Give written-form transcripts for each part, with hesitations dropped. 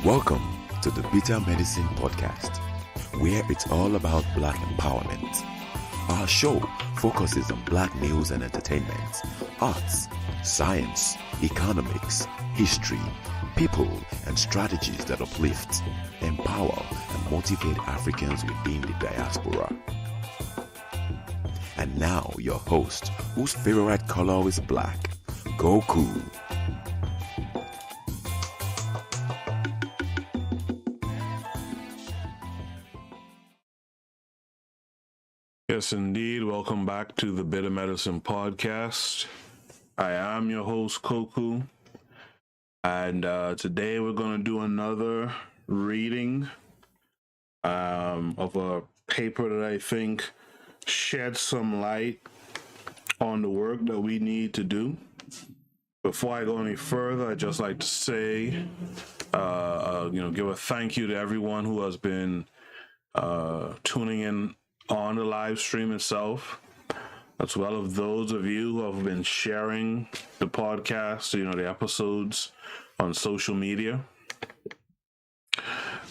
Welcome to the Bitter Medicine Podcast, where it's all about Black empowerment. Our show focuses on Black news and entertainment, arts, science, economics, history, people, and strategies that uplift, empower, and motivate Africans within the diaspora. And now, your host, whose favorite color is black, Goku. Yes, indeed. Welcome back to the Bitter Medicine Podcast. I am your host, Koku, and today we're going to do another reading of a paper that I think sheds some light on the work that we need to do. Before I go any further, I'd just like to say, give a thank you to everyone who has been tuning in on the live stream itself, as well as those of you who have been sharing the podcast, the episodes on social media.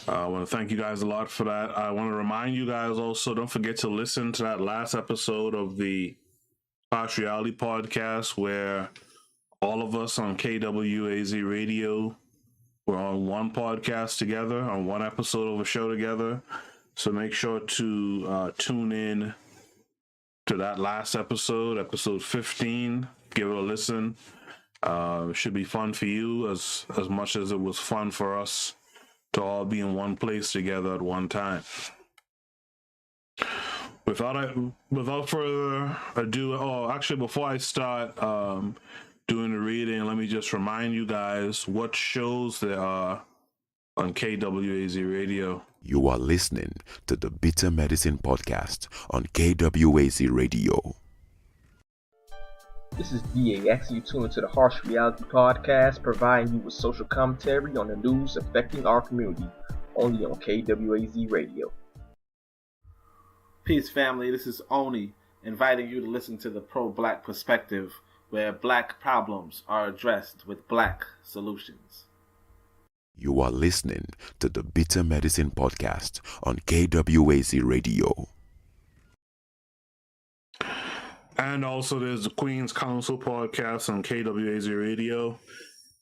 I want to thank you guys a lot for that. I want to remind you guys also, don't forget to listen to that last episode of the Past Reality podcast, where all of us on KWAZ Radio were on one podcast together, on one episode of a show together. So make sure to tune in to that last episode, episode 15. Give it a listen. It should be fun for you as much as it was fun for us to all be in one place together at one time. Without further ado, actually, before I start doing the reading, let me just remind you guys what shows there are on KWAZ Radio. You are listening to the Bitter Medicine Podcast on KWAZ Radio. This is DAX. You tune into the Harsh Reality Podcast, providing you with social commentary on the news affecting our community, only on KWAZ Radio. Peace, family. This is Oni, inviting you to listen to the pro-Black perspective, where Black problems are addressed with Black solutions. You are listening to the Bitter Medicine Podcast on KWAZ Radio. And also there's the Queen's Council podcast on KWAZ Radio.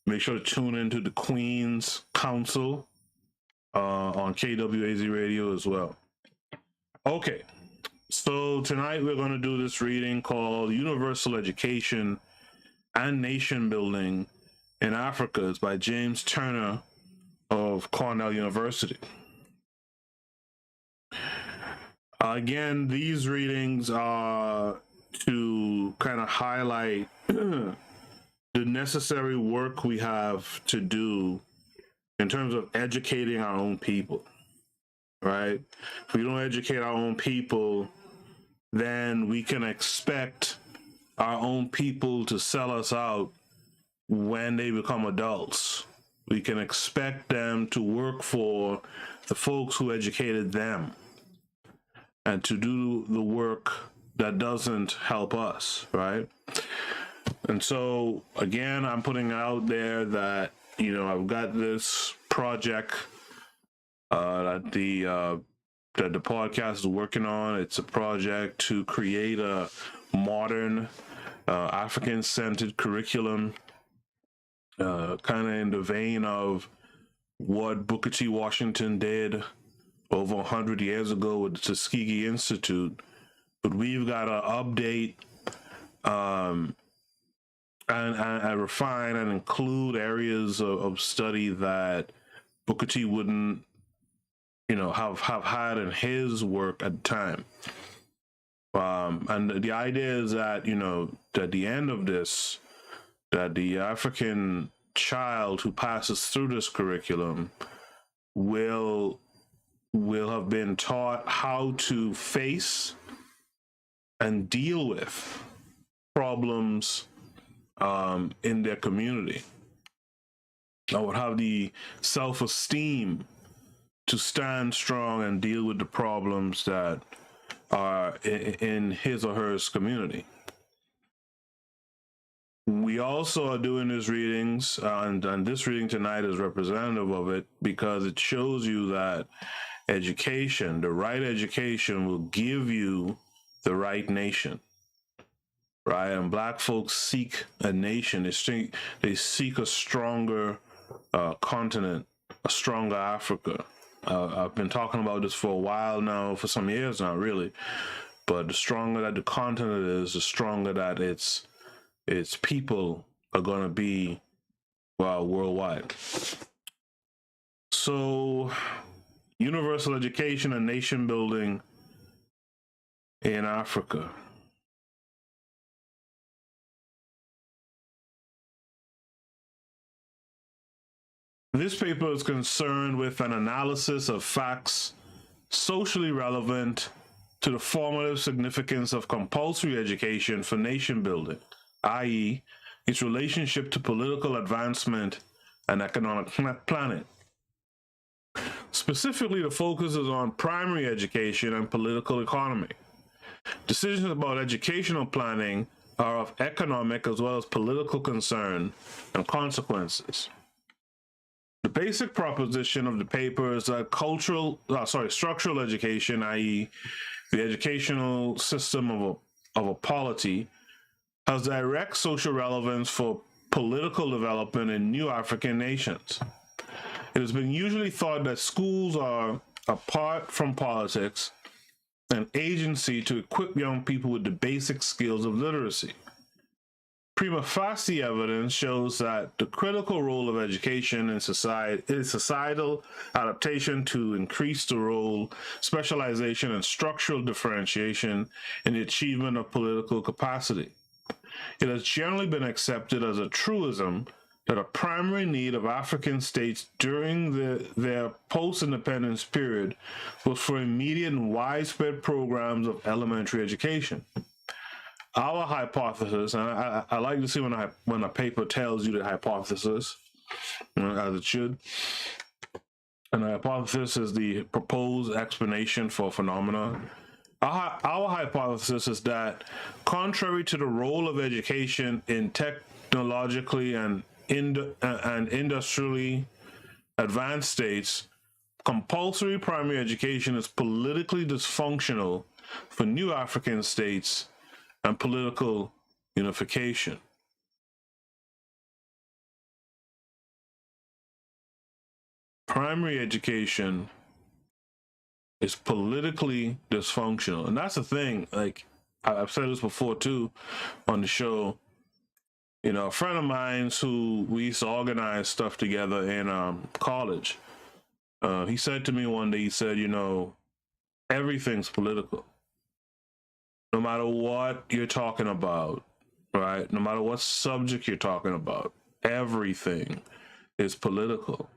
Make sure to tune into the Queen's Council on KWAZ Radio as well. Okay, so tonight we're going to do this reading called Universal Education and Nation Building in Africa. It's by James Turner of Cornell University. Again, these readings are to kind of highlight the necessary work we have to do in terms of educating our own people, right? If we don't educate our own people, then we can expect our own people to sell us out when they become adults. We can expect them to work for the folks who educated them and to do the work that doesn't help us, right? And so, again, I'm putting out there that, I've got this project that the podcast is working on. It's a project to create a modern African-centered curriculum, kind of in the vein of what Booker T. Washington did over 100 years ago with the Tuskegee Institute. But we've got to update and refine and include areas of study that Booker T. wouldn't, have had in his work at the time. And the idea is that, at the end of this, that the African child who passes through this curriculum will have been taught how to face and deal with problems in their community. I would have the self-esteem to stand strong and deal with the problems that are in his or her community. We also are doing these readings, and this reading tonight is representative of it because it shows you that education, the right education, will give you the right nation, right? And Black folks seek a nation. They seek a stronger continent, a stronger Africa. I've been talking about this for a while now, for some years now, really. But the stronger that the continent is, the stronger that its people are going to be, well, worldwide. So, universal education and nation building in Africa. This paper is concerned with an analysis of facts socially relevant to the formative significance of compulsory education for nation building, i.e., its relationship to political advancement and economic planning. Specifically, the focus is on primary education and political economy. Decisions about educational planning are of economic as well as political concern and consequences. The basic proposition of the paper is that structural education, i.e., the educational system of a polity, has direct social relevance for political development in new African nations. It has been usually thought that schools are, apart from politics, an agency to equip young people with the basic skills of literacy. Prima facie evidence shows that the critical role of education in society is societal adaptation to increase the role, specialization, and structural differentiation in the achievement of political capacity. It has generally been accepted as a truism that a primary need of African states during their post-independence period was for immediate and widespread programs of elementary education. Our hypothesis, and I like to see when a paper tells you the hypothesis, as it should, and the hypothesis is the proposed explanation for phenomena. Our hypothesis is that, contrary to the role of education in technologically and industrially advanced states, compulsory primary education is politically dysfunctional for new African states and political unification. Primary education is politically dysfunctional. And that's the thing, like I've said this before too on the show. You know, a friend of mine who we used to organize stuff together in college, he said to me one day, he said, you know, everything's political. No matter what you're talking about, right? No matter what subject you're talking about, everything is political.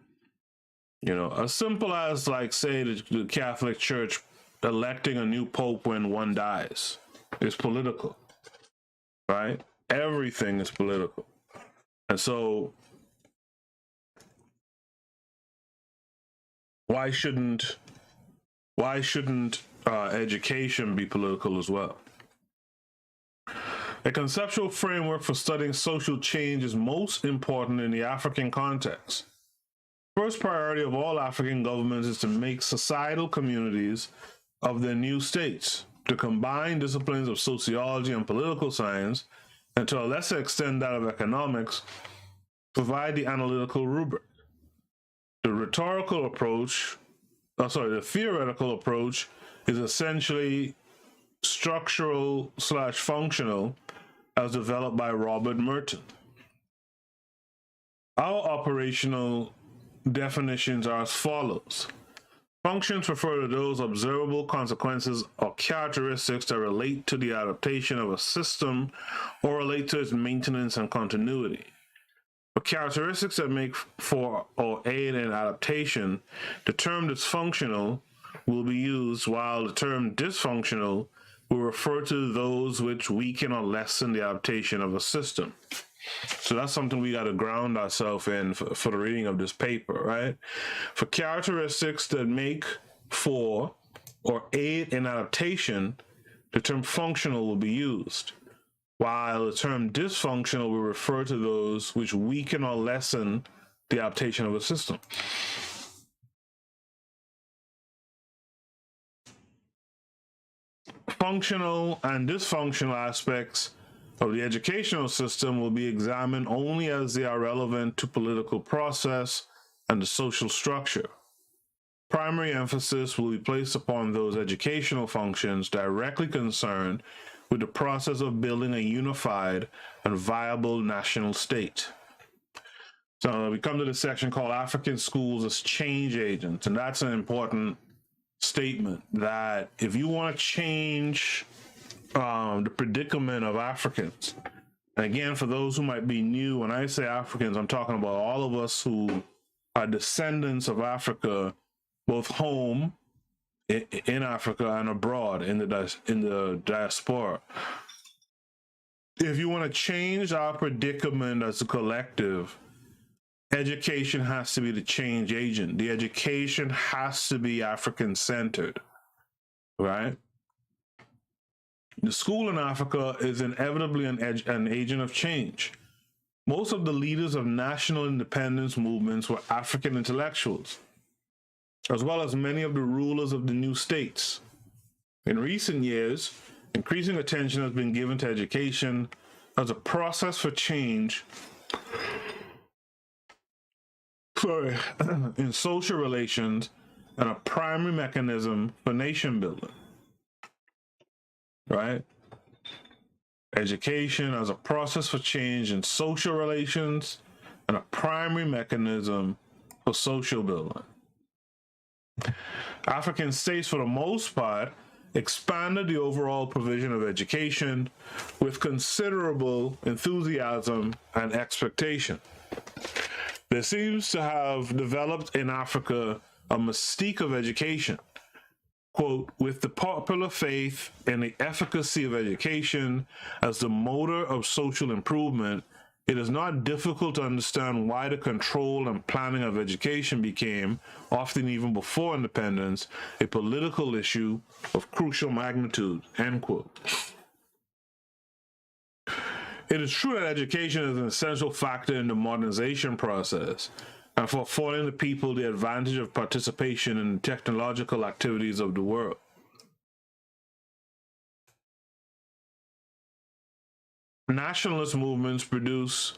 You know, as simple as, like, say, the Catholic Church electing a new pope when one dies is political, right? Everything is political. And so why shouldn't education be political as well? A conceptual framework for studying social change is most important in the African context. First priority of all African governments is to make societal communities of their new states, to combine disciplines of sociology and political science, and to a lesser extent that of economics, provide the analytical rubric. The theoretical approach is essentially structural/functional, as developed by Robert Merton. Our operational definitions are as follows. Functions refer to those observable consequences or characteristics that relate to the adaptation of a system or relate to its maintenance and continuity. For characteristics that make for or aid in adaptation, the term dysfunctional will be used, while the term dysfunctional will refer to those which weaken or lessen the adaptation of a system. So that's something we got to ground ourselves in for the reading of this paper, right? For characteristics that make for or aid in adaptation, the term functional will be used, while the term dysfunctional will refer to those which weaken or lessen the adaptation of a system. Functional and dysfunctional aspects of the educational system will be examined only as they are relevant to political process and the social structure. Primary emphasis will be placed upon those educational functions directly concerned with the process of building a unified and viable national state. So we come to the section called African Schools as Change Agents, and that's an important statement that if you want to change the predicament of Africans, and again, for those who might be new, when I say Africans, I'm talking about all of us who are descendants of Africa, both home in Africa and abroad in the diaspora. If you want to change our predicament as a collective, education has to be the change agent. The education has to be African-centered, right? The school in Africa is inevitably an agent of change. Most of the leaders of national independence movements were African intellectuals, as well as many of the rulers of the new states. In recent years, increasing attention has been given to education as a process for change in social relations and a primary mechanism for nation building, right? Education as a process for change in social relations and a primary mechanism for social building. African states, for the most part, expanded the overall provision of education with considerable enthusiasm and expectation. There seems to have developed in Africa a mystique of education. Quote, with the popular faith in the efficacy of education as the motor of social improvement, it is not difficult to understand why the control and planning of education became, often even before independence, a political issue of crucial magnitude, end quote. It is true that education is an essential factor in the modernization process and for affording the people the advantage of participation in the technological activities of the world. Nationalist movements produce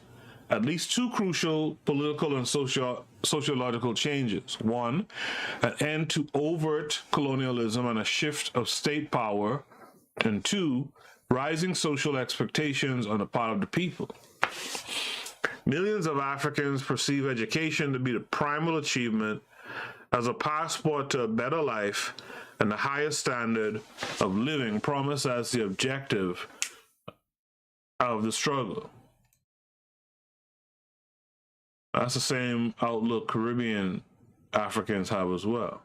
at least two crucial political and sociological changes. One, an end to overt colonialism and a shift of state power. And two, rising social expectations on the part of the people. Millions of Africans perceive education to be the primal achievement as a passport to a better life and the highest standard of living promised as the objective of the struggle. That's the same outlook Caribbean Africans have as well.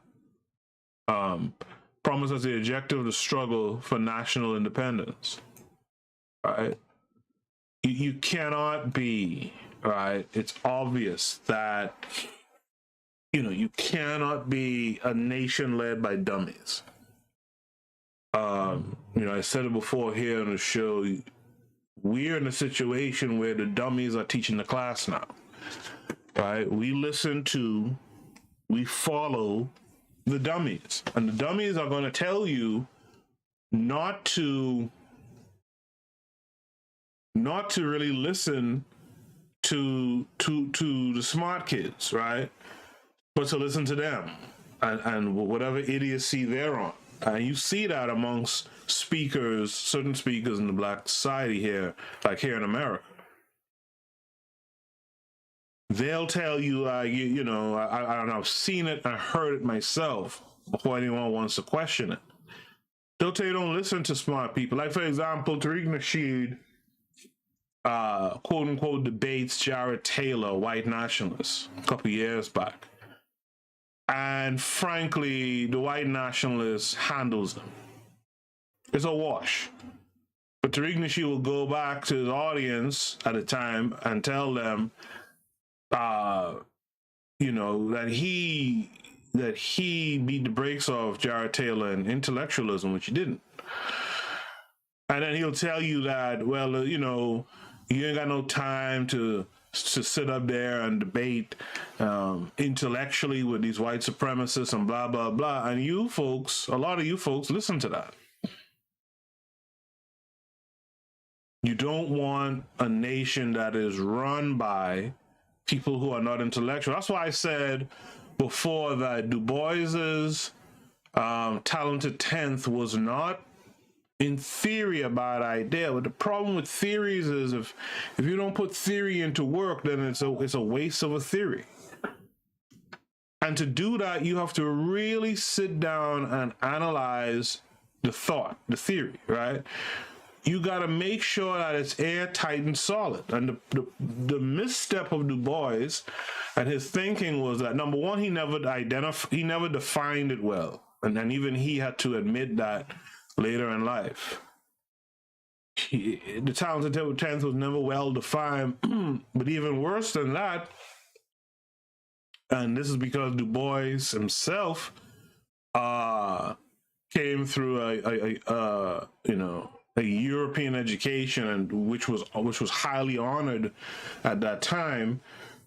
Promised as the objective of the struggle for national independence, right? You cannot be, right? It's obvious that, you cannot be a nation led by dummies. I said it before here on the show, we're in a situation where the dummies are teaching the class now, right? We follow the dummies, and the dummies are going to tell you not to really listen to the smart kids, right? But to listen to them and whatever idiocy they're on. And you see that amongst certain speakers in the Black society here, like here in America. They'll tell you, I've seen it, I heard it myself before anyone wants to question it. They'll tell you don't listen to smart people. Like, for example, Tariq Nasheed, quote unquote, debates Jared Taylor, white nationalist, a couple years back. And frankly, the white nationalist handles them. It's a wash. But Tariq Nasheed will go back to his audience at the time and tell them, that he beat the brakes off Jared Taylor in intellectualism, which he didn't. And then he'll tell you that, well, you know, you ain't got no time to sit up there and debate intellectually with these white supremacists and blah, blah, blah. And you folks, a lot of you folks, listen to that. You don't want a nation that is run by people who are not intellectual. That's why I said before that Du Bois's talented 10th was not, in theory, a bad idea. But the problem with theories is if you don't put theory into work, then it's a waste of a theory. And to do that, you have to really sit down and analyze the thought, the theory, right? You got to make sure that it's airtight and solid. And the misstep of Du Bois and his thinking was that, number one, he never defined it well. And then even he had to admit that later in life. The talented 10th was never well defined. But even worse than that, and this is because Du Bois himself came through a European education, and which was highly honored at that time.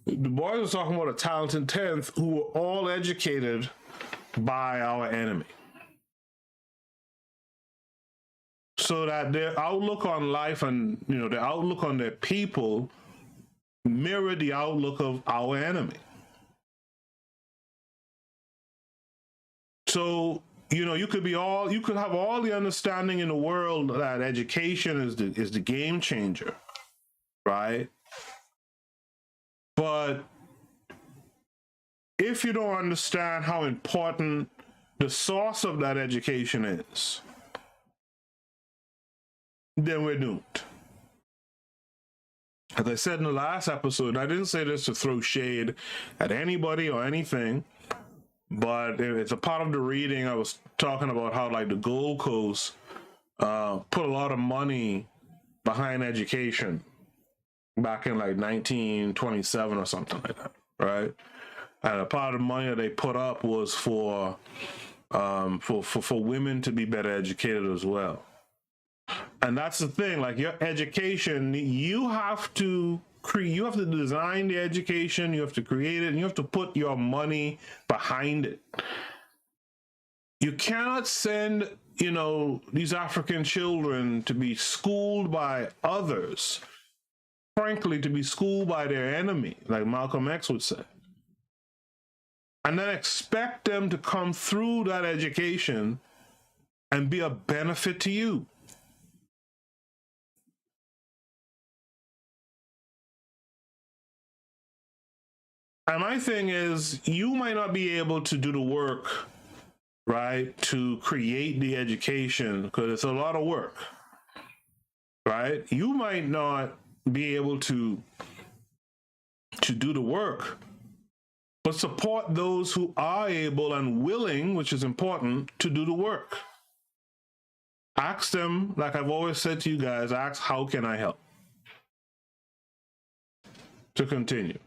Du Bois was talking about a talented 10th who were all educated by our enemy, so that their outlook on life and their outlook on their people mirrored the outlook of our enemy. So you could have all the understanding in the world that education is the game changer, right? But if you don't understand how important the source of that education is, then we're doomed. As I said in the last episode, I didn't say this to throw shade at anybody or anything, but it's a part of the reading. I was talking about how, like, the Gold Coast put a lot of money behind education back in like 1927 or something like that, right? And a part of the money that they put up was for women to be better educated as well. And that's the thing, like, your education, you have to design the education, you have to create it, and you have to put your money behind it. You cannot send, these African children to be schooled by others, frankly, to be schooled by their enemy, like Malcolm X would say, and then expect them to come through that education and be a benefit to you. And my thing is, you might not be able to do the work, right, to create the education, because it's a lot of work, right? You might not be able to do the work, but support those who are able and willing, which is important, to do the work. Ask them, like I've always said to you guys, ask, how can I help? To continue.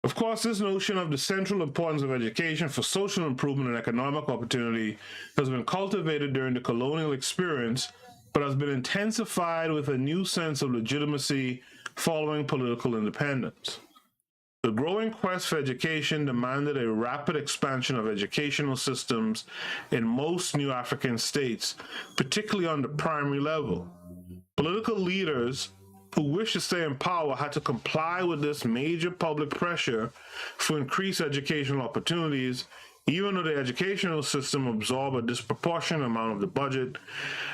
Of course, this notion of the central importance of education for social improvement and economic opportunity has been cultivated during the colonial experience, but has been intensified with a new sense of legitimacy following political independence. The growing quest for education demanded a rapid expansion of educational systems in most new African states, particularly on the primary level. Political leaders who wish to stay in power had to comply with this major public pressure for increased educational opportunities, even though the educational system absorbed a disproportionate amount of the budget,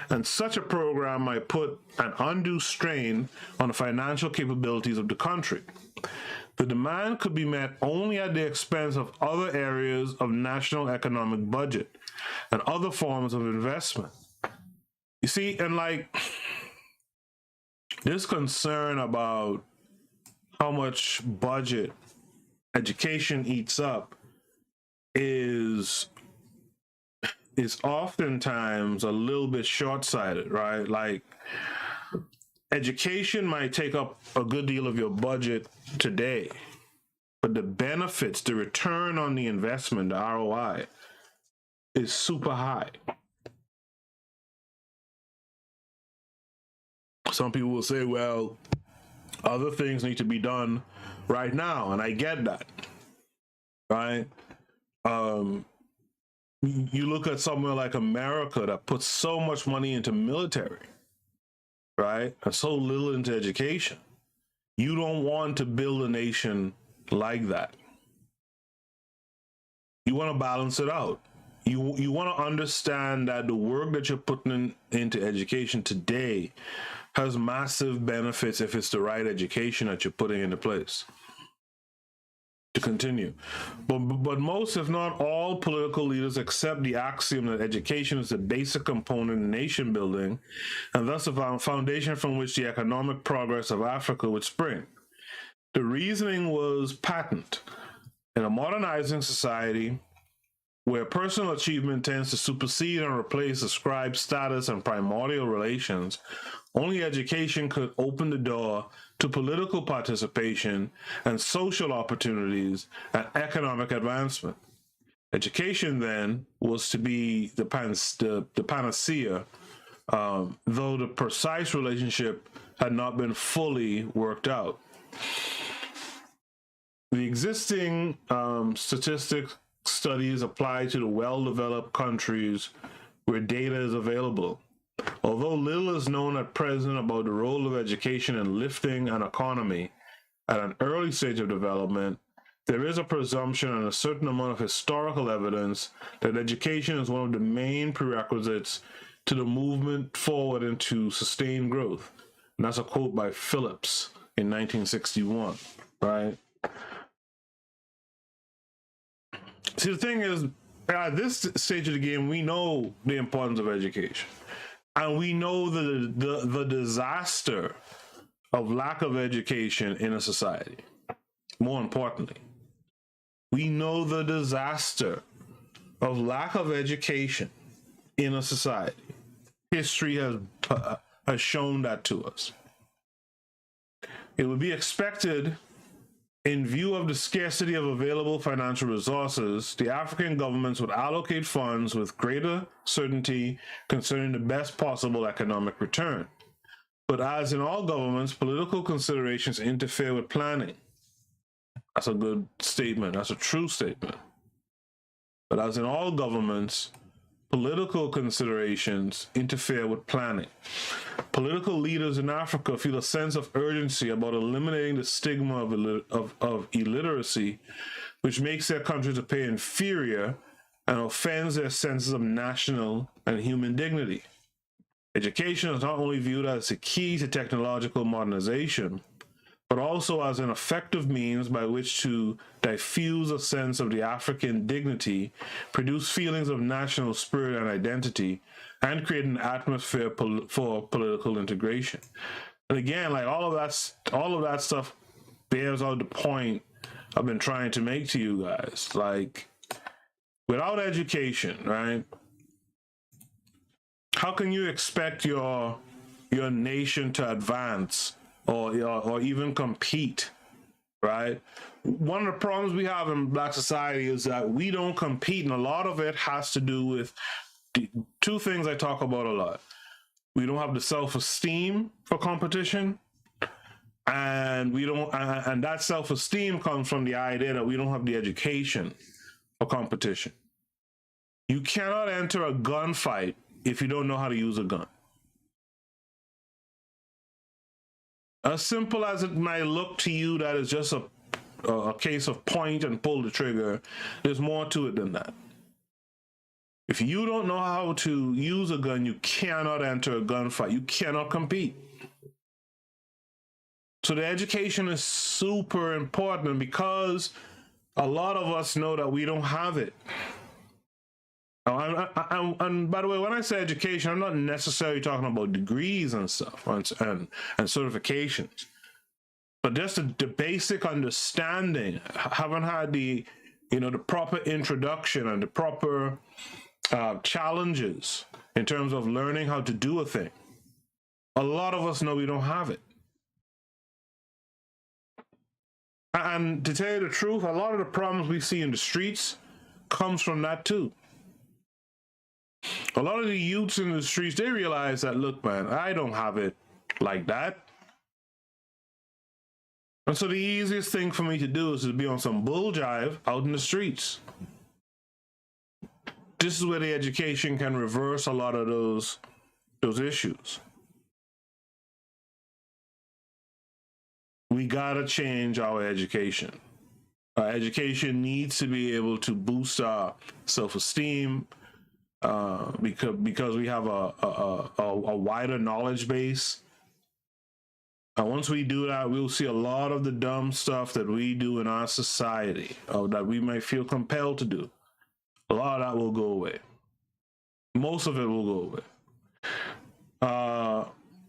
and such a program might put an undue strain on the financial capabilities of the country. The demand could be met only at the expense of other areas of national economic budget and other forms of investment. You see, and like, this concern about how much budget education eats up is oftentimes a little bit short-sighted, right? Like, education might take up a good deal of your budget today, but the benefits, the return on the investment, the ROI, is super high. Some people will say, well, other things need to be done right now, and I get that, right? You look at somewhere like America that puts so much money into military, right, and so little into education. You don't want to build a nation like that. You want to balance it out. You want to understand that the work that you're putting into education today has massive benefits if it's the right education that you're putting into place. To continue. But most, if not all, political leaders accept the axiom that education is the basic component in nation building, and thus a foundation from which the economic progress of Africa would spring. The reasoning was patent. In a modernizing society, where personal achievement tends to supersede and replace ascribed status and primordial relations, only education could open the door to political participation and social opportunities and economic advancement. Education, then, was to be the panacea, though the precise relationship had not been fully worked out. The existing statistics studies apply to the well-developed countries where data is available. Although little is known at present about the role of education in lifting an economy at an early stage of development, there is a presumption and a certain amount of historical evidence that education is one of the main prerequisites to the movement forward into sustained growth. And that's a quote by Phillips in 1961, right? See, the thing is, at this stage of the game, we know the importance of education. And we know the disaster of lack of education in a society. More importantly, we know the disaster of lack of education in a society. History has shown that to us. It would be expected, in view of the scarcity of available financial resources, the African governments would allocate funds with greater certainty concerning the best possible economic return. But as in all governments, political considerations interfere with planning. That's a good statement. That's a true statement. But as in all governments, political considerations interfere with planning. Political leaders in Africa feel a sense of urgency about eliminating the stigma of illiteracy, which makes their countries appear inferior and offends their senses of national and human dignity. Education is not only viewed as the key to technological modernization, but also as an effective means by which to diffuse a sense of the African dignity, produce feelings of national spirit and identity, and create an atmosphere for political integration. And again, like all of that stuff bears out the point I've been trying to make to you guys. Like, without education, right? How can you expect your nation to advance or even compete, right? One of the problems we have in Black society is that we don't compete, and a lot of it has to do with two things I talk about a lot. We don't have the self-esteem for competition, and and that self-esteem comes from the idea that we don't have the education for competition. You cannot enter a gunfight if you don't know how to use a gun. As simple as it might look to you, that is just a case of point and pull the trigger. There's more to it than that. If you don't know how to use a gun, you cannot enter a gunfight. You cannot compete. So the education is super important because a lot of us know that we don't have it. And by the way, when I say education, I'm not necessarily talking about degrees and stuff and certifications, but just the basic understanding. Haven't had the proper introduction and the proper challenges in terms of learning how to do a thing. A lot of us know we don't have it. And to tell you the truth, a lot of the problems we see in the streets comes from that too. A lot of the youths in the streets, they realize that, look, man, I don't have it. like that. And so the easiest thing for me to do is to be on some bull jive out in the streets. This is where the education can reverse a lot of those issues. We gotta change our education. Our education needs to be able to boost our self-esteem, because we have a wider knowledge base. And once we do that, we'll see a lot of the dumb stuff that we do in our society, or that we might feel compelled to do. A lot of that will go away. Most of it will go away.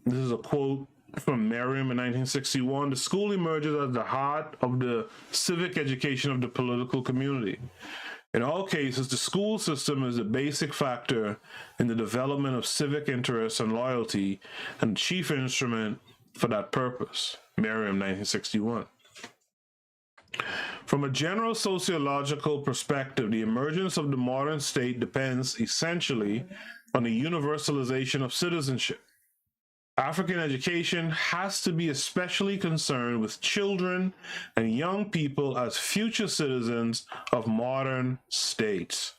This is a quote from Merriam in 1961. The school emerges as the heart of the civic education of the political community. In all cases, the school system is a basic factor in the development of civic interest and loyalty, and the chief instrument for that purpose. Merriam, 1961. From a general sociological perspective, the emergence of the modern state depends essentially on the universalization of citizenship. African education has to be especially concerned with children and young people as future citizens of modern states.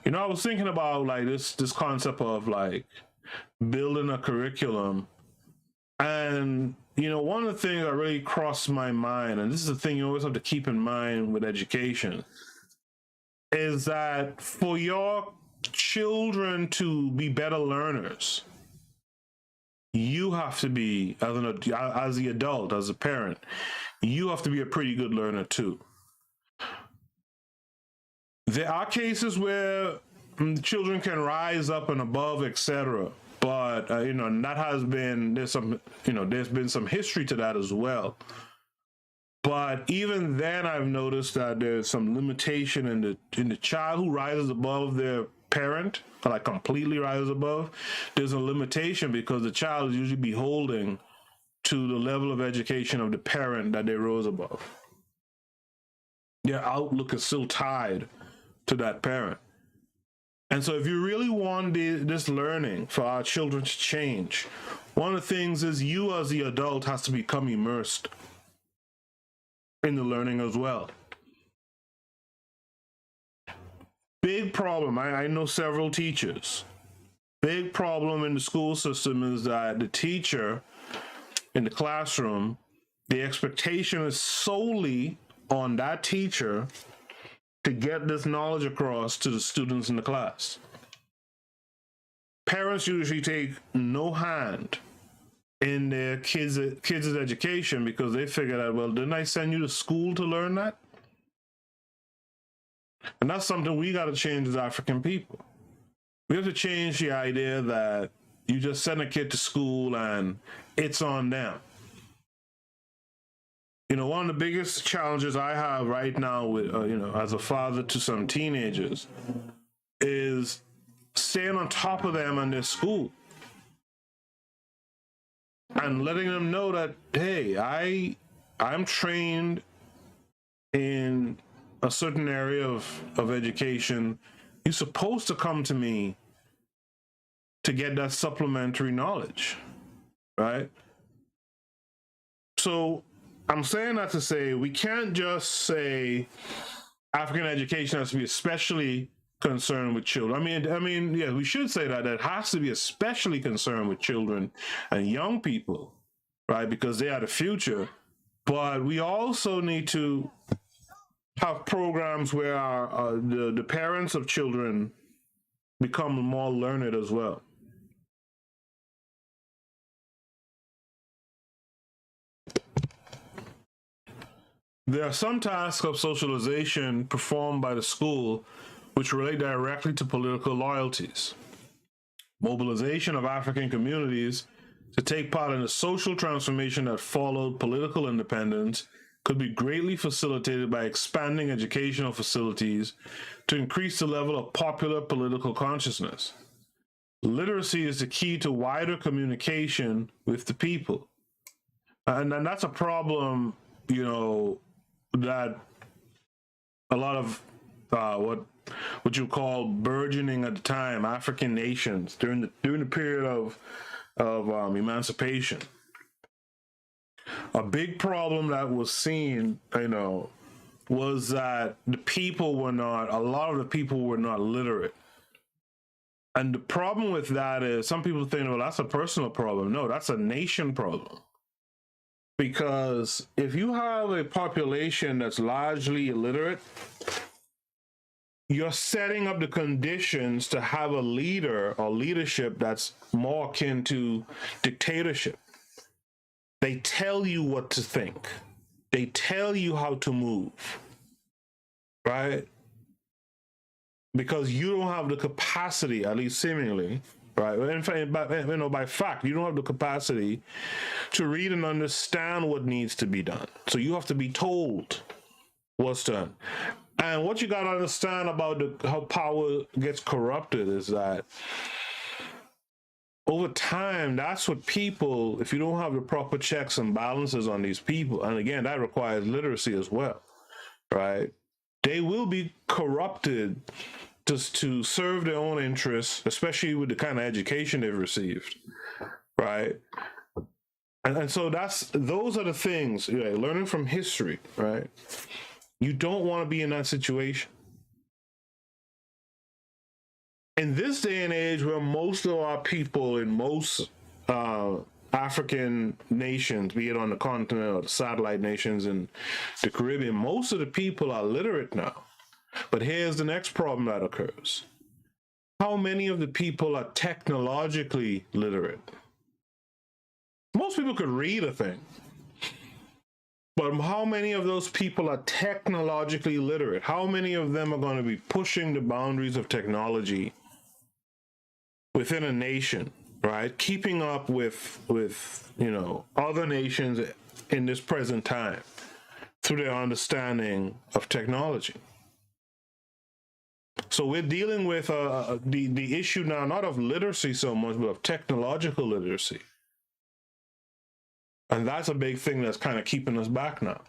You know, I was thinking about like this concept of like building a curriculum, and you know, one of the things that really crossed my mind, and this is the thing you always have to keep in mind with education, is that for your children to be better learners, you have to be, as the adult, as a parent, you have to be a pretty good learner too. There are cases where children can rise up and above, etc. But you know, and that has been, there's been some history to that as well. But even then, I've noticed that there's some limitation in the child who rises above their parent, or like completely rises above. There's a limitation because the child is usually beholding to the level of education of the parent that they rose above. Their outlook is still tied to that parent. And so if you really want this learning for our children to change, one of the things is you as the adult has to become immersed in the learning as well. Big problem, I know several teachers. Big problem in the school system is that the teacher in the classroom, the expectation is solely on that teacher to get this knowledge across to the students in the class. Parents usually take no hand in their kids' education because they figure that, well, didn't I send you to school to learn that? And that's something we got to change as African people. We have to change the idea that you just send a kid to school and it's on them. You know, one of the biggest challenges I have right now with, you know, as a father to some teenagers is staying on top of them and their school and letting them know that, hey, I'm trained in a certain area of education. You're supposed to come to me to get that supplementary knowledge, right? So I'm saying that to say we can't just say African education has to be especially concerned with children. I mean, yeah, we should say that it has to be especially concerned with children and young people, right? Because they are the future. But we also need to have programs where the parents of children become more learned as well. There are some tasks of socialization performed by the school which relate directly to political loyalties. Mobilization of African communities to take part in the social transformation that followed political independence could be greatly facilitated by expanding educational facilities to increase the level of popular political consciousness. Literacy is the key to wider communication with the people. And that's a problem, you know, that a lot of what you call burgeoning at the time African nations during the period of of emancipation. A big problem that was seen, was that a lot of the people were not literate. And the problem with that is some people think, well, that's a personal problem. No, that's a nation problem. Because if you have a population that's largely illiterate, you're setting up the conditions to have a leader or leadership that's more akin to dictatorship. They tell you what to think. They tell you how to move, right? Because you don't have the capacity, at least seemingly, right? In fact, by fact, you don't have the capacity to read and understand what needs to be done. So you have to be told what's done. And what you got to understand about how power gets corrupted is that over time, that's what people, if you don't have the proper checks and balances on these people, and again, that requires literacy as well, right? They will be corrupted just to serve their own interests, especially with the kind of education they've received, right? And so those are the things, learning from history, right? You don't want to be in that situation. In this day and age where most of our people in most African nations, be it on the continent or the satellite nations in the Caribbean, most of the people are literate now. But here's the next problem that occurs. How many of the people are technologically literate? Most people could read a thing. But how many of those people are technologically literate? How many of them are going to be pushing the boundaries of technology within a nation, right? Keeping up with other nations in this present time through their understanding of technology. So we're dealing with the issue now, not of literacy so much, but of technological literacy. And that's a big thing that's kind of keeping us back now.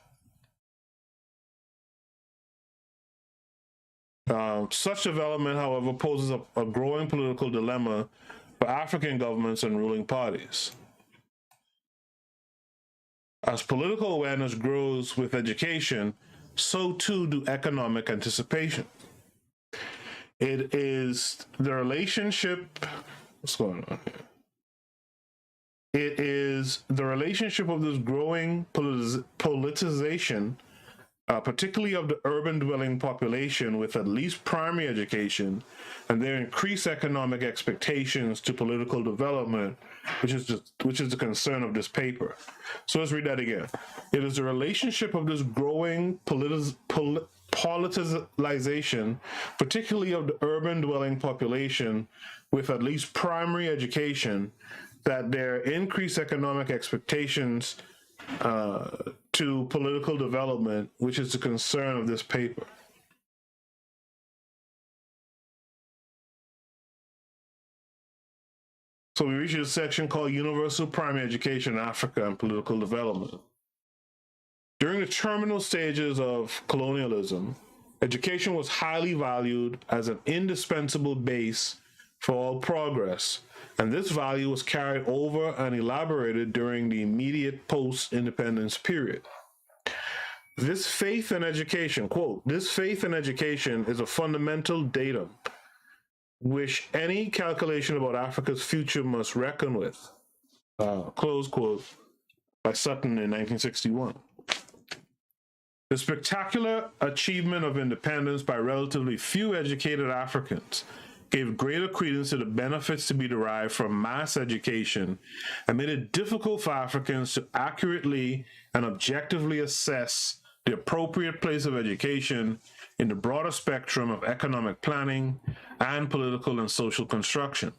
Such development, however, poses a growing political dilemma for African governments and ruling parties. As political awareness grows with education, so too do economic anticipation. It is the relationship, what's going on here? It is the relationship of this growing politicization, particularly of the urban dwelling population with at least primary education, and their increased economic expectations to political development, which is the concern of this paper. So let's read that again. It is the relationship of this growing politicization, particularly of the urban dwelling population with at least primary education, that their increased economic expectations to political development, which is the concern of this paper. So we reach a section called Universal Primary Education in Africa and Political Development. During the terminal stages of colonialism, education was highly valued as an indispensable base for all progress, and this value was carried over and elaborated during the immediate post-independence period. This faith in education, quote, this faith in education is a fundamental datum which any calculation about Africa's future must reckon with, close quote, by Sutton in 1961. The spectacular achievement of independence by relatively few educated Africans gave greater credence to the benefits to be derived from mass education and made it difficult for Africans to accurately and objectively assess the appropriate place of education in the broader spectrum of economic planning and political and social construction.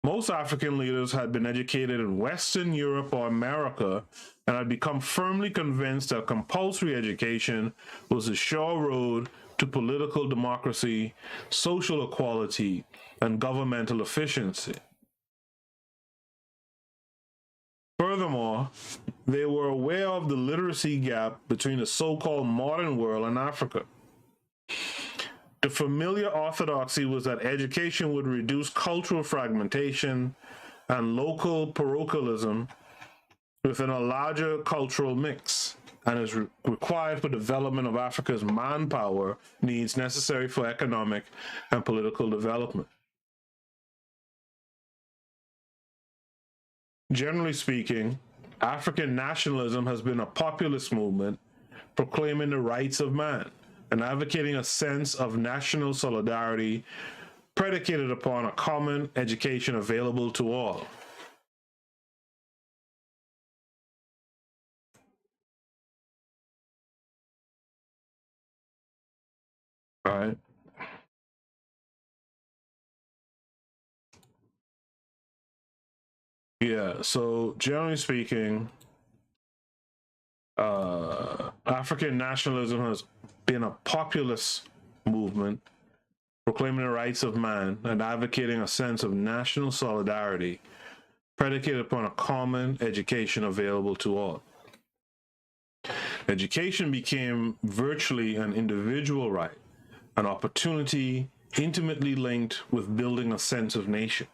Most African leaders had been educated in Western Europe or America and had become firmly convinced that compulsory education was a sure road to political democracy, social equality, and governmental efficiency. Furthermore, they were aware of the literacy gap between the so-called modern world and Africa. The familiar orthodoxy was that education would reduce cultural fragmentation and local parochialism within a larger cultural mix, and is required for development of Africa's manpower needs necessary for economic and political development. Generally speaking, African nationalism has been a populist movement proclaiming the rights of man and advocating a sense of national solidarity predicated upon a common education available to all. All right. Yeah, so generally speaking, African nationalism has been a populist movement proclaiming the rights of man and advocating a sense of national solidarity predicated upon a common education available to all. Education became virtually an individual right, an opportunity intimately linked with building a sense of nation.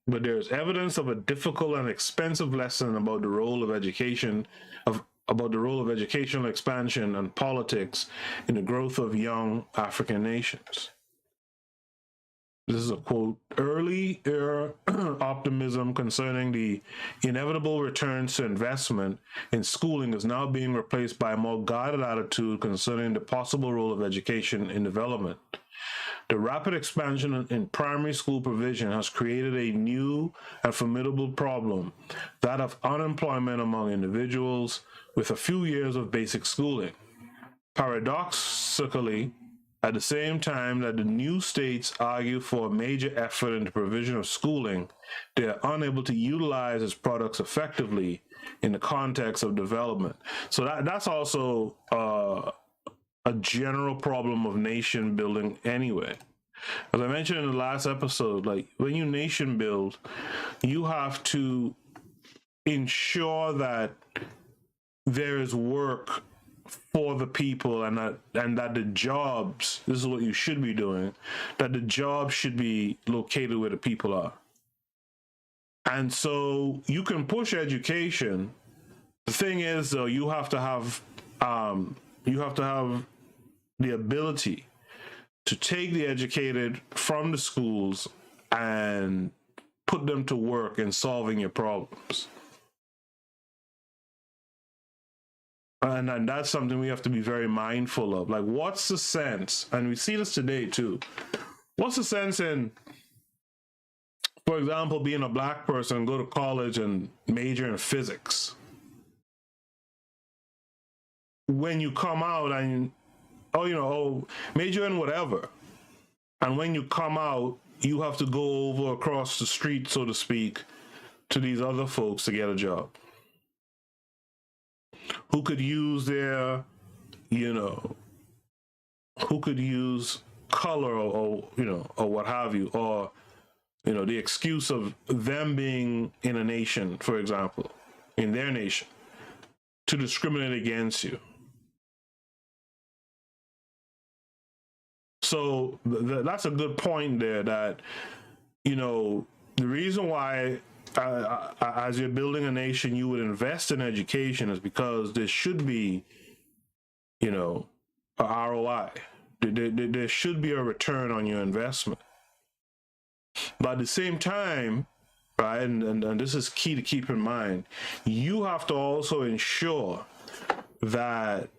But there is evidence of a difficult and expensive lesson about the role of educational expansion and politics in the growth of young African nations. This is a quote. Early era optimism concerning the inevitable returns to investment in schooling is now being replaced by a more guarded attitude concerning the possible role of education in development. The rapid expansion in primary school provision has created a new and formidable problem, that of unemployment among individuals with a few years of basic schooling. Paradoxically, at the same time that the new states argue for a major effort in the provision of schooling, they are unable to utilize its products effectively in the context of development. So that's also a general problem of nation building anyway. As I mentioned in the last episode, like when you nation build, you have to ensure that there is work for the people and that the jobs, this is what you should be doing, that the jobs should be located where the people are. And so you can push education. The thing is though, you have to have the ability to take the educated from the schools and put them to work in solving your problems. And that's something we have to be very mindful of. Like, what's the sense? And we see this today too. What's the sense in, for example, being a black person, go to college and major in physics? When you come out and major in whatever. And when you come out, you have to go over across the street, so to speak, to these other folks to get a job. Who could use their, who could use color or what have you, or, the excuse of them being in a nation, for example, in their nation, to discriminate against you. So that's a good point there, that, the reason why as you're building a nation, you would invest in education is because there should be, a ROI. There should be a return on your investment. But at the same time, right, and this is key to keep in mind, you have to also ensure that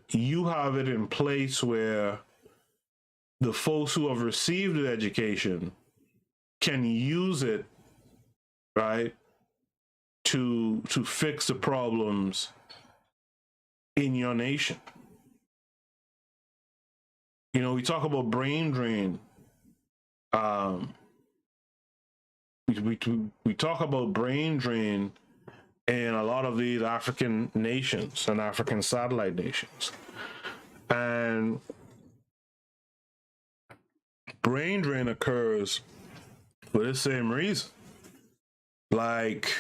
you have it in place where the folks who have received the education can use it, right, to fix the problems in your nation. We talk about brain drain. We talk about brain drain in a lot of these African nations and African satellite nations. And brain drain occurs for the same reason. Like,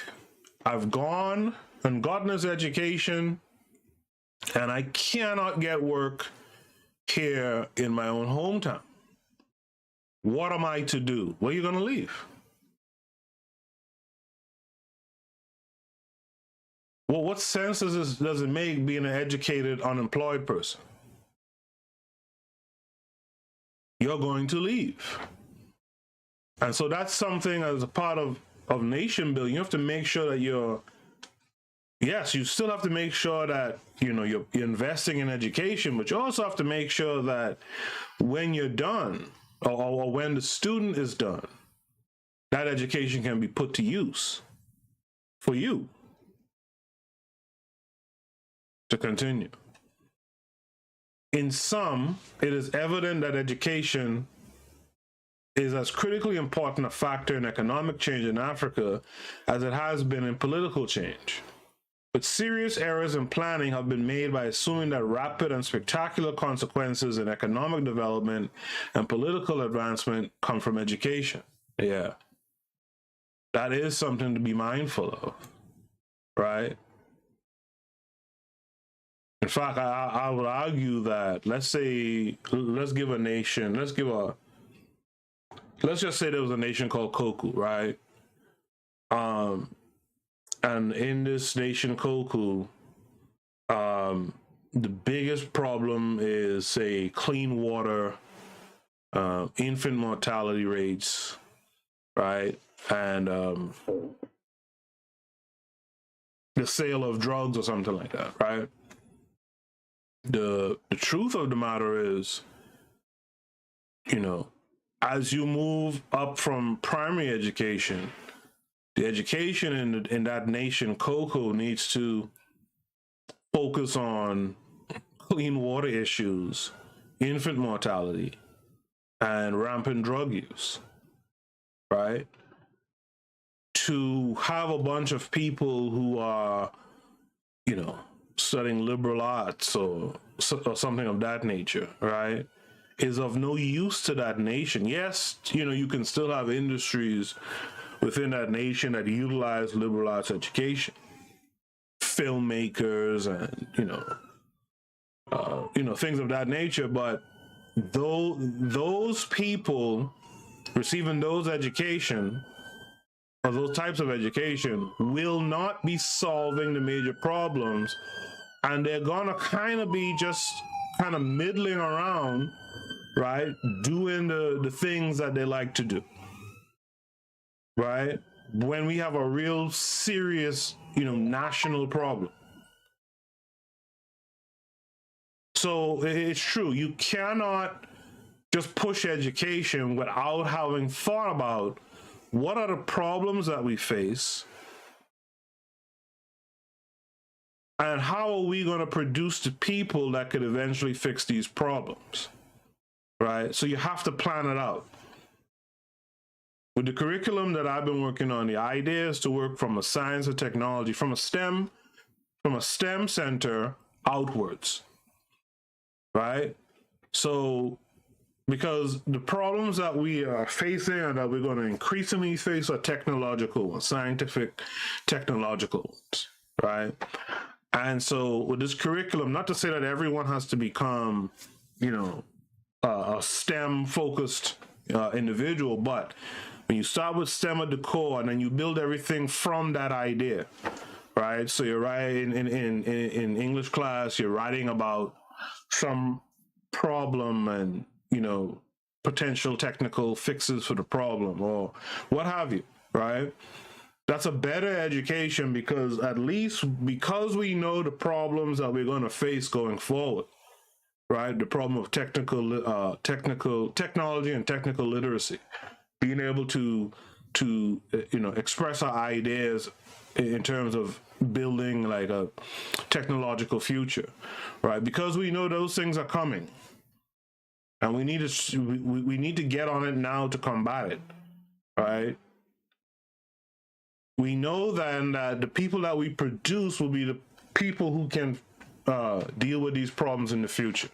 I've gone and gotten this education and I cannot get work here in my own hometown. What am I to do? Where are you going to leave? Well, what sense does it make being an educated, unemployed person? You're going to leave. And so that's something as a part of nation building. You have to make sure that yes, you still have to make sure that, you're investing in education, but you also have to make sure that when you're done, or when the student is done, that education can be put to use for you to continue. In sum, it is evident that education is as critically important a factor in economic change in Africa as it has been in political change. But serious errors in planning have been made by assuming that rapid and spectacular consequences in economic development and political advancement come from education. Yeah. That is something to be mindful of, right? In fact, I would argue that, let's just say there was a nation called Koku, right? And in this nation, Koku, the biggest problem is, say, clean water, infant mortality rates, right? And the sale of drugs or something like that, right? The truth of the matter is, as you move up from primary education, the education in that nation, Cocoa, needs to focus on clean water issues, infant mortality, and rampant drug use, right? To have a bunch of people who are, studying liberal arts or something of that nature, right, is of no use to that nation. Yes, you can still have industries within that nation that utilize liberal arts education, filmmakers and things of that nature, but those people receiving those education or those types of education will not be solving the major problems, and they're gonna kind of be just kind of middling around, right, doing the things that they like to do, right, when we have a real serious national problem. So it's true, you cannot just push education without having thought about what are the problems that we face and how are we going to produce the people that could eventually fix these problems, right? So you have to plan it out. With the curriculum that I've been working on, the idea is to work from a science and technology, from a STEM center outwards, right? So, because the problems that we are facing and that we're going to increasingly face are technological ones, scientific, technological ones, right? And so with this curriculum, not to say that everyone has to become, a STEM-focused individual, but when you start with STEM at the core and then you build everything from that idea, right? So you're writing in English class, you're writing about some problem and, potential technical fixes for the problem or what have you, right? That's a better education because we know the problems that we're going to face going forward, right? The problem of technology and technical literacy, being able to express our ideas in terms of building like a technological future, right? Because we know those things are coming, and we need to get on it now to combat it, right? We know then that the people that we produce will be the people who can deal with these problems in the future.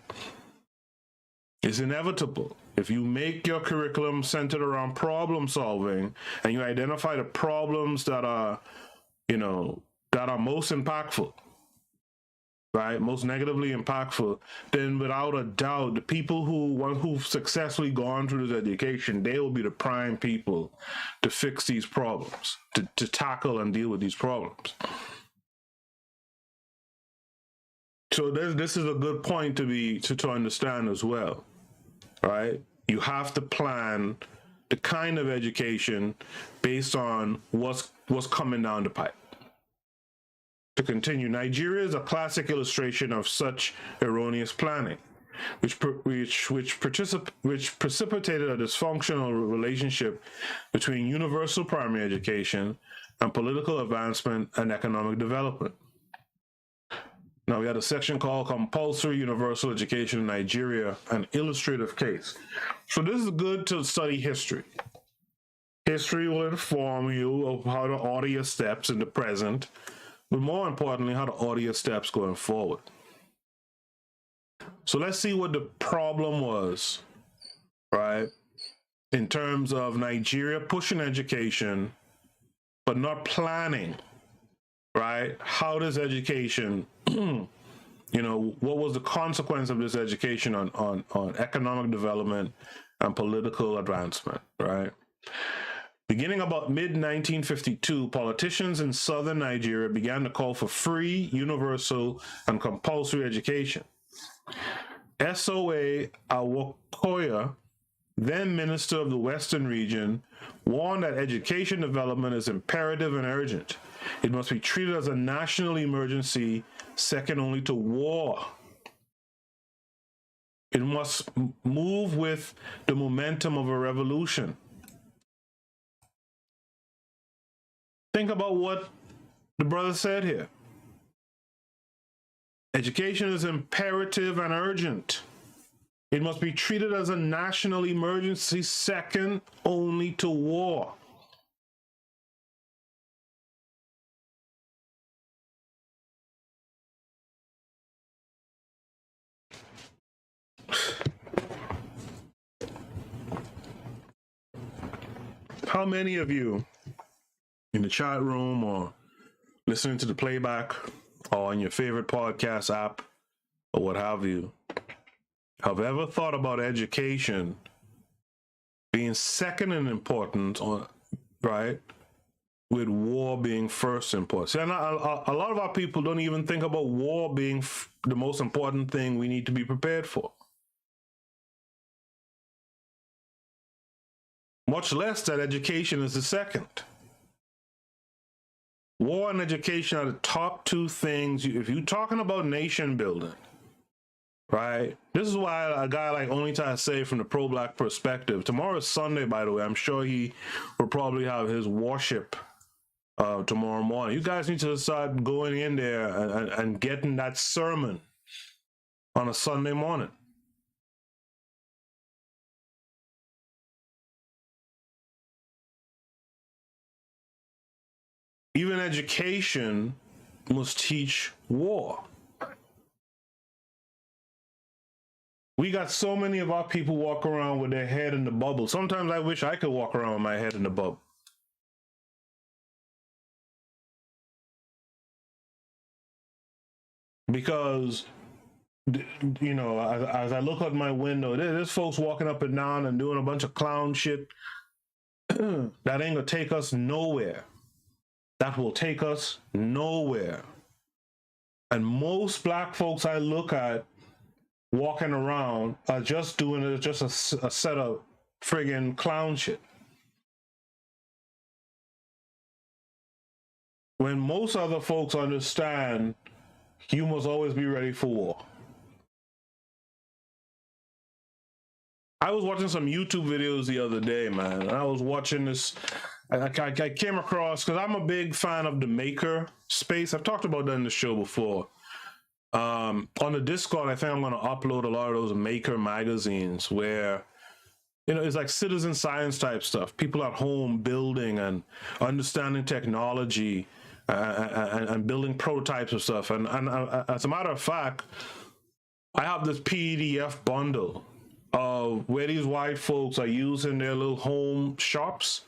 It's inevitable. If you make your curriculum centered around problem solving and you identify the problems that are most impactful, right, most negatively impactful, then without a doubt, the people who've successfully gone through this education, they will be the prime people to fix these problems, to tackle and deal with these problems. So this is a good point to understand as well, right? You have to plan the kind of education based on what's coming down the pipe. To continue, Nigeria is a classic illustration of such erroneous planning, which precipitated a dysfunctional relationship between universal primary education and political advancement and economic development. Now, we had a section called Compulsory Universal Education in Nigeria, an illustrative case. So this is good to study history. History will inform you of how to order your steps in the present, but more importantly, how to order your steps going forward. So let's see what the problem was, right? In terms of Nigeria pushing education, but not planning, right? How does education, what was the consequence of this education on economic development and political advancement, right? Beginning about mid-1952, politicians in southern Nigeria began to call for free, universal, and compulsory education. S.O.A. Awokoya, then Minister of the Western Region, warned that education development is imperative and urgent. It must be treated as a national emergency, second only to war. It must move with the momentum of a revolution. Think about what the brother said here. Education is imperative and urgent. It must be treated as a national emergency, second only to war. How many of you in the chat room or listening to the playback or in your favorite podcast app or what have you have ever thought about education being second in importance, right, with war being first important? See, a lot of our people don't even think about war being the most important thing we need to be prepared for. Much less that education is the second. War and education are the top two things. If you're talking about nation building, right? This is why a guy like Onita say from the pro-black perspective, tomorrow is Sunday, by the way. I'm sure he will probably have his worship tomorrow morning. You guys need to start going in there and getting that sermon on a Sunday morning. Even education must teach war. We got so many of our people walk around with their head in the bubble. Sometimes I wish I could walk around with my head in the bubble. Because, as I look out my window, there's folks walking up and down and doing a bunch of clown shit. That ain't gonna take us nowhere. That will take us nowhere. And most black folks I look at walking around are just doing it, just a set of friggin' clown shit. When most other folks understand you must always be ready for war. I was watching some YouTube videos the other day, man. And I was watching this. I came across, because I'm a big fan of the maker space. I've talked about that in the show before. On the Discord, I think I'm going to upload a lot of those maker magazines where, it's like citizen science type stuff. People at home building and understanding technology and building prototypes of stuff. And as a matter of fact, I have this PDF bundle of where these white folks are using their little home shops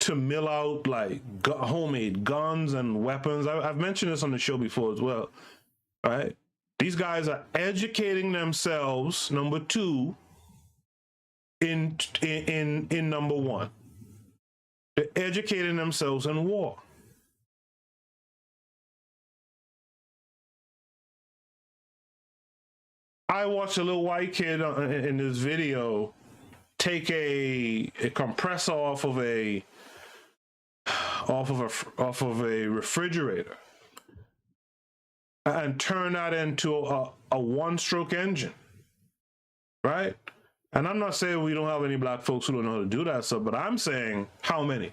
to mill out like homemade guns and weapons. I've mentioned this on the show before as well. right? These guys are educating themselves, number two, in number one. They're educating themselves in war. I watched a little white kid in this video take a compressor off of a refrigerator and turn that into a one-stroke engine, right? And I'm not saying we don't have any black folks who don't know how to do that stuff, but I'm saying how many?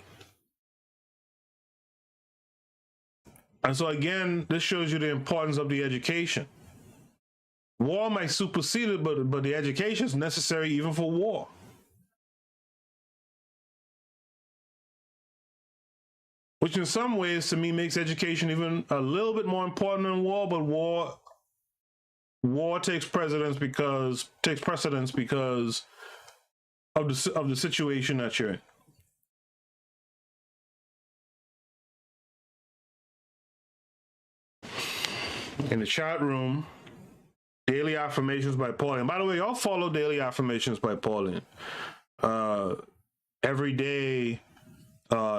And so again, this shows you the importance of the education. War might supersede it, but the education is necessary even for war. Which in some ways, to me, makes education even a little bit more important than war, but war takes precedence because of the situation that you're in. In the chat room, Daily Affirmations by Pauline. By the way, y'all follow Daily Affirmations by Pauline. Every day,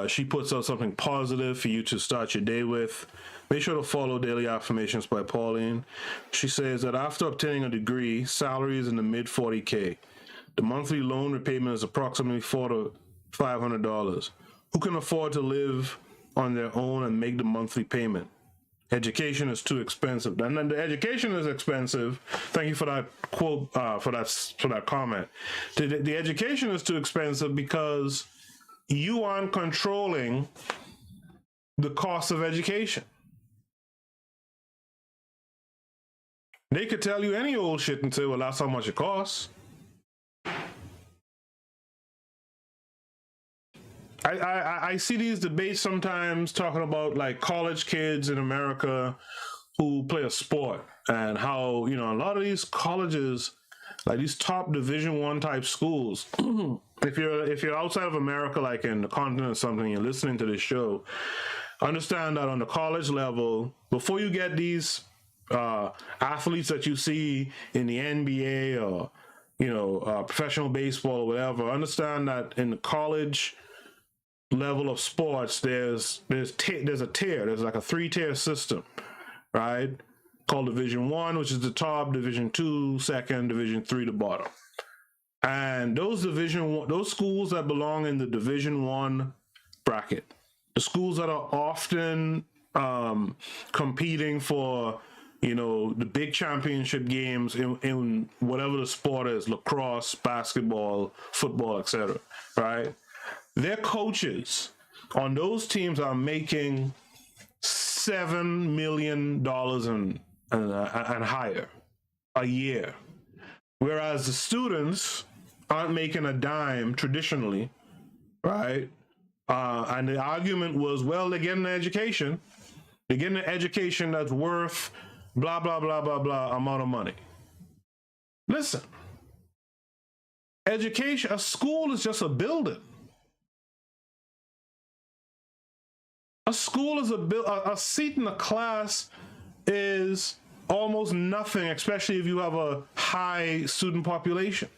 she puts out something positive for you to start your day with. Make sure to follow Daily Affirmations by Pauline. She says that after obtaining a degree, salary is in the mid $40K. The monthly loan repayment is approximately $400 to $500. Who can afford to live on their own and make the monthly payment? Education is too expensive. And then the education is expensive. Thank you for that quote, for that comment. The education is too expensive because you aren't controlling the cost of education. They could tell you any old shit and say, well, that's how much it costs. I see these debates sometimes talking about like college kids in America who play a sport and how, a lot of these colleges, like these top Division I type schools, if you're outside of America, like in the continent or something, you're listening to this show, understand that on the college level, before you get these athletes that you see in the NBA or professional baseball or whatever, understand that in the college level of sports, there's a tier. There's like a 3-tier system, right? Called Division I, which is the top, Division II, second, Division III, the bottom. And those schools that belong in the Division I bracket, the schools that are often competing for, the big championship games in whatever the sport is, lacrosse, basketball, football, etc., right? Their coaches on those teams are making $7 million and higher a year, whereas the students aren't making a dime traditionally, right? And the argument was, well, they're getting an education. They're getting an education that's worth blah, blah, blah, blah, blah amount of money. Listen, education, a school is just a building. A school is a seat in a class is almost nothing, especially if you have a high student population.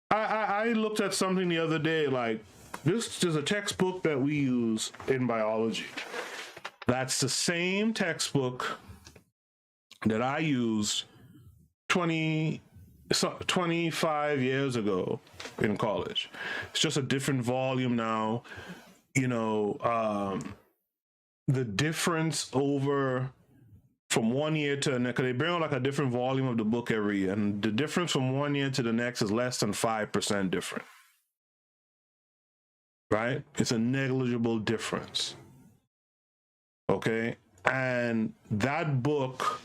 I looked at something the other day, like this is a textbook that we use in biology. That's the same textbook that I used 25 years ago in college. It's just a different volume now. The difference from 1 year to the next, they bring out like a different volume of the book every year, and the difference from 1 year to the next is less than 5% different. Right? It's a negligible difference. Okay? And that book,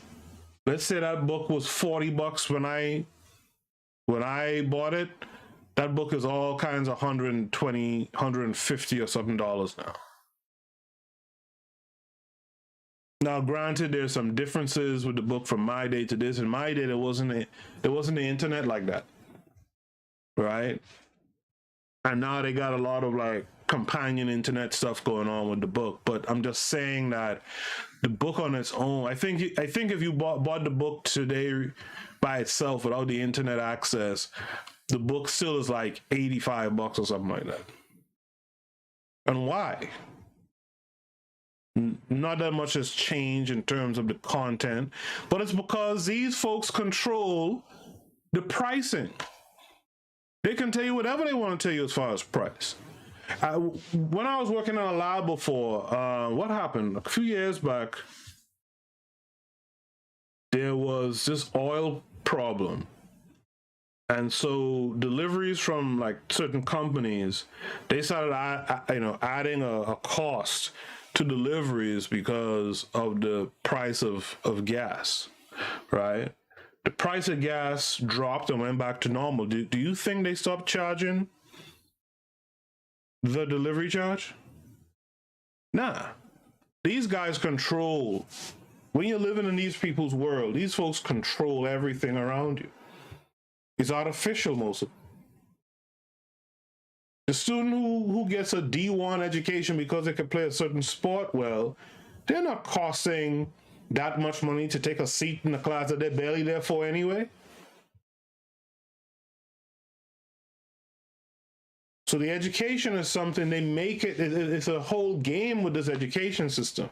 let's say that book was $40 when I bought it. That book is all kinds of $120, $150 or something now. Now, granted, there's some differences with the book from my day to this. In my day, there wasn't the internet like that, right? And now they got a lot of like companion internet stuff going on with the book. But I'm just saying that the book on its own, I think if you bought the book today by itself without the internet access, the book still is like $85 or something like that. And why? Not that much has changed in terms of the content, but it's because these folks control the pricing. They can tell you whatever they want to tell you as far as price. When I was working on a lab before, what happened? A few years back, there was this oil problem. And so deliveries from like certain companies, they started adding a cost to deliveries because of the price of gas, right? The price of gas dropped and went back to normal. Do you think they stopped charging the delivery charge? Nah. These guys control. When you're living in these people's world, these folks control everything around you. It's artificial, most of it. The student who gets a D1 education because they can play a certain sport well, they're not costing that much money to take a seat in the class that they're barely there for anyway. So the education is something, they make it's a whole game with this education system.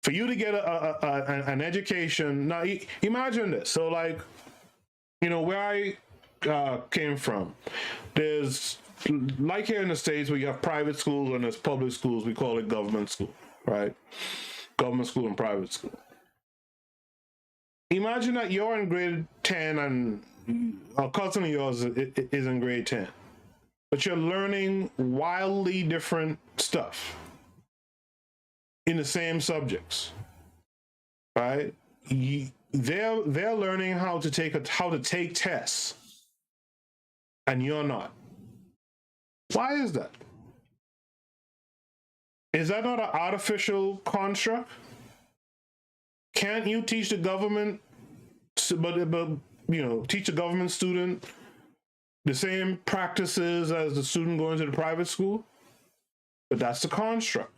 For you to get an education, now imagine this. So like, where I came from, there's, like here in the States, where you have private schools and there's public schools, we call it government school, right? Government school and private school. Imagine that you're in grade 10 and a cousin of yours is in grade 10, but you're learning wildly different stuff in the same subjects, right? They're learning how to take tests, and you're not. Why is that? Is that not an artificial construct? Can't you teach the government, teach a government student the same practices as the student going to the private school? But that's the construct.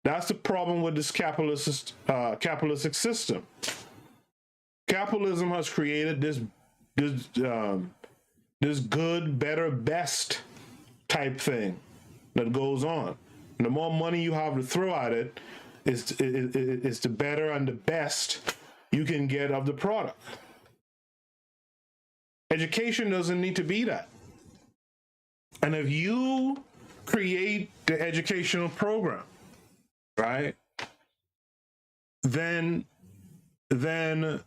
That's the problem with this capitalistic system. Capitalism has created this good, better, best type thing that goes on. And the more money you have to throw at it, is the better and the best you can get of the product. Education doesn't need to be that. And if you create the educational program, right, then the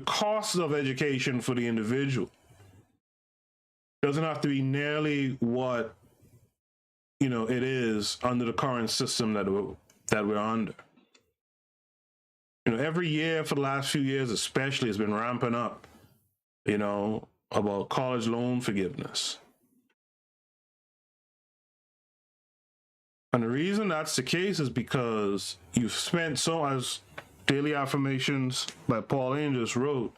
cost of education for the individual doesn't have to be nearly what it is under the current system that we're under. Every year for the last few years especially, it's been ramping up, about college loan forgiveness. And the reason that's the case is because you've spent so, as Daily Affirmations by Paul Angels wrote,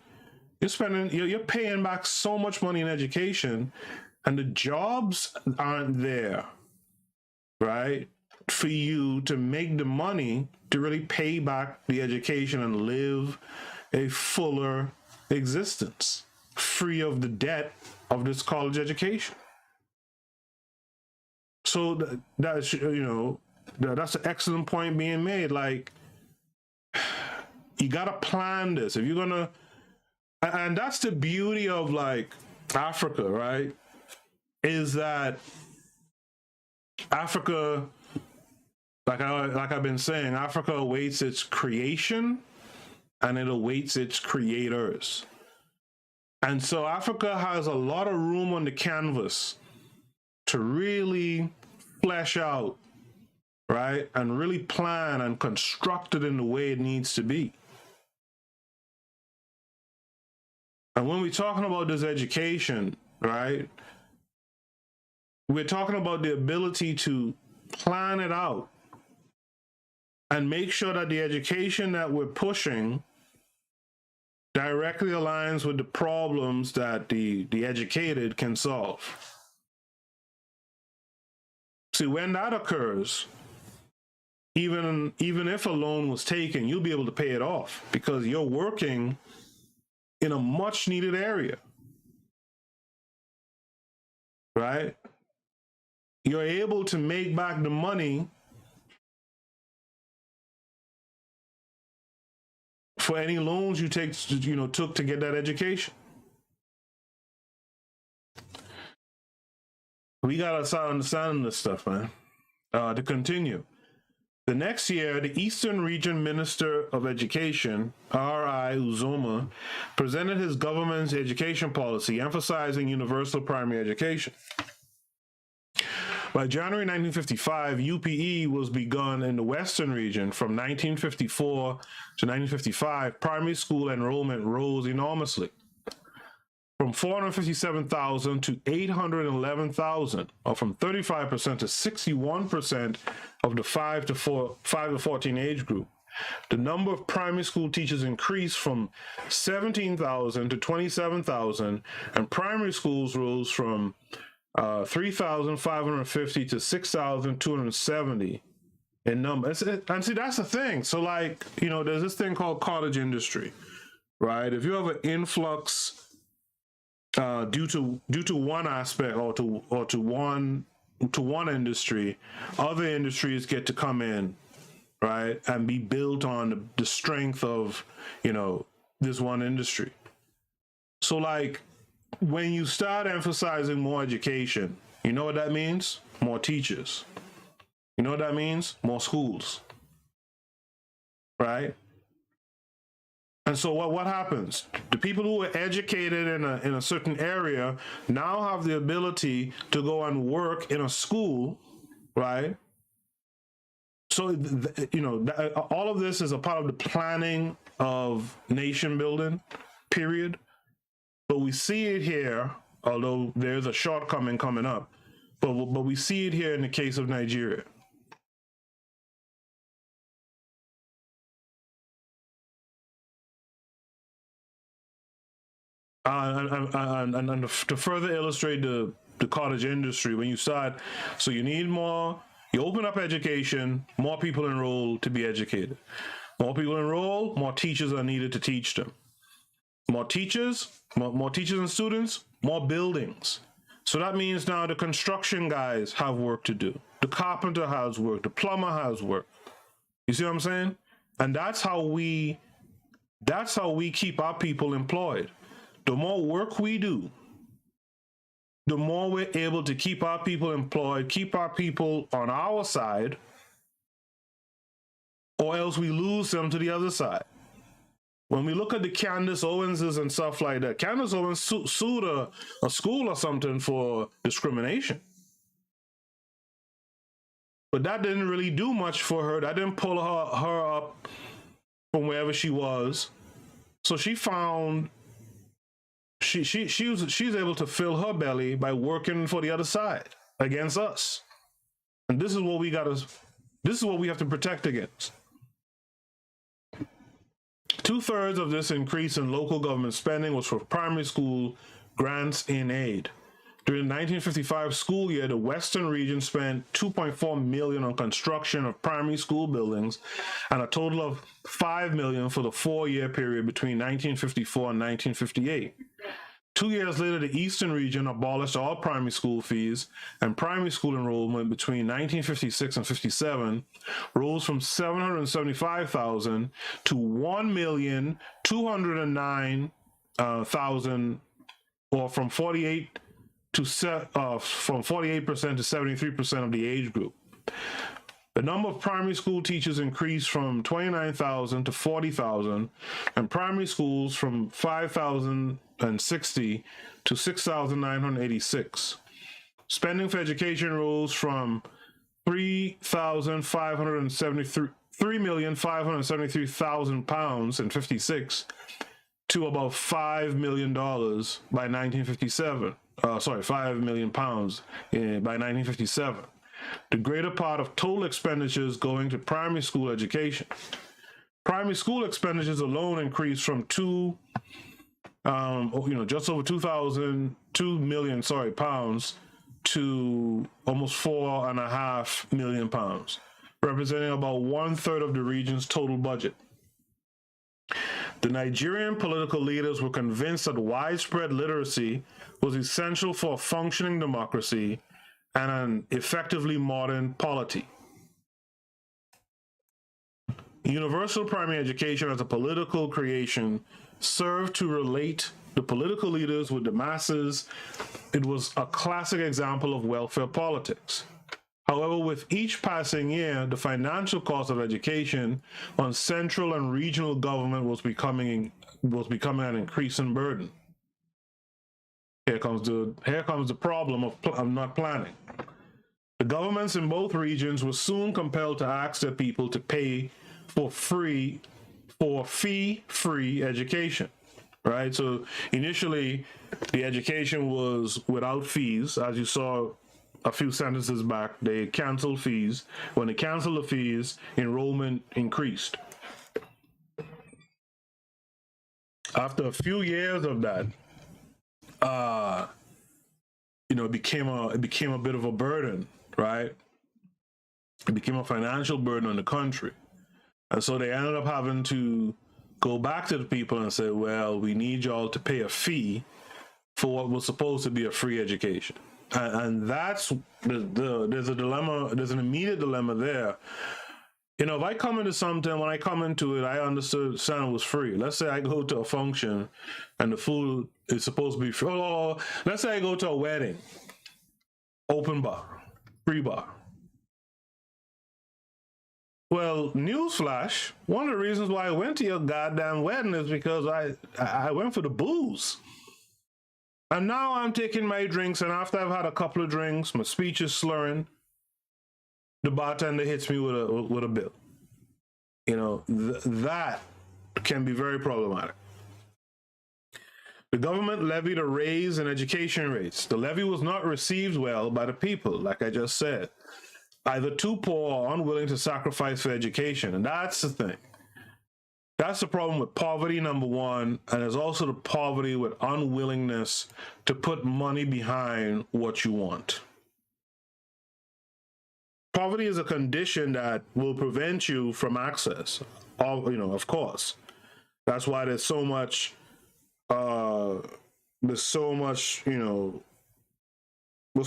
you're paying back so much money in education, and the jobs aren't there, right, for you to make the money to really pay back the education and live a fuller existence, free of the debt of this college education. So that's that's an excellent point being made. Like, you gotta plan this if you're gonna, and that's the beauty of like Africa, right? Is that Africa, like I've been saying, Africa awaits its creation and it awaits its creators. And so Africa has a lot of room on the canvas to really flesh out, right? And really plan and construct it in the way it needs to be. And when we're talking about this education, right, we're talking about the ability to plan it out and make sure that the education that we're pushing directly aligns with the problems that the educated can solve. See, when that occurs, even if a loan was taken, you'll be able to pay it off because you're working in a much needed area, right? You're able to make back the money for any loans you took to get that education. We gotta start understanding this stuff, man. To continue, the next year, the Eastern Region Minister of Education, R.I. Uzoma, presented his government's education policy, emphasizing universal primary education. By January 1955, UPE was begun in the Western region. From 1954 to 1955, primary school enrollment rose enormously, from 457,000 to 811,000, or from 35% to 61% of the 5 to 14 age group. The number of primary school teachers increased from 17,000 to 27,000, and primary schools rose from 3,550 to 6,270 in number. And see, that's the thing. So, like, there's this thing called cottage industry, right? If you have an influx due to one aspect or to one industry, other industries get to come in, right, and be built on the strength of this one industry. So, like, when you start emphasizing more education, you know what that means? More teachers. You know what that means? More schools, right? And so what happens? The people who are educated in a certain area now have the ability to go and work in a school, right? So, all of this is a part of the planning of nation building, period. But we see it here, although there's a shortcoming coming up, but we see it here in the case of Nigeria. And to further illustrate the cottage industry, when you open up education, more people enroll to be educated. More people enroll, more teachers are needed to teach them. More teachers and students, more buildings. So that means now the construction guys have work to do. The carpenter has work. The plumber has work. You see what I'm saying? And that's how we keep our people employed. The more work we do, the more we're able to keep our people employed, keep our people on our side, or else we lose them to the other side. When we look at the Candace Owenses and stuff like that, Candace Owens sued a school or something for discrimination. But that didn't really do much for her. That didn't pull her up from wherever she was. So she found she's able to fill her belly by working for the other side against us. And this is what we have to protect against. 2/3 of this increase in local government spending was for primary school grants in aid. During the 1955 school year, the Western region spent $2.4 million on construction of primary school buildings and a total of $5 million for the 4-year period between 1954 and 1958. 2 years later, the Eastern region abolished all primary school fees, and primary school enrollment between 1956 and 57 rose from 775,000 to 1,209,000, or from 48% to 73% of the age group. The number of primary school teachers increased from 29,000 to 40,000, and primary schools from 5,060 to 6,986. Spending for education rose from £3,573,000 in 56 to about $5 million by 1957. £5 million by 1957. The greater part of total expenditures going to primary school education. Primary school expenditures alone increased from just over 2 million pounds to almost 4.5 million pounds, representing about 1/3 of the region's total budget. The Nigerian political leaders were convinced that widespread literacy was essential for a functioning democracy and an effectively modern polity. Universal primary education as a political creation served to relate the political leaders with the masses. It was a classic example of welfare politics. However, with each passing year, the financial cost of education on central and regional government was becoming an increasing burden. Here comes the problem of not planning. The governments in both regions were soon compelled to ask their people to pay for fee-free education, right? So initially, the education was without fees. As you saw a few sentences back, they canceled fees. When they canceled the fees, enrollment increased. After a few years of that, it became a bit of a burden, right? It became a financial burden on the country. And so they ended up having to go back to the people and say, well, we need y'all to pay a fee for what was supposed to be a free education. And that's there's a dilemma, there's an immediate dilemma there. If I come into something, when I come into it, I understood it was free. Let's say I go to a function and the food is supposed to be free. Oh, let's say I go to a wedding, open bar, free bar. Well, newsflash, one of the reasons why I went to your goddamn wedding is because I went for the booze. And now I'm taking my drinks, and after I've had a couple of drinks, my speech is slurring, the bartender hits me with a bill. That can be very problematic. The government levied a raise in education rates. The levy was not received well by the people, like I just said. Either too poor or unwilling to sacrifice for education. And that's the thing. That's the problem with poverty, number one, and there's also the poverty with unwillingness to put money behind what you want. Poverty is a condition that will prevent you from access, of course. That's why there's so much, what's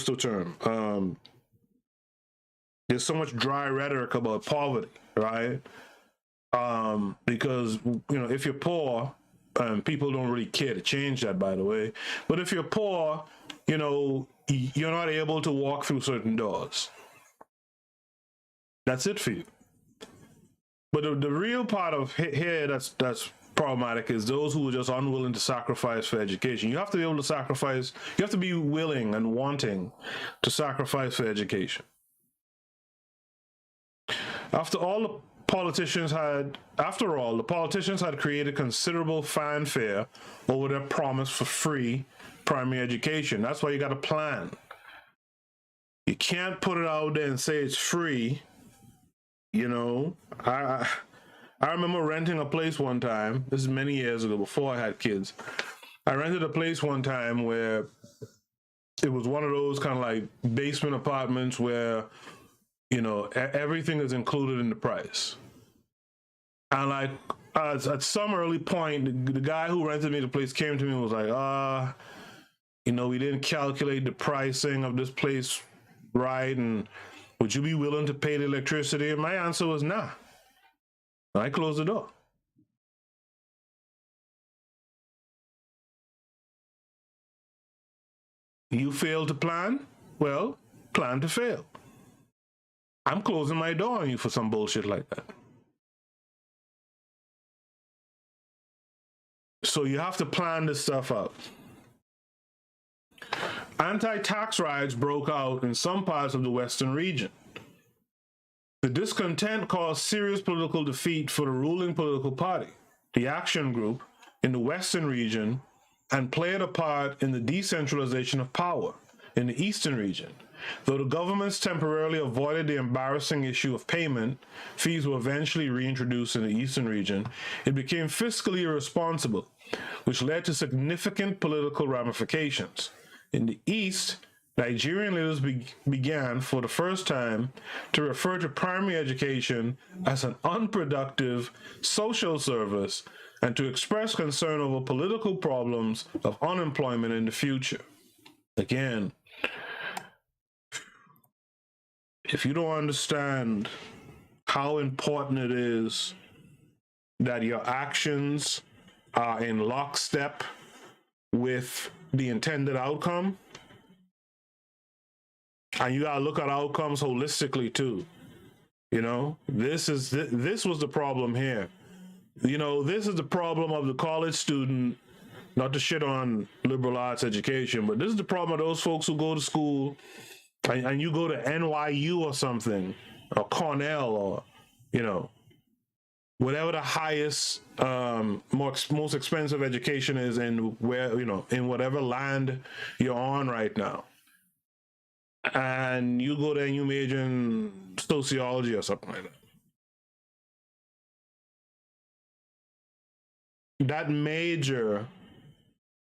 the term? There's so much dry rhetoric about poverty, right? Because, if you're poor, people don't really care to change that, by the way. But if you're poor, you're not able to walk through certain doors. That's it for you. But the real part of here that's problematic is those who are just unwilling to sacrifice for education. You have to be able to sacrifice. You have to be willing and wanting to sacrifice for education. After all, the politicians had created considerable fanfare over their promise for free primary education. That's why you got to plan. You can't put it out there and say it's free. I remember renting a place one time. This is many years ago, before I had kids. I rented a place one time where it was one of those kind of like basement apartments where everything is included in the price. And like at some early point, the guy who rented me the place came to me and was like, we didn't calculate the pricing of this place right, and would you be willing to pay the electricity? And my answer was nah. I closed the door. You failed to plan? Well, plan to fail. I'm closing my door on you for some bullshit like that. So you have to plan this stuff out. Anti-tax riots broke out in some parts of the Western region. The discontent caused serious political defeat for the ruling political party, the Action Group, in the Western region, and played a part in the decentralization of power in the Eastern region. Though the governments temporarily avoided the embarrassing issue of payment, fees were eventually reintroduced in the eastern region. It became fiscally irresponsible, which led to significant political ramifications. In the east, Nigerian leaders began, for the first time, to refer to primary education as an unproductive social service and to express concern over political problems of unemployment in the future. Again, if you don't understand how important it is that your actions are in lockstep with the intended outcome, and you gotta look at outcomes holistically too. You know, this was the problem here. You know, this is the problem of the college student, not to shit on liberal arts education, but this is the problem of those folks who go to school and you go to NYU or something, or Cornell, or, you know, whatever the highest, most expensive education is in where, you know, in whatever land you're on right now. And you go there and you major in sociology or something like that. That major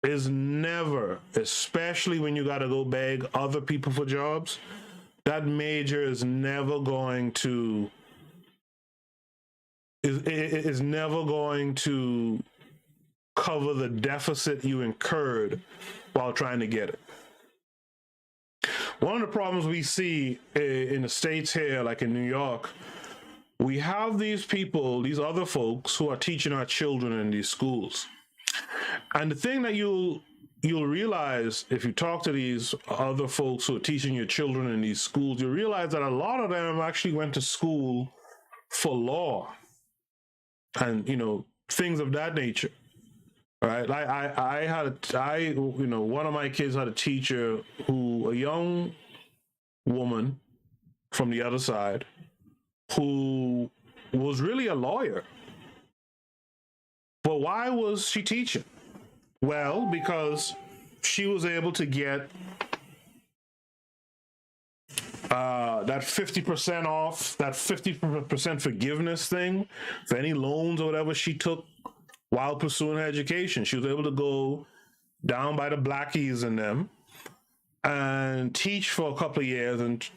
is never, especially when you got to go beg other people for jobs, that major is never going to is never going to cover the deficit you incurred while trying to get it. One of the problems we see in the States here, like in New York, we have these people, these other folks who are teaching our children in these schools. And the thing that you'll realize if you talk to these other folks who are teaching your children in these schools, you'll realize that a lot of them actually went to school for law and, you know, things of that nature. Right, one of my kids had a teacher a young woman from the other side, who was really a lawyer. But why was she teaching? Well, because she was able to get that 50% off, that 50% forgiveness thing for any loans or whatever she took while pursuing her education. She was able to go down by the Blackies and them and teach for a couple of years, and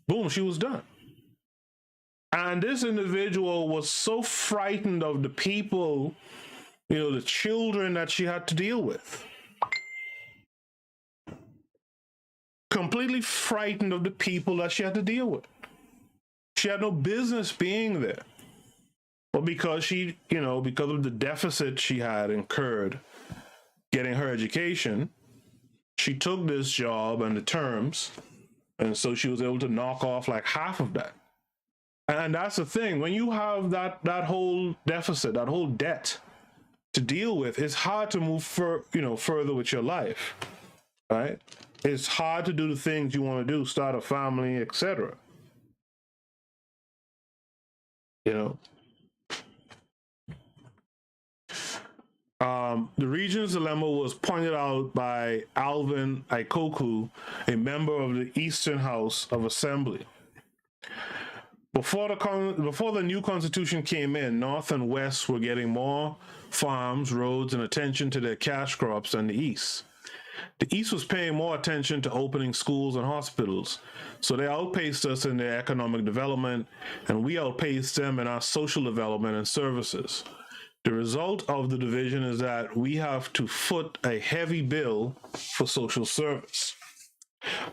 boom, she was done. And this individual was so frightened of the people, you know, the children that she had to deal with. Completely frightened of the people that she had to deal with. She had no business being there. But because because of the deficit she had incurred getting her education, she took this job and the terms, and so she was able to knock off like half of that. And that's the thing. When you have that whole deficit, that whole debt to deal with, it's hard to move further with your life, right? It's hard to do the things you want to do, start a family, etc. You know. The region's dilemma was pointed out by Alvin Ikoku, a member of the Eastern House of Assembly. Before the new constitution came in, North and West were getting more farms, roads, and attention to their cash crops than the East. The East was paying more attention to opening schools and hospitals, so they outpaced us in their economic development, and we outpaced them in our social development and services. The result of the division is that we have to foot a heavy bill for social service.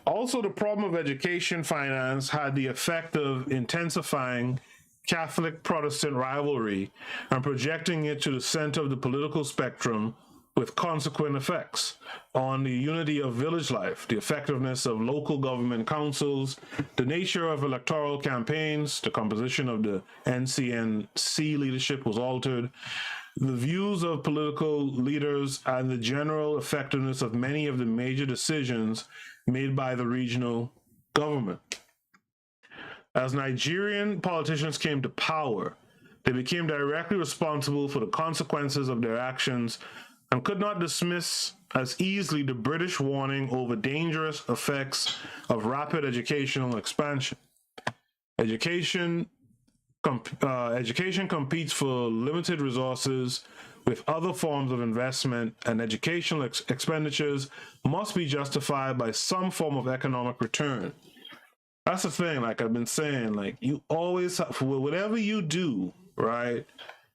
Also, the problem of education finance had the effect of intensifying Catholic-Protestant rivalry and projecting it to the center of the political spectrum, with consequent effects on the unity of village life, the effectiveness of local government councils, the nature of electoral campaigns, the composition of the NCNC leadership was altered, the views of political leaders, and the general effectiveness of many of the major decisions made by the regional government. As Nigerian politicians came to power, they became directly responsible for the consequences of their actions and could not dismiss as easily the British warning over dangerous effects of rapid educational expansion. Education competes for limited resources with other forms of investment, and educational expenditures must be justified by some form of economic return. That's the thing, like I've been saying, like you always, for whatever you do, right,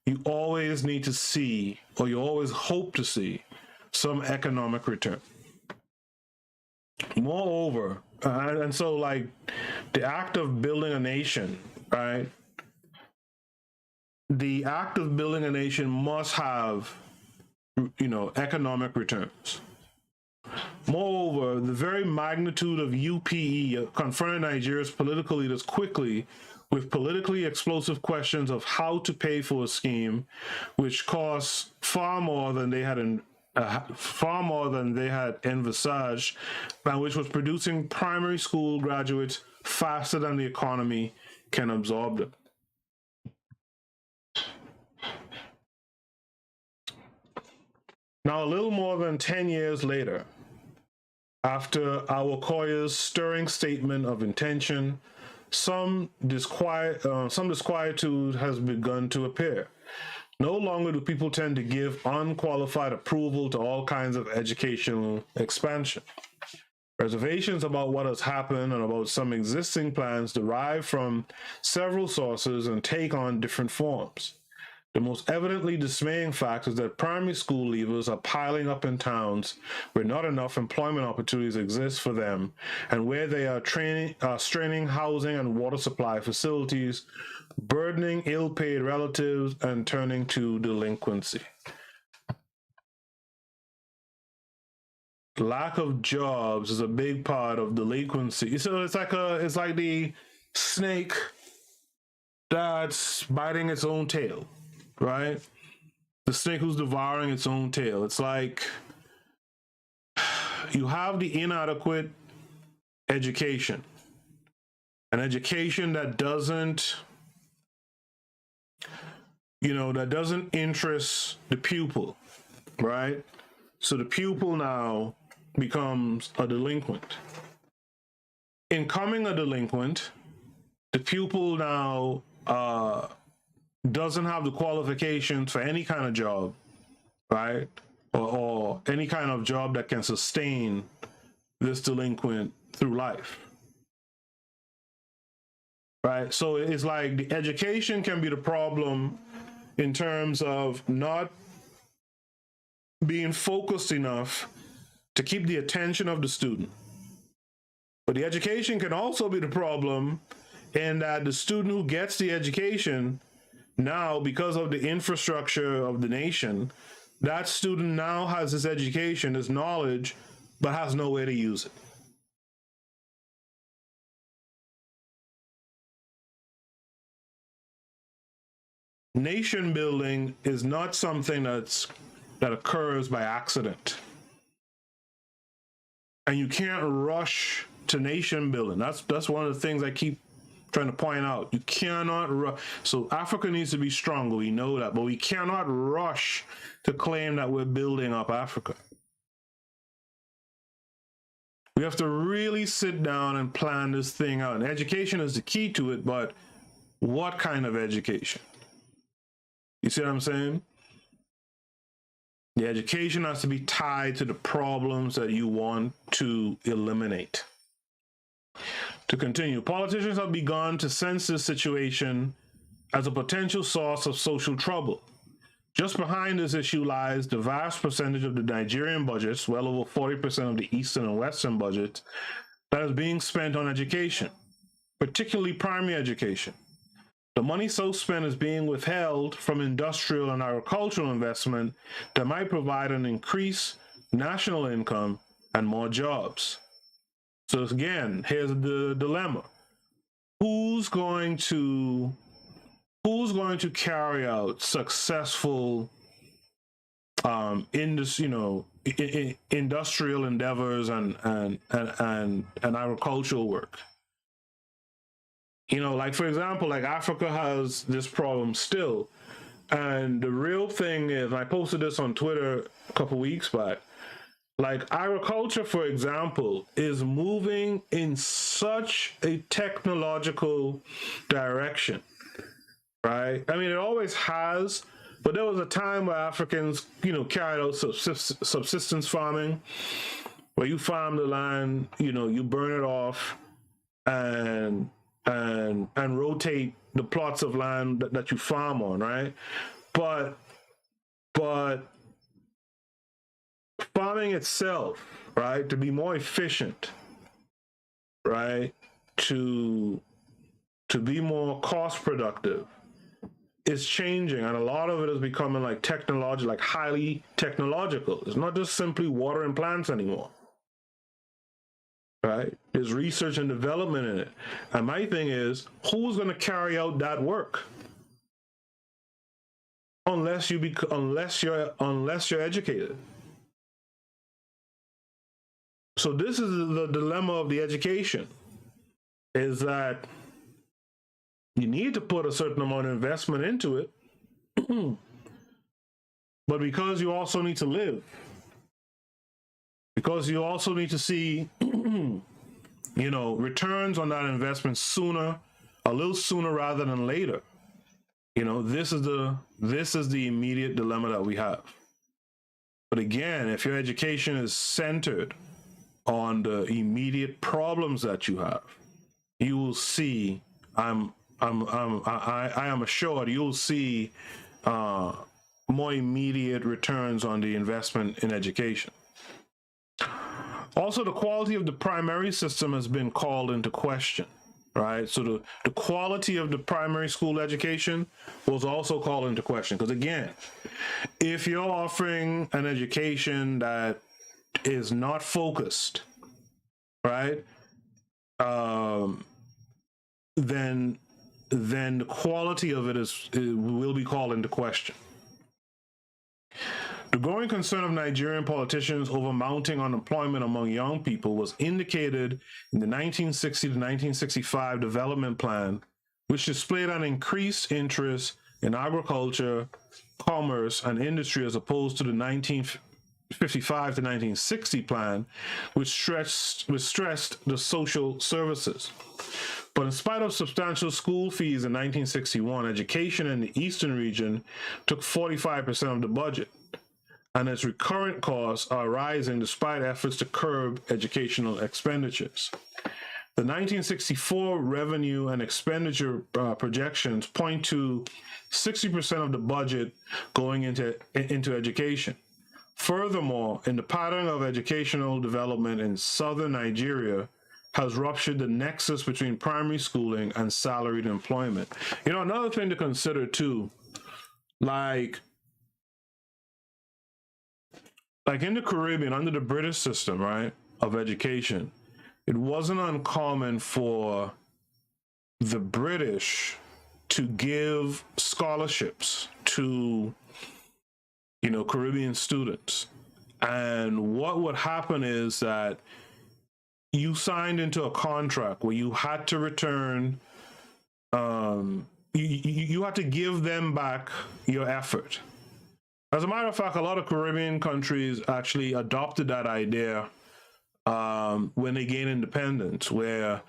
you always need to see, or you always hope to see, some economic return. Moreover, and so like the act of building a nation, right, the act of building a nation must have, economic returns. Moreover, the very magnitude of UPE confronted Nigeria's political leaders quickly with politically explosive questions of how to pay for a scheme which costs far more than they had envisaged, and which was producing primary school graduates faster than the economy can absorb them. Now, a little more than 10 years later, after Awokoya's stirring statement of intention, some disquietude has begun to appear. No longer do people tend to give unqualified approval to all kinds of educational expansion. Reservations about what has happened and about some existing plans derive from several sources and take on different forms. The most evidently dismaying fact is that primary school leavers are piling up in towns where not enough employment opportunities exist for them, and where they are straining housing and water supply facilities, burdening ill-paid relatives, and turning to delinquency. Lack of jobs is a big part of delinquency. So it's like the snake that's biting its own tail. Right? The snake who's devouring its own tail. It's like you have the inadequate education, an education that doesn't interest the pupil, right? So the pupil now becomes a delinquent. In coming a delinquent, the pupil now doesn't have the qualifications for any kind of job, right? Or any kind of job that can sustain this delinquent through life, right? So it's like the education can be the problem in terms of not being focused enough to keep the attention of the student. But the education can also be the problem in that the student who gets the education now, because of the infrastructure of the nation, that student now has his education, his knowledge, but has no way to use it. Nation building is not something that occurs by accident. And you can't rush to nation building. That's one of the things I keep trying to point out. You cannot so Africa needs to be stronger, we know that, but we cannot rush to claim that we're building up Africa. We have to really sit down and plan this thing out. And education is the key to it, but what kind of education? You see what I'm saying? The education has to be tied to the problems that you want to eliminate. To continue, politicians have begun to sense this situation as a potential source of social trouble. Just behind this issue lies the vast percentage of the Nigerian budgets, well over 40% of the Eastern and Western budget, that is being spent on education, particularly primary education. The money so spent is being withheld from industrial and agricultural investment that might provide an increased national income and more jobs. So again, here's the dilemma. Who's going to carry out successful industrial endeavors and agricultural work? Like for example, like Africa has this problem still And the real thing is, I posted this on Twitter a couple weeks back. Like agriculture, for example, is moving in such a technological direction, right? I mean, it always has, but there was a time where Africans, carried out subsistence farming, where you farm the land, you burn it off, and rotate the plots of land that you farm on, right? But farming itself, right, to be more efficient, right, to be more cost productive, is changing, and a lot of it is becoming like highly technological. It's not just simply watering plants anymore, right? There's research and development in it, and my thing is, who's going to carry out that work unless you're educated? So this is the dilemma of the education, is that you need to put a certain amount of investment into it, but because you also need to live, because you also need to see, returns on that investment a little sooner rather than later. This is the immediate dilemma that we have. But again, if your education is centered on the immediate problems that you have, you will see, I am assured you'll see more immediate returns on the investment in education. Also, the quality of the primary system has been called into question, right? So the quality of the primary school education was also called into question. Because again, if you're offering an education that is not focused, right, then the quality of it will be called into question. The growing concern of Nigerian politicians over mounting unemployment among young people was indicated in the 1960 to 1965 development plan, which displayed an increased interest in agriculture, commerce, and industry as opposed to the 1955 to 1960 plan, which stressed the social services. But in spite of substantial school fees in 1961, education in the Eastern region took 45% of the budget, and its recurrent costs are rising despite efforts to curb educational expenditures. The 1964 revenue and expenditure projections point to 60% of the budget going into education. Furthermore, in the pattern of educational development in southern Nigeria has ruptured the nexus between primary schooling and salaried employment. Another thing to consider too, like in the Caribbean, under the British system, right, of education, it wasn't uncommon for the British to give scholarships to, Caribbean students. And what would happen is that you signed into a contract where you had to return, you had to give them back your effort. As a matter of fact, a lot of Caribbean countries actually adopted that idea when they gained independence, where,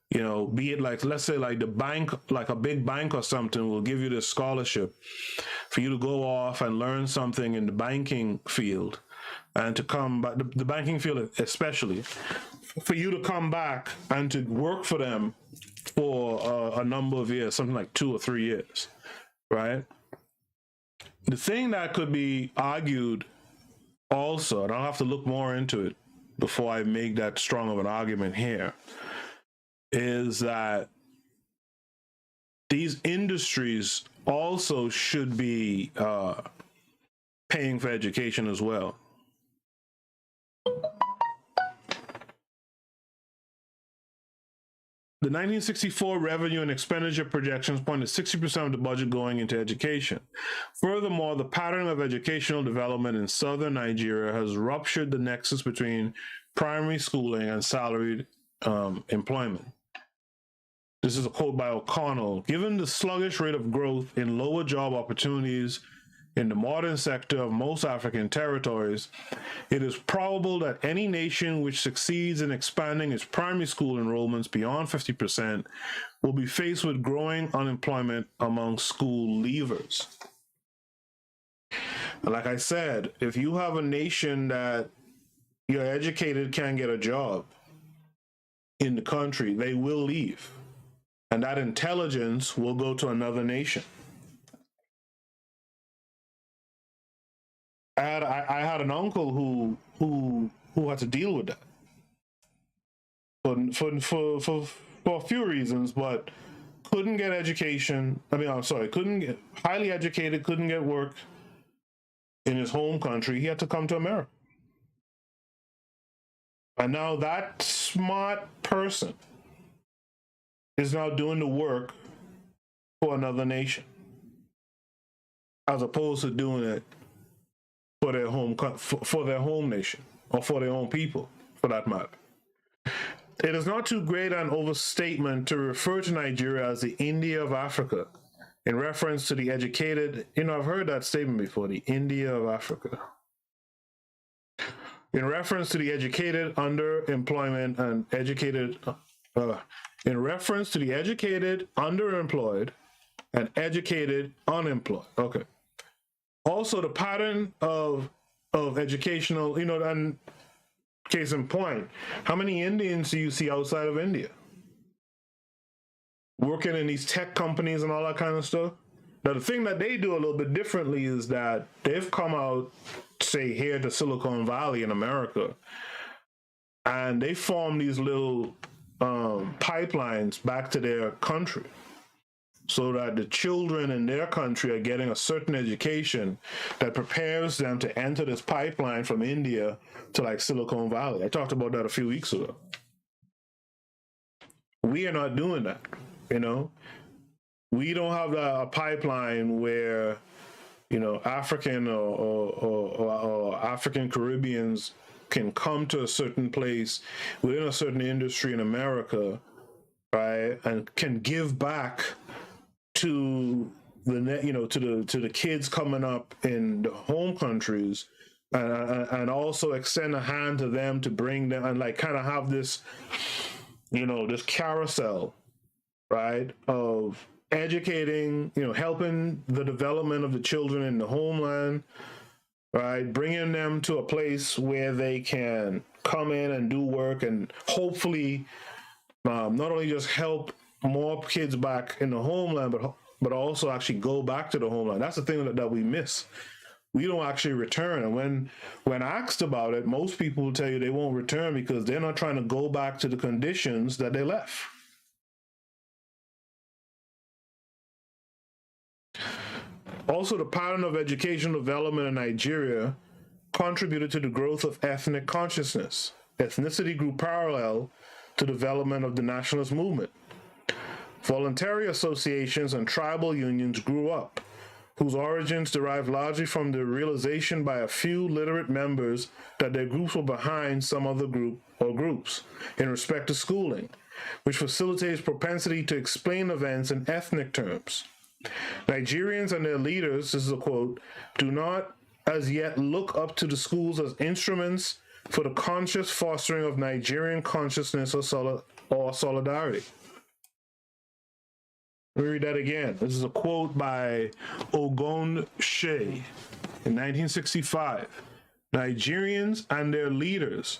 be it like, let's say like the bank, like a big bank or something will give you this scholarship for you to go off and learn something in the banking field, and to come back, the banking field especially, for you to come back and to work for them for a number of years, something like 2 or 3 years, right? The thing that could be argued also, and I'll have to look more into it before I make that strong of an argument here, is that these industries also should be paying for education as well. The 1964 revenue and expenditure projections point to 60% of the budget going into education. Furthermore, the pattern of educational development in southern Nigeria has ruptured the nexus between primary schooling and salaried employment. This is a quote by O'Connell. Given the sluggish rate of growth in lower job opportunities in the modern sector of most African territories, it is probable that any nation which succeeds in expanding its primary school enrollments beyond 50% will be faced with growing unemployment among school leavers. Like I said, if you have a nation that you're educated can't get a job in the country, they will leave. And that intelligence will go to another nation. I had an uncle who had to deal with that for a few reasons, but couldn't get education. Couldn't get highly educated, couldn't get work in his home country. He had to come to America. And now that smart person is now doing the work for another nation, as opposed to doing it for their home nation, or for their own people, for that matter. It is not too great an overstatement to refer to Nigeria as the India of Africa, in reference to the educated. I've heard that statement before, the India of Africa. In reference to the educated underemployment and in reference to the educated underemployed and educated unemployed. Okay. Also, the pattern of educational, and case in point, how many Indians do you see outside of India working in these tech companies and all that kind of stuff? Now, the thing that they do a little bit differently is that they've come out, say, here to Silicon Valley in America, and they form these little pipelines back to their country, so that the children in their country are getting a certain education that prepares them to enter this pipeline from India to like Silicon Valley. I talked about that a few weeks ago. We are not doing that, We don't have a pipeline where, African or African Caribbeans can come to a certain place within a certain industry in America, right, and can give back to to the kids coming up in the home countries, and also extend a hand to them to bring them and like kind of have this, this carousel, right, of educating, helping the development of the children in the homeland, right, bringing them to a place where they can come in and do work and hopefully not only just help more kids back in the homeland, but also actually go back to the homeland. That's the thing that we miss. We don't actually return. And when asked about it, most people will tell you they won't return because they're not trying to go back to the conditions that they left. Also, the pattern of educational development in Nigeria contributed to the growth of ethnic consciousness. Ethnicity grew parallel to development of the nationalist movement. Voluntary associations and tribal unions grew up, whose origins derived largely from the realization by a few literate members that their groups were behind some other group or groups in respect to schooling, which facilitates propensity to explain events in ethnic terms. Nigerians and their leaders, this is a quote, do not as yet look up to the schools as instruments for the conscious fostering of Nigerian consciousness or solidarity. Let me read that again. This is a quote by Ogun Shea in 1965. Nigerians and their leaders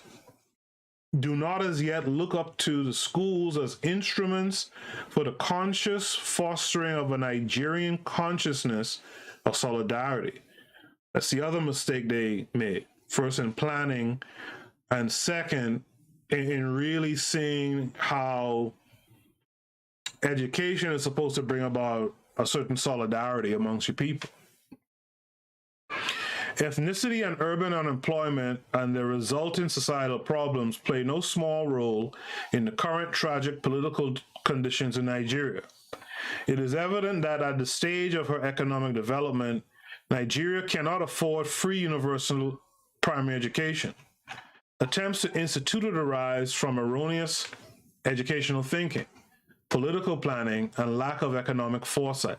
do not as yet look up to the schools as instruments for the conscious fostering of a Nigerian consciousness of solidarity. That's the other mistake they made. First, in planning, and second, in really seeing how education is supposed to bring about a certain solidarity amongst your people. Ethnicity and urban unemployment and the resulting societal problems play no small role in the current tragic political conditions in Nigeria. It is evident that at the stage of her economic development, Nigeria cannot afford free universal primary education. Attempts to institute it arise from erroneous educational thinking. political planning, and lack of economic foresight.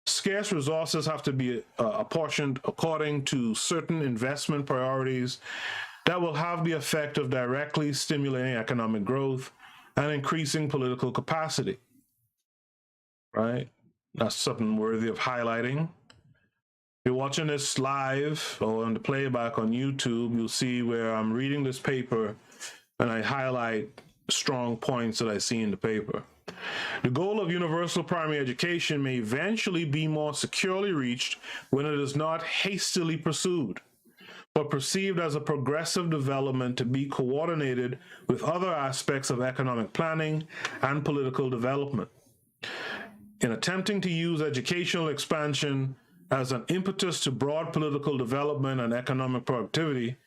Scarce resources have to be apportioned according to certain investment priorities that will have the effect of directly stimulating economic growth and increasing political capacity. Right? That's something worthy of highlighting. If you're watching this live or on the playback on YouTube, you'll see where I'm reading this paper and I highlight strong points that I see in the paper. The goal of universal primary education may eventually be more securely reached when it is not hastily pursued, but perceived as a progressive development to be coordinated with other aspects of economic planning and political development. In attempting to use educational expansion as an impetus to broad political development and economic productivity,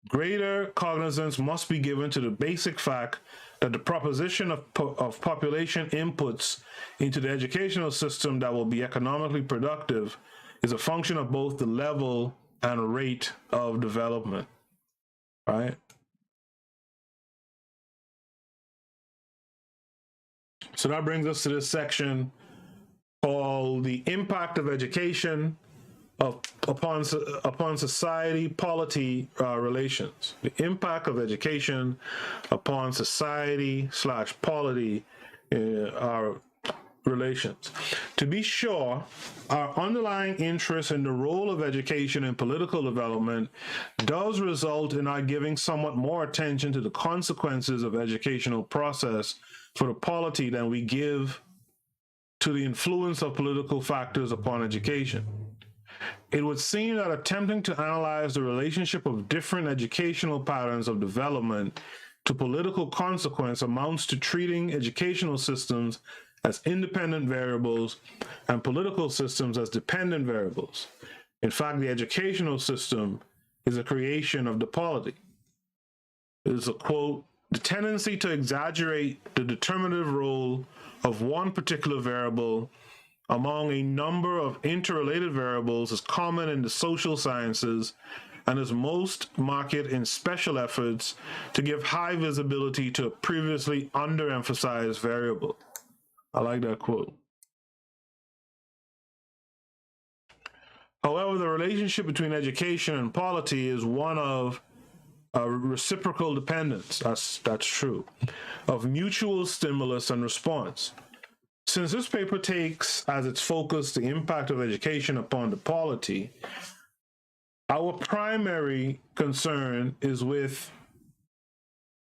greater cognizance must be given to the basic fact that the proposition of population inputs into the educational system that will be economically productive is a function of both the level and rate of development, right? So that brings us to this section called the impact of education upon society, polity relations. The impact of education upon society / polity relations. To be sure, our underlying interest in the role of education in political development does result in our giving somewhat more attention to the consequences of educational process for the polity than we give to the influence of political factors upon education. It would seem that attempting to analyze the relationship of different educational patterns of development to political consequence amounts to treating educational systems as independent variables and political systems as dependent variables. In fact, the educational system is a creation of the polity. It is a quote, "The tendency to exaggerate the determinative role of one particular variable among a number of interrelated variables is common in the social sciences and is most marked in special efforts to give high visibility to a previously underemphasized variable." I like that quote. However, the relationship between education and polity is one of reciprocal dependence, that's true, of mutual stimulus and response. Since this paper takes as its focus the impact of education upon the polity, our primary concern is with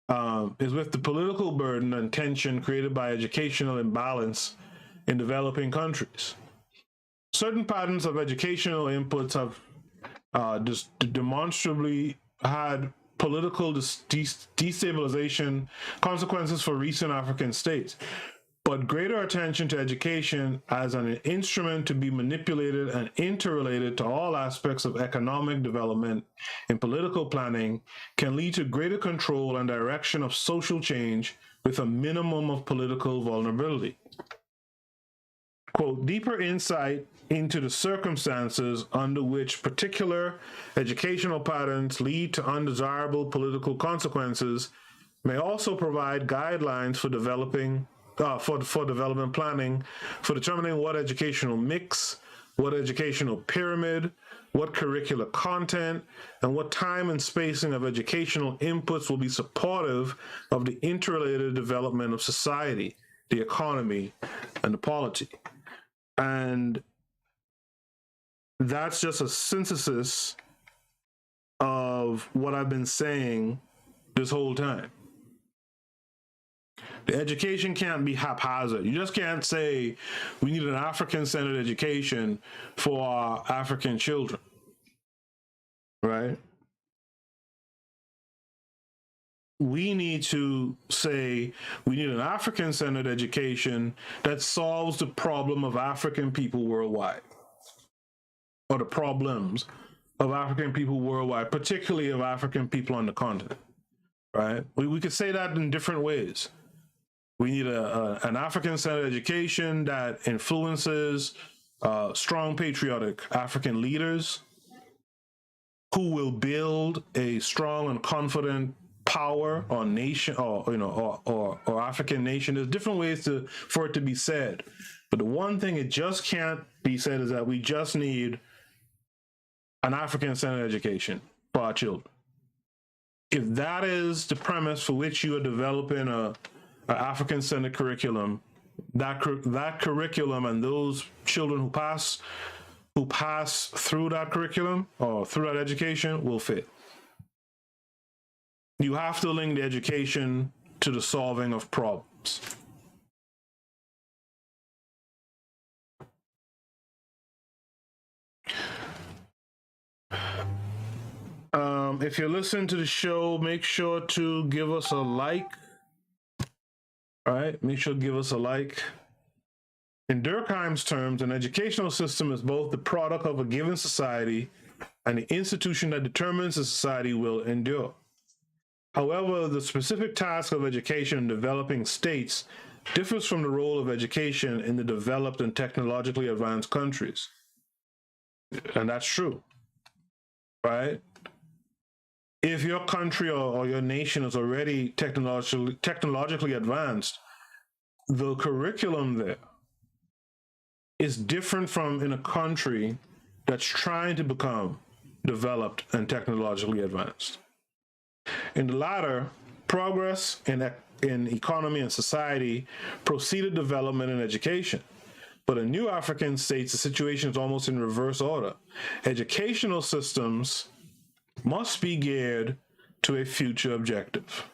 the political burden and tension created by educational imbalance in developing countries. Certain patterns of educational inputs have demonstrably had political destabilization consequences for recent African states. But greater attention to education as an instrument to be manipulated and interrelated to all aspects of economic development and political planning can lead to greater control and direction of social change with a minimum of political vulnerability. Quote, "Deeper insight into the circumstances under which particular educational patterns lead to undesirable political consequences may also provide guidelines for development planning, for determining what educational mix, what educational pyramid, what curricular content, and what time and spacing of educational inputs will be supportive of the interrelated development of society, the economy, and the polity." And that's just a synthesis of what I've been saying this whole time. The education can't be haphazard. You just can't say we need an African-centered education for our African children, right? We need to say we need an African-centered education that solves the problem of African people worldwide, or the problems of African people worldwide, particularly of African people on the continent, right? We could say that in different ways. We need an African-centered education that influences strong patriotic African leaders who will build a strong and confident power or nation, or or African nation. There's different ways for it to be said. But the one thing it just can't be said is that we just need an African-centered education for our children. If that is the premise for which you are developing a African-centered curriculum, that curriculum and those children who pass through that curriculum or through that education will fit. You have to link the education to the solving of problems. If you're listening to the show, make sure to give us a like. All right, make sure to give us a like. In Durkheim's terms, an educational system is both the product of a given society and the institution that determines the society will endure. However, the specific task of education in developing states differs from the role of education in the developed and technologically advanced countries. And that's true, right? If your country or your nation is already technologically advanced, the curriculum there is different from in a country that's trying to become developed and technologically advanced. In the latter, progress in economy and society preceded development in education. But in new African states, the situation is almost in reverse order. Educational systems must be geared to a future objective,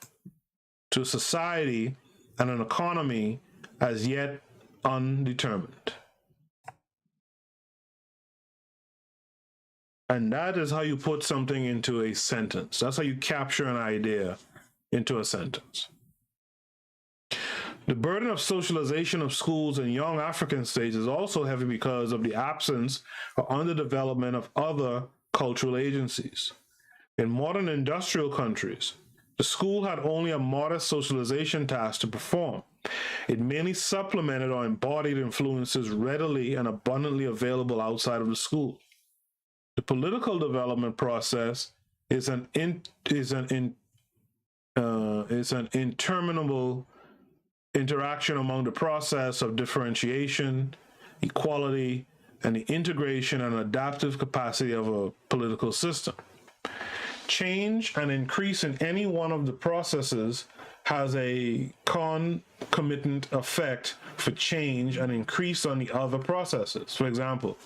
to a society and an economy as yet undetermined. And that is how you put something into a sentence. That's how you capture an idea into a sentence. The burden of socialization of schools in young African states is also heavy because of the absence or underdevelopment of other cultural agencies. In modern industrial countries, the school had only a modest socialization task to perform. It mainly supplemented or embodied influences readily and abundantly available outside of the school. The political development process is an interminable interaction among the process of differentiation, equality, and the integration and adaptive capacity of a political system. Change and increase in any one of the processes has a concomitant effect for change and increase on the other processes. For example,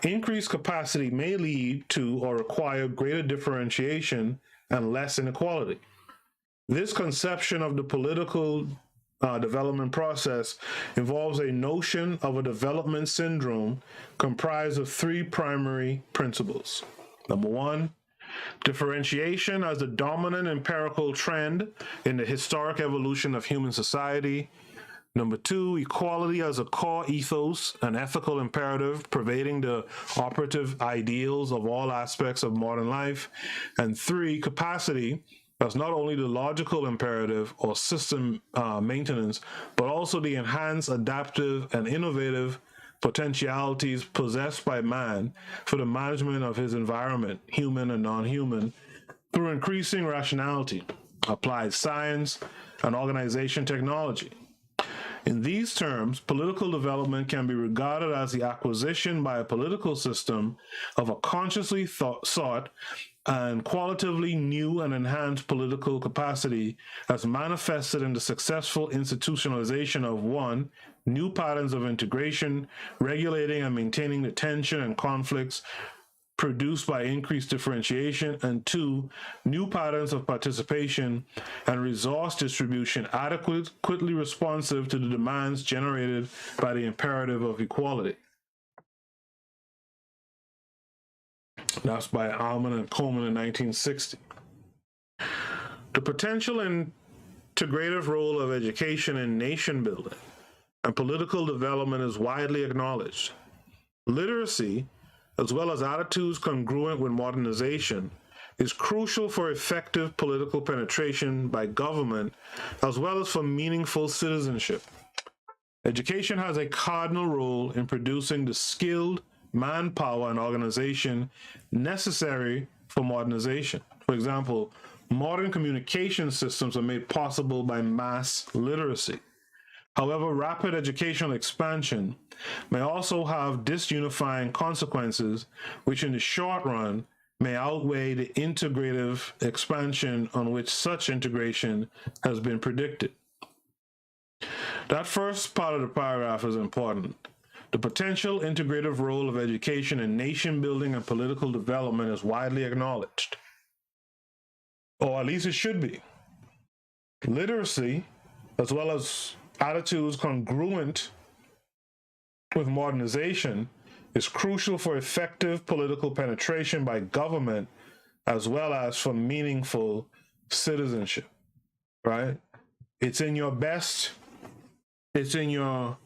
increased capacity may lead to or require greater differentiation and less inequality. This conception of the political development process involves a notion of a development syndrome comprised of three primary principles. Number one, differentiation as the dominant empirical trend in the historic evolution of human society. Number two, equality as a core ethos, an ethical imperative pervading the operative ideals of all aspects of modern life. And three, capacity as not only the logical imperative or system maintenance, but also the enhanced adaptive and innovative potentialities possessed by man for the management of his environment, human and non-human, through increasing rationality, applied science, and organization technology. In these terms, political development can be regarded as the acquisition by a political system of a consciously sought and qualitatively new and enhanced political capacity as manifested in the successful institutionalization of one, new patterns of integration, regulating and maintaining the tension and conflicts produced by increased differentiation, and two, new patterns of participation and resource distribution adequately responsive to the demands generated by the imperative of equality. That's by Alman and Coleman in 1960. The potential integrative role of education in nation building and political development is widely acknowledged. Literacy, as well as attitudes congruent with modernization, is crucial for effective political penetration by government, as well as for meaningful citizenship. Education has a cardinal role in producing the skilled manpower and organization necessary for modernization. For example, Modern communication systems are made possible by mass literacy. However, rapid educational expansion may also have disunifying consequences, which in the short run may outweigh the integrative expansion on which such integration has been predicted. That first part of the paragraph is important. The potential integrative role of education in nation building and political development is widely acknowledged, or at least it should be. Literacy, as well as attitudes congruent with modernization, is crucial for effective political penetration by government as well as for meaningful citizenship, right? It's in your best, it's in your,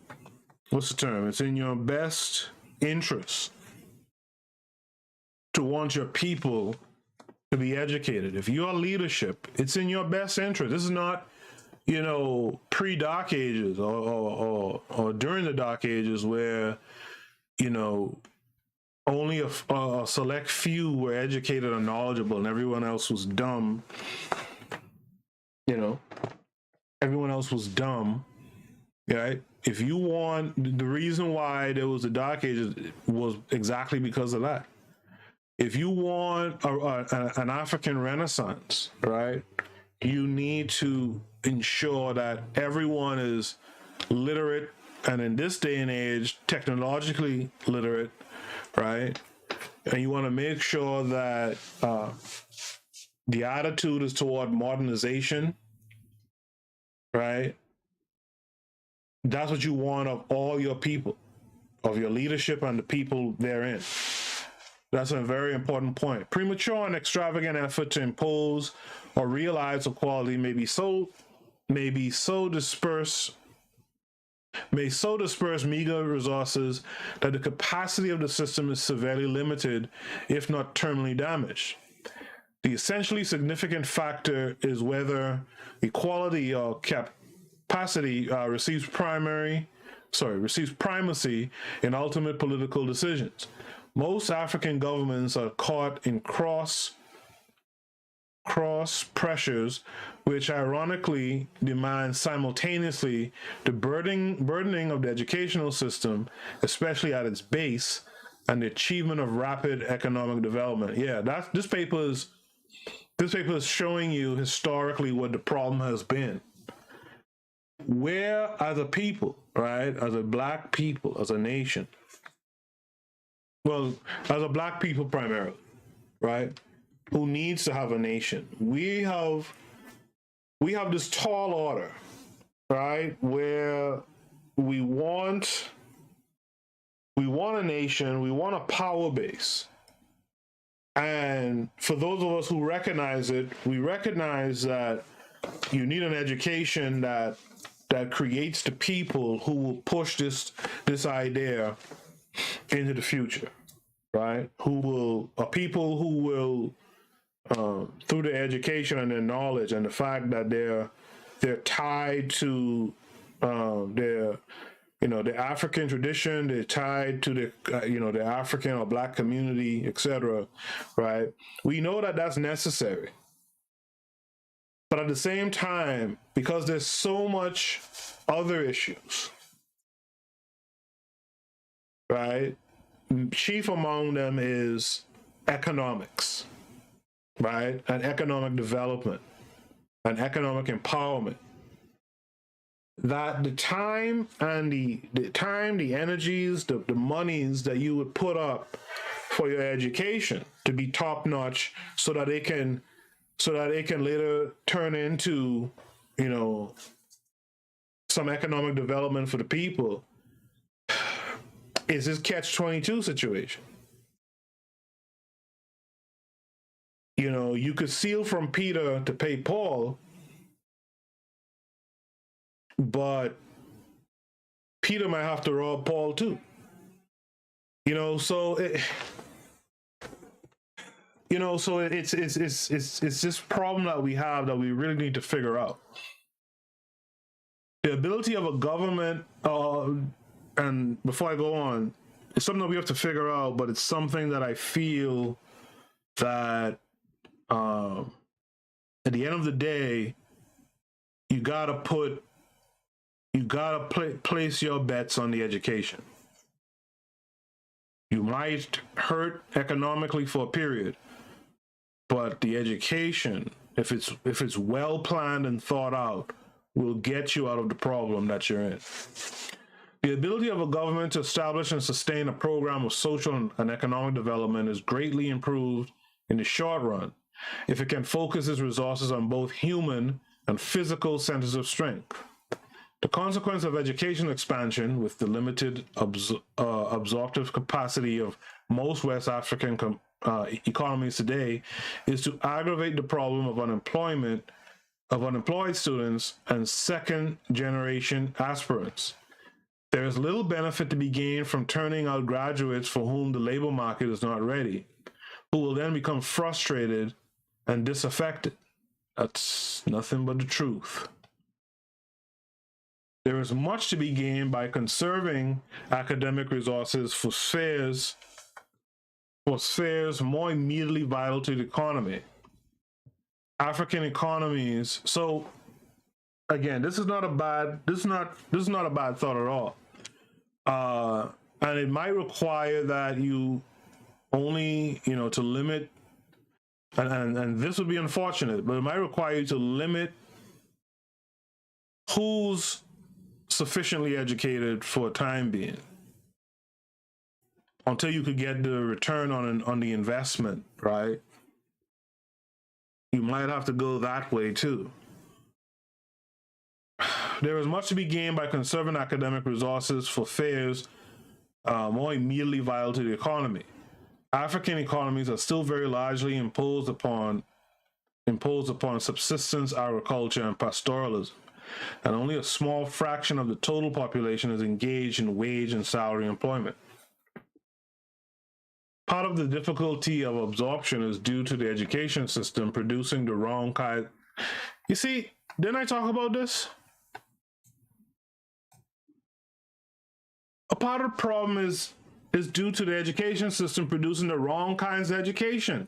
what's the term? It's in your best interest to want your people to be educated. If you're leadership, it's in your best interest. This is not, you know, pre-Dark Ages or during the Dark Ages where, you know, only a select few were educated or knowledgeable and everyone else was dumb. You know, everyone else was dumb, right? If you want, the reason why there was the Dark Ages was exactly because of that. If you want an African Renaissance, right, you need to ensure that everyone is literate, and in this day and age, technologically literate, right? And you want to make sure that the attitude is toward modernization, right? That's what you want of all your people, of your leadership and the people therein. That's a very important point. Premature and extravagant effort to impose or realize equality may so disperse meager resources that the capacity of the system is severely limited, if not terminally damaged. The essentially significant factor is whether equality or capacity receives primacy in ultimate political decisions. Most African governments are caught in cross pressures, which ironically demand simultaneously the burdening of the educational system, especially at its base, and the achievement of rapid economic development. Yeah, this paper is showing you historically what the problem has been. Where, as a people, right, as a black people, as a nation, well, as a black people primarily, right, who needs to have a nation, we have this tall order, right, where we want a nation, we want a power base. And for those of us who recognize it, we recognize that you need an education that creates the people who will push this idea into the future, right? People who will, through their education and their knowledge and the fact that they're tied to the African tradition, they're tied to the African or black community, etc., right? We know that that's necessary. But at the same time, because there's so much other issues, right? Chief among them is economics, right? And economic development and economic empowerment. That the time and the energies, the monies that you would put up for your education to be top notch, so that it can later turn into, some economic development for the people, is this catch-22 situation. You could steal from Peter to pay Paul, but Peter might have to rob Paul too. So it's this problem that we have that we really need to figure out. The ability of a government, and before I go on, it's something that we have to figure out, but it's something that I feel that at the end of the day, you gotta place your bets on the education. You might hurt economically for a period, but the education, if it's well planned and thought out, will get you out of the problem that you're in. The ability of a government to establish and sustain a program of social and economic development is greatly improved in the short run if it can focus its resources on both human and physical centers of strength. The consequence of educational expansion, with the limited absorptive capacity of most West African economies today, is to aggravate the problem of unemployed students and second-generation aspirants. There is little benefit to be gained from turning out graduates for whom the labor market is not ready, who will then become frustrated and disaffected. That's nothing but the truth. There is much to be gained by conserving academic resources for spheres more immediately vital to the economy. African economies. So again, this is not a bad thought at all. And it might require that you only, to limit, and this would be unfortunate, but it might require you to limit who's sufficiently educated for a time being, until you could get the return on the investment, right? You might have to go that way too. There is much to be gained by conserving academic resources for spheres more immediately vital to the economy. African economies are still very largely imposed upon subsistence agriculture and pastoralism, and only a small fraction of the total population is engaged in wage and salary employment. Part of the difficulty of absorption is due to the education system producing the wrong kind. You see, didn't I talk about this? A part of the problem is due to the education system producing the wrong kinds of education.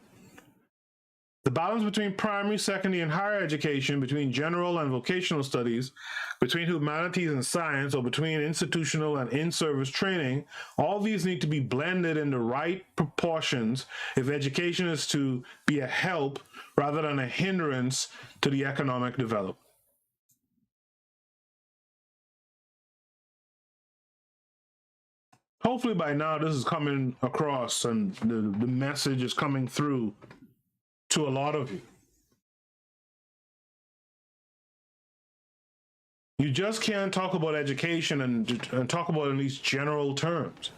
The balance between primary, secondary, and higher education, between general and vocational studies, between humanities and science, or between institutional and in-service training, all these need to be blended in the right proportions if education is to be a help rather than a hindrance to the economic development. Hopefully by now this is coming across and the message is coming through to a lot of you. You just can't talk about education and talk about it in these general terms.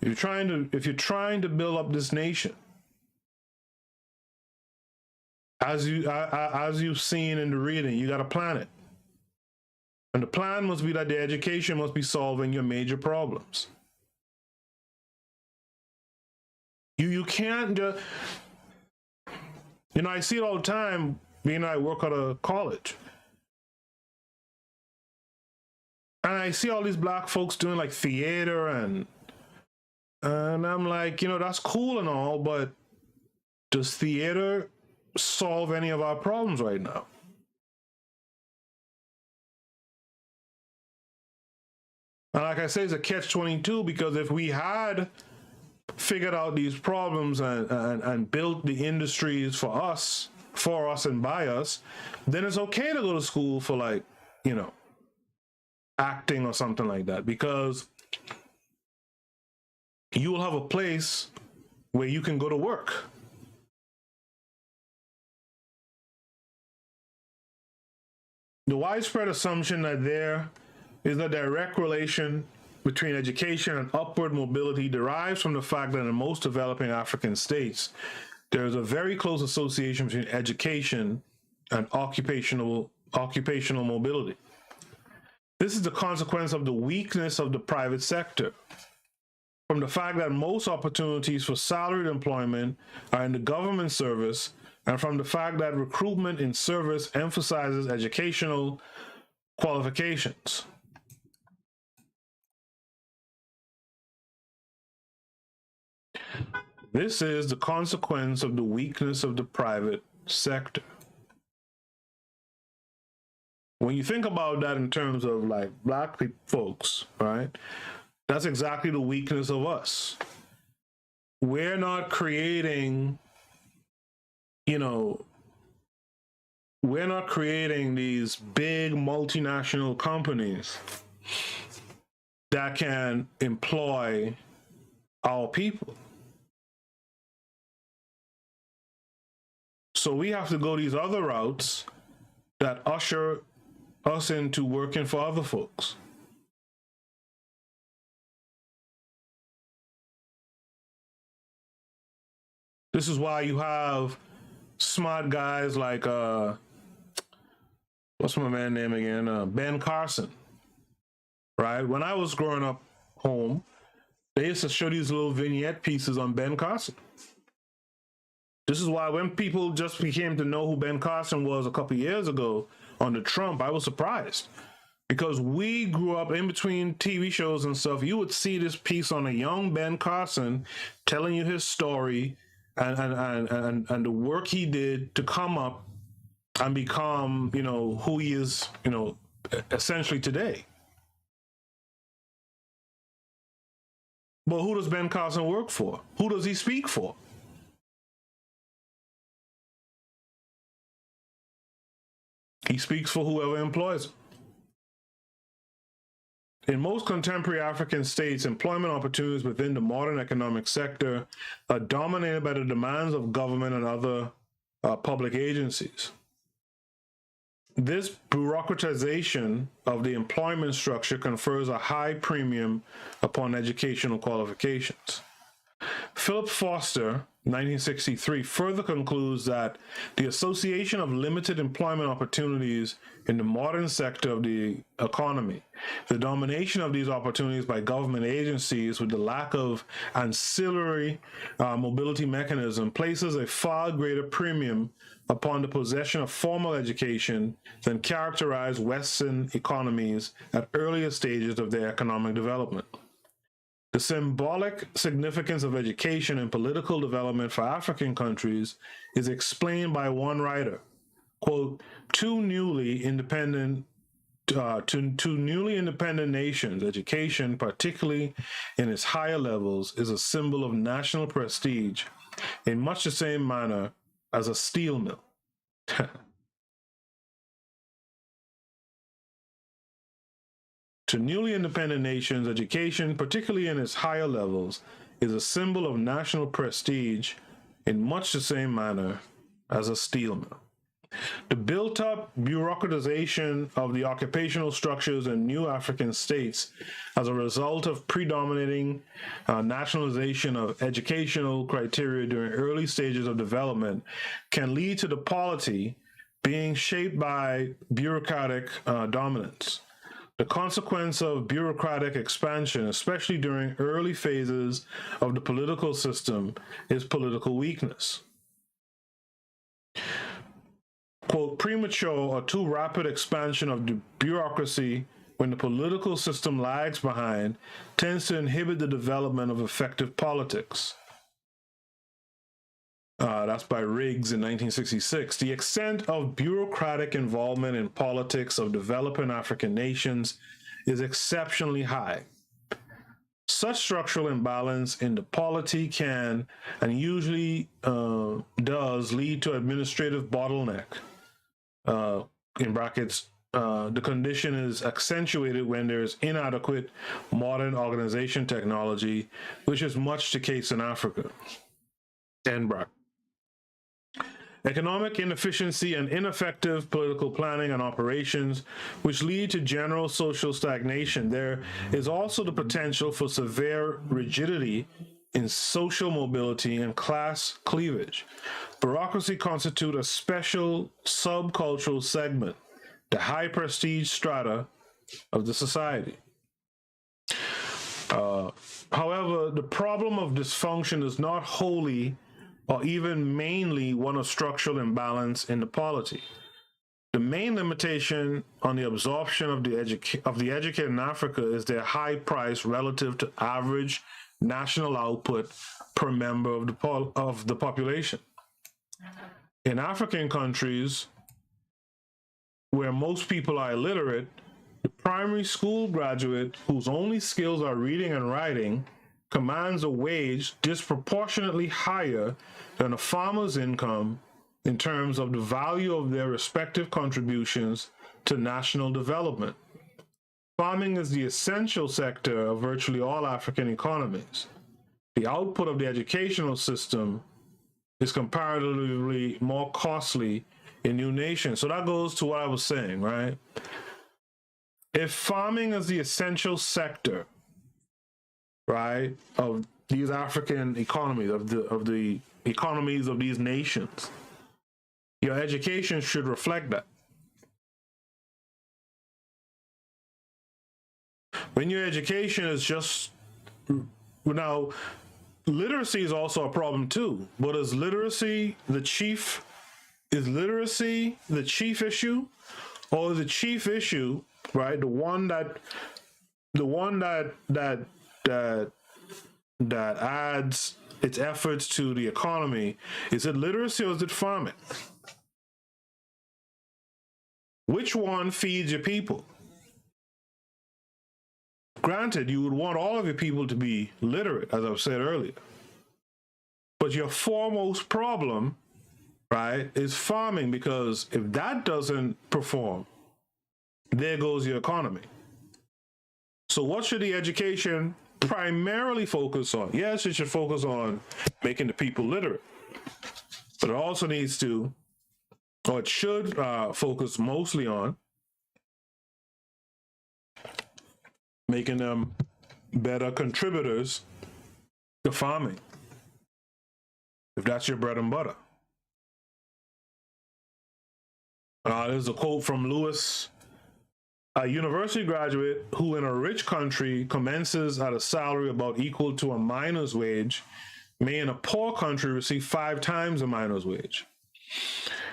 If you're trying to build up this nation, as you've seen in the reading, you got to plan it. And the plan must be that the education must be solving your major problems. You can't just, I see it all the time, being I work at a college. And I see all these black folks doing like theater and I'm like, that's cool and all, but does theater solve any of our problems right now? And like I say, it's a catch-22, because if we had figured out these problems and built the industries for us and by us, then it's okay to go to school for acting or something like that, because you will have a place where you can go to work. The widespread assumption that there is a direct relation between education and upward mobility derives from the fact that in most developing African states, there is a very close association between education and occupational mobility. This is the consequence of the weakness of the private sector, from the fact that most opportunities for salaried employment are in the government service, and from the fact that recruitment in service emphasizes educational qualifications. This is the consequence of the weakness of the private sector. When you think about that in terms of like black folks, right? That's exactly the weakness of us. We're not creating, we're not creating these big multinational companies that can employ our people. So we have to go these other routes that usher us into working for other folks. This is why you have smart guys like, what's my man name again? Ben Carson, right? When I was growing up home, they used to show these little vignette pieces on Ben Carson. This is why when people just became to know who Ben Carson was a couple years ago under Trump, I was surprised. Because we grew up in between TV shows and stuff, you would see this piece on a young Ben Carson telling you his story and the work he did to come up and become, who he is, essentially today. But who does Ben Carson work for? Who does he speak for? He speaks for whoever employs him. In most contemporary African states, employment opportunities within the modern economic sector are dominated by the demands of government and other public agencies. This bureaucratization of the employment structure confers a high premium upon educational qualifications. Philip Foster, 1963, further concludes that the association of limited employment opportunities in the modern sector of the economy, the domination of these opportunities by government agencies with the lack of ancillary mobility mechanism places a far greater premium upon the possession of formal education than characterized Western economies at earlier stages of their economic development. The symbolic significance of education and political development for African countries is explained by one writer, quote, two newly independent nations, education, particularly in its higher levels, is a symbol of national prestige in much the same manner as a steel mill. To newly independent nations, education, particularly in its higher levels, is a symbol of national prestige in much the same manner as a steel mill. The built-up bureaucratization of the occupational structures in new African states as a result of predominating nationalization of educational criteria during early stages of development can lead to the polity being shaped by bureaucratic dominance. The consequence of bureaucratic expansion, especially during early phases of the political system, is political weakness. Quote, premature or too rapid expansion of the bureaucracy when the political system lags behind tends to inhibit the development of effective politics. That's by Riggs in 1966. The extent of bureaucratic involvement in politics of developing African nations is exceptionally high. Such structural imbalance in the polity can and usually does lead to administrative bottleneck. In brackets, the condition is accentuated when there's inadequate modern organization technology, which is much the case in Africa. End bracket. Economic inefficiency and ineffective political planning and operations, which lead to general social stagnation. There is also the potential for severe rigidity in social mobility and class cleavage. Bureaucracy constitutes a special subcultural segment, the high prestige strata of the society. However, the problem of dysfunction is not wholly or even mainly one of structural imbalance in the polity. The main limitation on the absorption of the educated in Africa is their high price relative to average national output per member of the population. In African countries, where most people are illiterate, the primary school graduate whose only skills are reading and writing commands a wage disproportionately higher than a farmer's income in terms of the value of their respective contributions to national development. Farming is the essential sector of virtually all African economies. The output of the educational system is comparatively more costly in new nations. So that goes to what I was saying, right? If farming is the essential sector, right, of these African economies, of the economies of these nations, your education should reflect that. When your education is just, now, literacy is also a problem too, but is literacy the chief issue, or is the chief issue, right, the one that adds its efforts to the economy? Is it literacy or is it farming? Which one feeds your people? Granted, you would want all of your people to be literate, as I've said earlier. But your foremost problem, right, is farming, because if that doesn't perform, there goes your economy. So what should the education primarily focus on? Yes, it should focus on making the people literate, but it also needs to, or it should focus mostly on making them better contributors to farming, if that's your bread and butter. There's a quote from Lewis: a university graduate who in a rich country commences at a salary about equal to a miner's wage may in a poor country receive 5 times a miner's wage.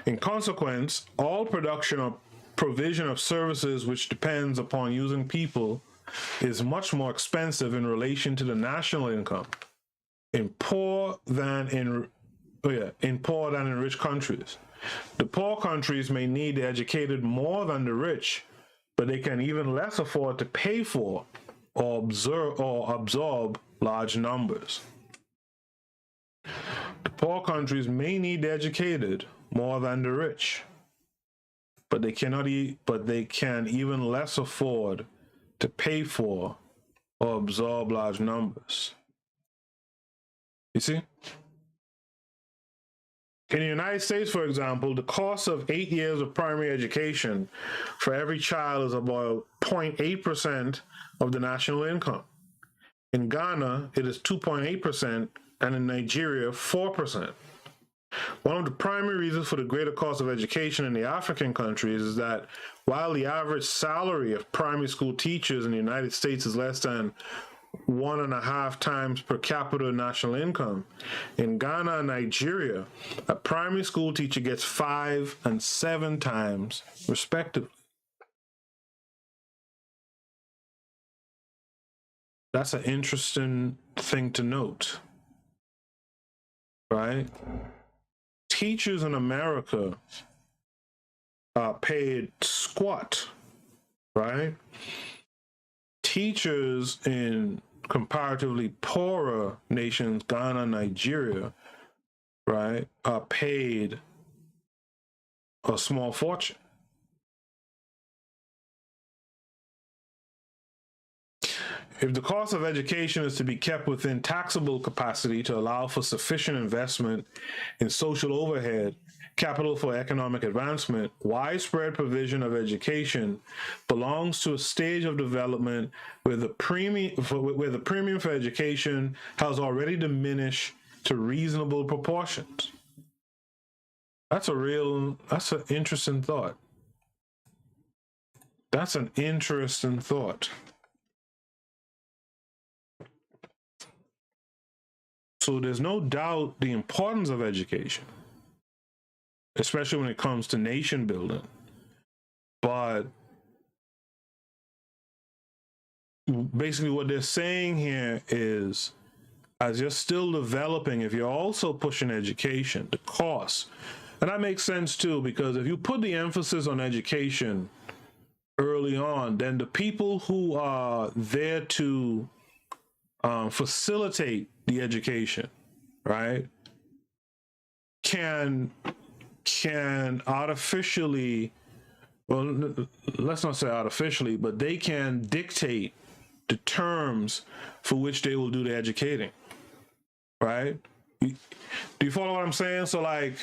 In consequence, all production or provision of services which depends upon using people is much more expensive in relation to the national income in poor than in rich countries. The poor countries may need the educated more than the rich, but they can even less afford to pay for or absorb large numbers. The poor countries may need the educated more than the rich, but they can even less afford to pay for or absorb large numbers. You see? In the United States, for example, the cost of 8 years of primary education for every child is about 0.8% of the national income. In Ghana, it is 2.8%, and in Nigeria, 4%. One of the primary reasons for the greater cost of education in the African countries is that while the average salary of primary school teachers in the United States is less than 1.5 times per capita national income, in Ghana and Nigeria, a primary school teacher gets 5 and 7 times, respectively. That's an interesting thing to note, right? Teachers in America are paid squat, right? Teachers in comparatively poorer nations, Ghana, Nigeria, right, are paid a small fortune. If the cost of education is to be kept within taxable capacity to allow for sufficient investment in social overhead, capital for economic advancement, widespread provision of education belongs to a stage of development where the premium for education has already diminished to reasonable proportions. That's an interesting thought. That's an interesting thought. So there's no doubt the importance of education, especially when it comes to nation building. But basically what they're saying here is, as you're still developing, if you're also pushing education, the cost, And that makes sense too, because if you put the emphasis on education early on, then the people who are there to facilitate the education, right, can artificially, well, let's not say artificially, but they can dictate the terms for which they will do the educating, right? Do you follow what I'm saying? So, like,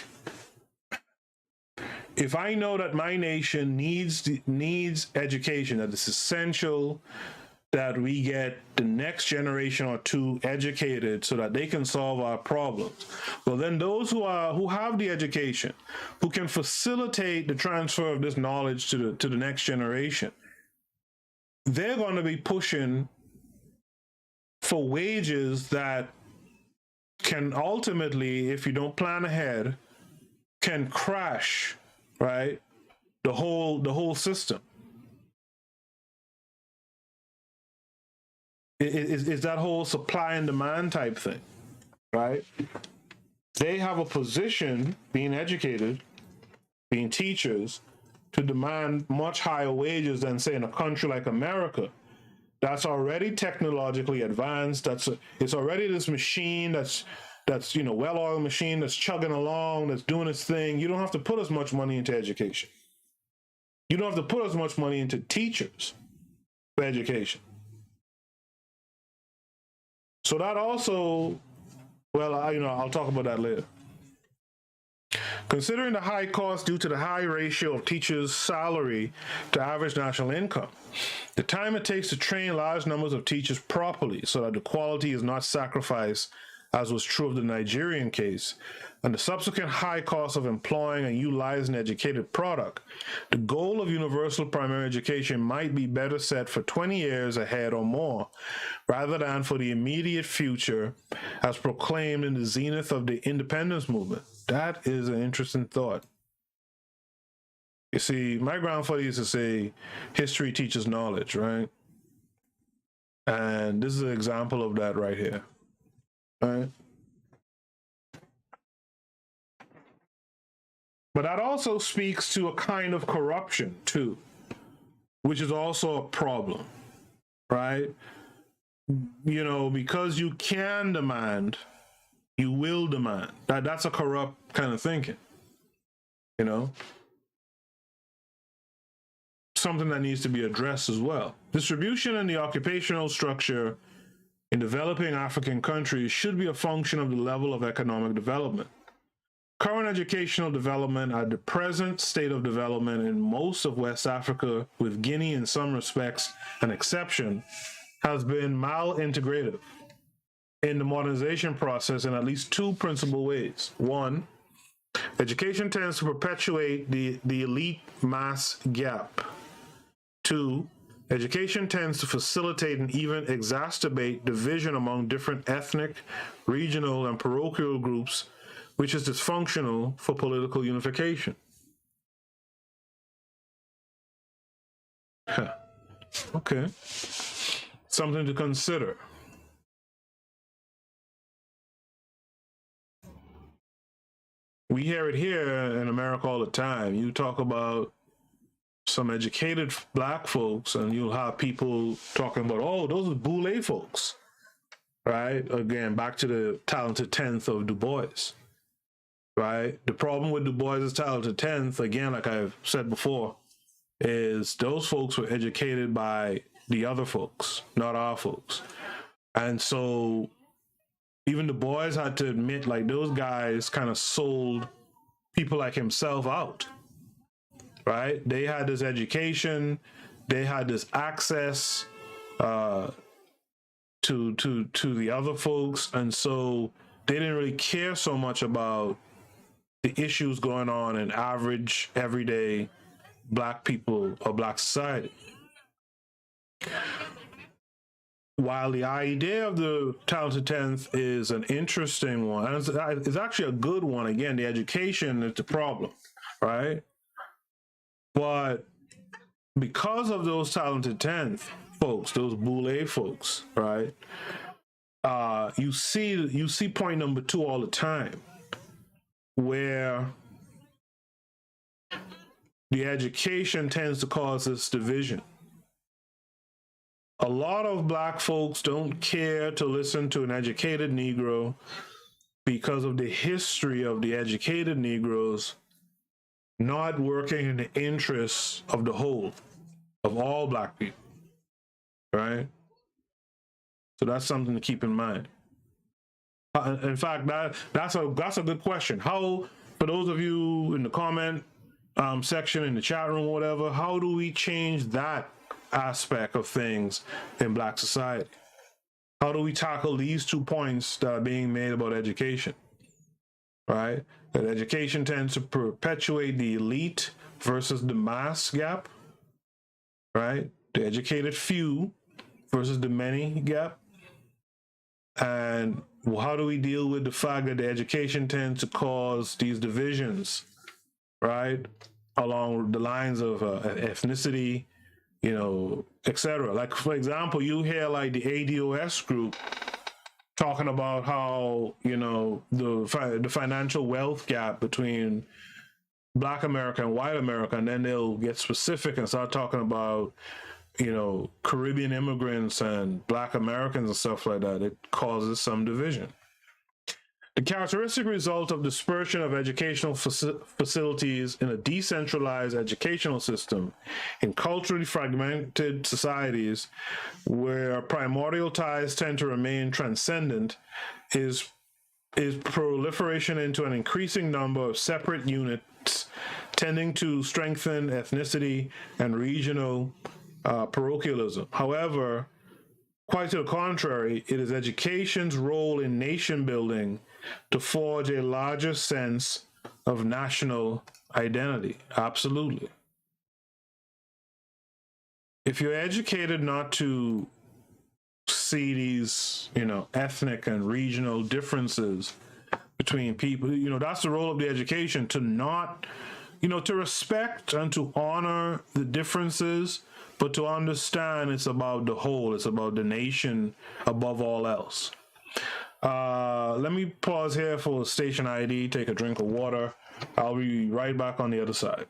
if I know that my nation needs education, that it's essential that we get the next generation or two educated so that they can solve our problems. Well, then those who have the education, who can facilitate the transfer of this knowledge to the next generation, they're going to be pushing for wages that can ultimately, if you don't plan ahead, can crash, right, the whole system. It's that whole supply and demand type thing, right? They have a position, being educated, being teachers, to demand much higher wages than, say, in a country like America that's already technologically advanced. It's already this machine that's well-oiled machine that's chugging along, that's doing its thing. You don't have to put as much money into education. You don't have to put as much money into teachers for education. So that also, well, I'll talk about that later. Considering the high cost due to the high ratio of teachers' salary to average national income, the time it takes to train large numbers of teachers properly so that the quality is not sacrificed, as was true of the Nigerian case, and the subsequent high cost of employing and utilizing an educated product, the goal of universal primary education might be better set for 20 years ahead or more, rather than for the immediate future as proclaimed in the zenith of the independence movement. That is an interesting thought. You see, my grandfather used to say, history teaches knowledge, right? And this is an example of that right here, right? But that also speaks to a kind of corruption too, which is also a problem, right? Because you can demand, you will demand. That's a corrupt kind of thinking, something that needs to be addressed as well. Distribution and the occupational structure in developing African countries should be a function of the level of economic development. Current educational development at the present state of development in most of West Africa, with Guinea in some respects an exception, has been malintegrative in the modernization process in at least two principal ways. One, education tends to perpetuate the elite mass gap. Two, education tends to facilitate and even exacerbate division among different ethnic, regional, and parochial groups, which is dysfunctional for political unification. Okay. Something to consider. We hear it here in America all the time. You talk about some educated black folks, and you'll have people talking about, oh, those are boule folks, right? Again, back to the talented 10th of Du Bois. Right? The problem with Du Bois' talented 10th, again, like I've said before, is those folks were educated by the other folks, not our folks. And so even Du Bois had to admit, like, those guys kind of sold people like himself out, right? They had this education, they had this access to the other folks, and so they didn't really care so much about the issues going on in average, everyday black people or black society. While the idea of the talented 10th is an interesting one, and it's actually a good one, again, the education is the problem, right? But because of those talented 10th folks, those boule folks, right? You see point number two all the time, where the education tends to cause this division. A lot of black folks don't care to listen to an educated Negro because of the history of the educated Negroes not working in the interests of the whole, of all black people, right? So that's something to keep in mind. In fact, that's a good question. How, for those of you in the comment section, in the chat room, whatever, how do we change that aspect of things in black society? How do we tackle these 2 points that are being made about education, right? That education tends to perpetuate the elite versus the mass gap, right? The educated few versus the many gap. And how do we deal with the fact that the education tends to cause these divisions, right? Along the lines of ethnicity, you know, etc. Like, for example, you hear like the ADOS group talking about how, you know, the financial wealth gap between Black America and white America, and then they'll get specific and start talking about, you know, Caribbean immigrants and Black Americans and stuff like that. It causes some division. The characteristic result of dispersion of educational facilities in a decentralized educational system in culturally fragmented societies where primordial ties tend to remain transcendent is proliferation into an increasing number of separate units tending to strengthen ethnicity and regional parochialism. However, quite to the contrary, it is education's role in nation building to forge a larger sense of national identity. Absolutely. If you're educated not to see these, you know, ethnic and regional differences between people, you know, that's the role of the education, to not, you know, to respect and to honor the differences, but to understand it's about the whole, it's about the nation above all else. Let me pause here for station ID, take a drink of water. I'll be right back on the other side.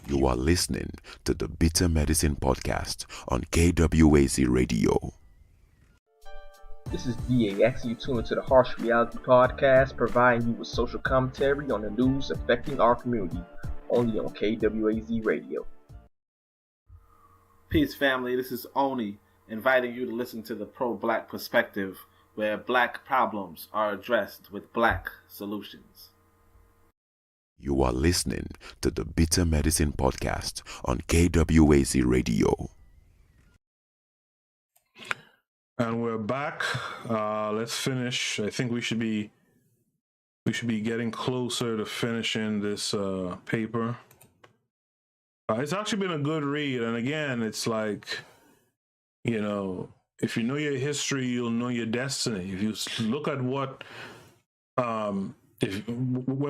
You are listening to the Bitter Medicine Podcast on KWAZ Radio. This is DAX. You tune into the Harsh Reality Podcast, providing you with social commentary on the news affecting our community, only on KWAZ Radio. Peace, family. This is Oni, inviting you to listen to the pro-black perspective, where black problems are addressed with black solutions. You are listening to the Bitter Medicine Podcast on KWAZ Radio. And we're back. Let's finish. I think we should be getting closer to finishing this paper. It's actually been a good read, and again, it's like, you know, if you know your history, you'll know your destiny. If you look at what, when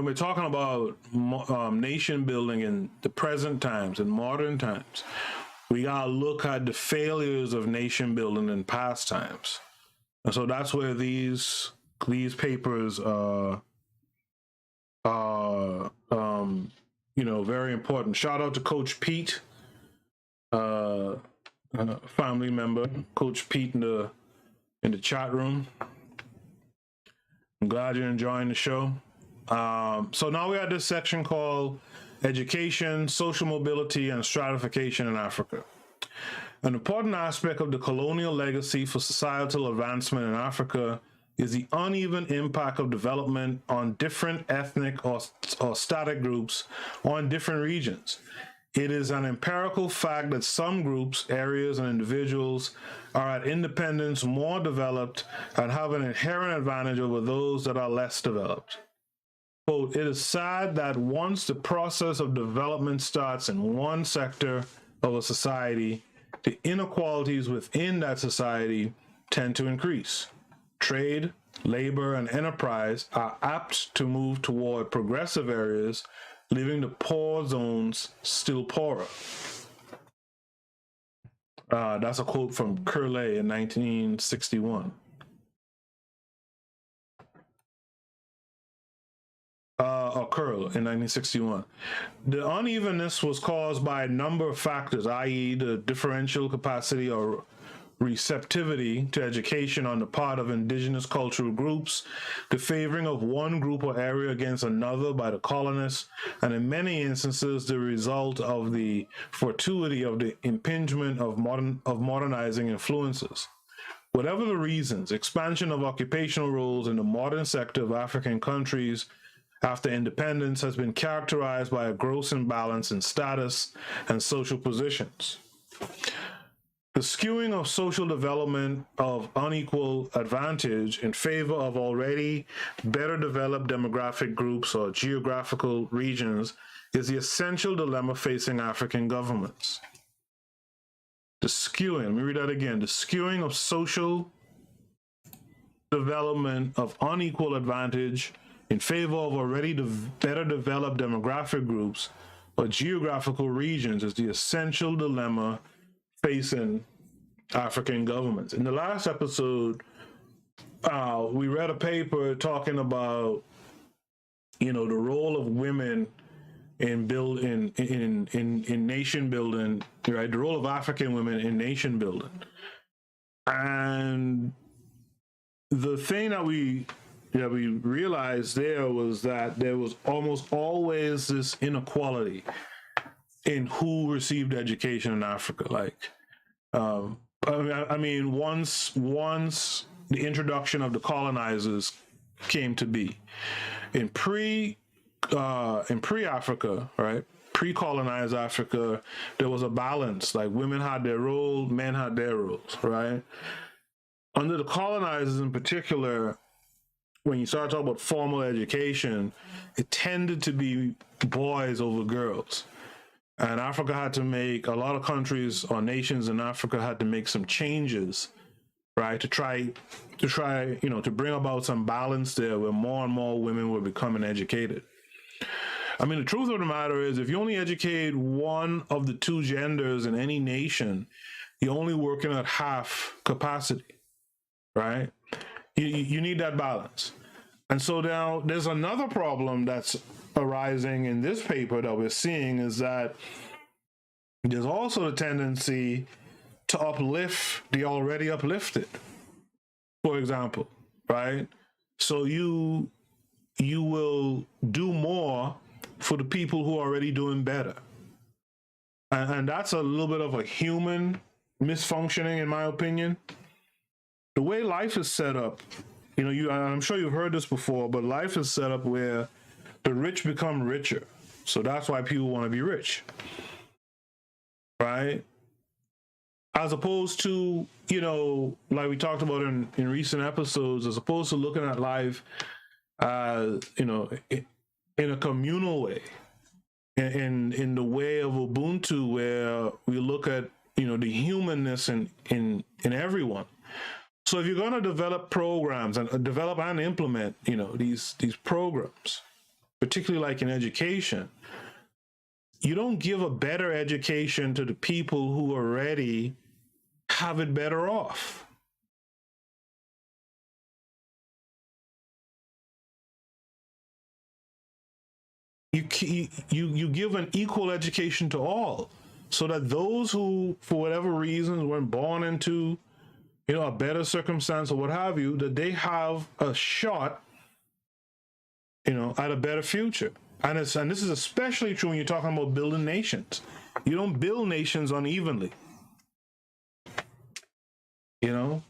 we're talking about nation building in the present times and modern times, we gotta look at the failures of nation building in past times, and so that's where these papers are, you know, very important. Shout out to Coach Pete, family member, Coach Pete in the chat room. I'm glad you're enjoying the show. So now we're at this section called Education, Social Mobility, and Stratification in Africa. An important aspect of the colonial legacy for societal advancement in Africa is the uneven impact of development on different ethnic or static groups or in different regions. It is an empirical fact that some groups, areas, and individuals are at independence more developed and have an inherent advantage over those that are less developed. Quote, it is sad that once the process of development starts in one sector of a society, the inequalities within that society tend to increase. Trade, labor, and enterprise are apt to move toward progressive areas, leaving the poor zones still poorer. That's a quote from Curley in 1961. occurred in 1961. The unevenness was caused by a number of factors, i.e., the differential capacity or receptivity to education on the part of indigenous cultural groups, the favoring of one group or area against another by the colonists, and in many instances, the result of the fortuity of the impingement of modernizing influences. Whatever the reasons, expansion of occupational roles in the modern sector of African countries after independence has been characterized by a gross imbalance in status and social positions. The skewing of social development of unequal advantage in favor of already better developed demographic groups or geographical regions is the essential dilemma facing African governments. The skewing, let me read that again, the skewing of social development of unequal advantage in favor of already better developed demographic groups or geographical regions is the essential dilemma facing African governments. In the last episode, we read a paper talking about, the role of women in nation building, right? The role of African women in nation building, and the thing that we realized there was that there was almost always this inequality in who received education in Africa. Like, once the introduction of the colonizers came to be, in pre-Africa, right? Pre-colonized Africa, there was a balance. Like, women had their role, men had their roles, right? Under the colonizers in particular, when you start talking about formal education, it tended to be boys over girls. And Africa had to make, a lot of countries or nations in Africa had to make some changes, right? To try, to bring about some balance there where more and more women were becoming educated. I mean, the truth of the matter is, if you only educate one of the two genders in any nation, you're only working at half capacity, right? You need that balance. And so now there's another problem that's arising in this paper that we're seeing, is that there's also a tendency to uplift the already uplifted, for example, right? So you will do more for the people who are already doing better. And that's a little bit of a human misfunctioning, in my opinion. The way life is set up, I'm sure you've heard this before, but life is set up where the rich become richer. So that's why people want to be rich, right? As opposed to, like we talked about in recent episodes, as opposed to looking at life, in a communal way, in the way of Ubuntu, where we look at, the humanness in everyone. So if you're going to develop programs and develop and implement, these programs, particularly like in education, you don't give a better education to the people who already have it better off. You give an equal education to all, so that those who, for whatever reasons, weren't born into a better circumstance or what have you, that they have a shot, at a better future. And this is especially true when you're talking about building nations. You don't build nations unevenly. But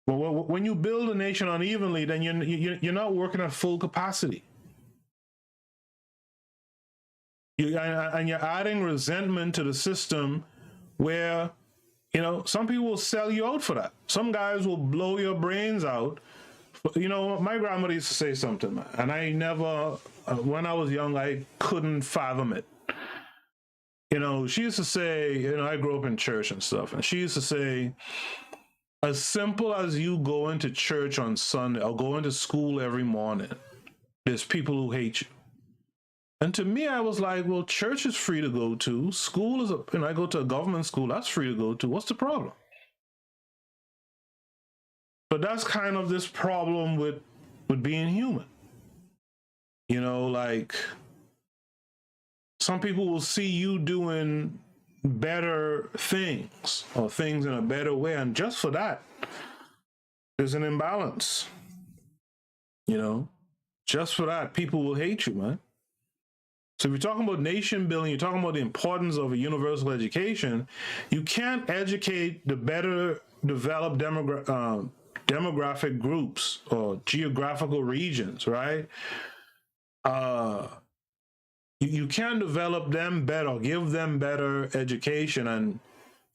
when you build a nation unevenly, then you're not working at full capacity. And you're adding resentment to the system where, some people will sell you out for that. Some guys will blow your brains out. My grandmother used to say something, man, and I never, when I was young, I couldn't fathom it. She used to say, I grew up in church and stuff, and she used to say, as simple as you go into church on Sunday or go into school every morning, there's people who hate you. And to me, I was like, well, church is free to go to. School is, I go to a government school, that's free to go to. What's the problem? But that's kind of this problem with being human. You know, like some people will see you doing better things or things in a better way, and just for that, there's an imbalance. You know, just for that, people will hate you, man. So if you're talking about nation building, you're talking about the importance of a universal education, you can't educate the better developed demographic groups or geographical regions, right? You can develop them better, give them better education, and,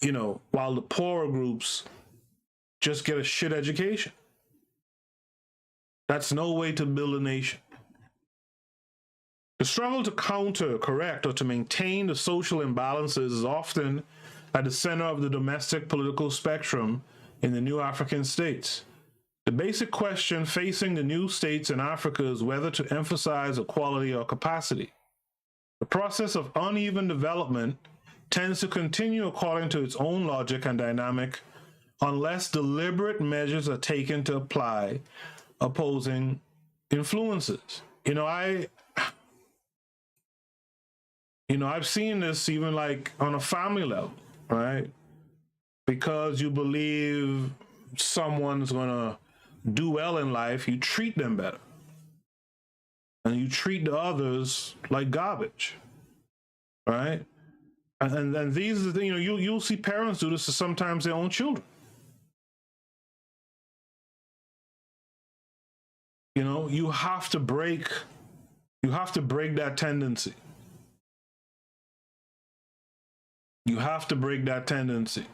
you know, while the poorer groups just get a shit education. That's no way to build a nation. The struggle to counter, correct, or to maintain the social imbalances is often at the center of the domestic political spectrum in the new African states. The basic question facing the new states in Africa is whether to emphasize equality or capacity. The process of uneven development tends to continue according to its own logic and dynamic unless deliberate measures are taken to apply opposing influences. I've seen this even like on a family level, right? Because you believe someone's gonna do well in life, you treat them better. And you treat the others like garbage, right? And then these are the, you'll see parents do this to sometimes their own children. You have to break that tendency. You have to break that tendency,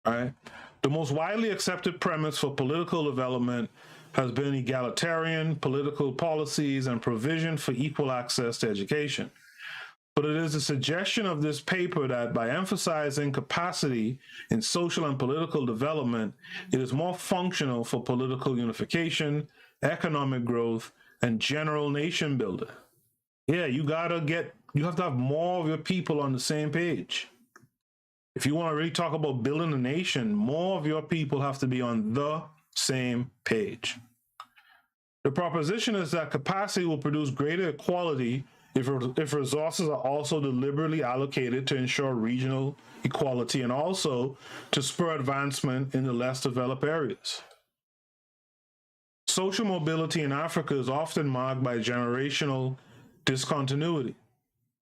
right? The most widely accepted premise for political development has been egalitarian political policies and provision for equal access to education. But it is a suggestion of this paper that by emphasizing capacity in social and political development, it is more functional for political unification, economic growth, and general nation building. Yeah, you have to have more of your people on the same page. If you want to really talk about building a nation, more of your people have to be on the same page. The proposition is that capacity will produce greater equality if resources are also deliberately allocated to ensure regional equality and also to spur advancement in the less developed areas. Social mobility in Africa is often marked by generational discontinuity.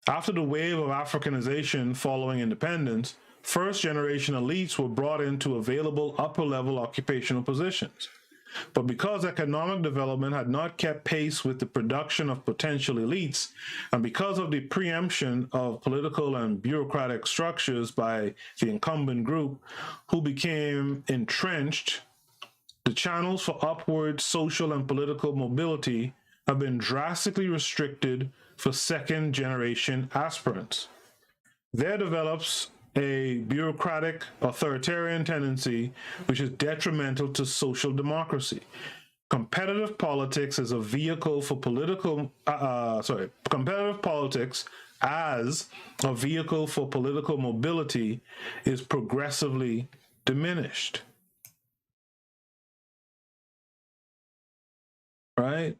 After the wave of Africanization following independence, first-generation elites were brought into available upper-level occupational positions. But because economic development had not kept pace with the production of potential elites, and because of the preemption of political and bureaucratic structures by the incumbent group, who became entrenched, the channels for upward social and political mobility have been drastically restricted for second-generation aspirants. There develops a bureaucratic, authoritarian tendency which is detrimental to social democracy. Competitive politics as a vehicle for competitive politics as a vehicle for political mobility is progressively diminished. Right?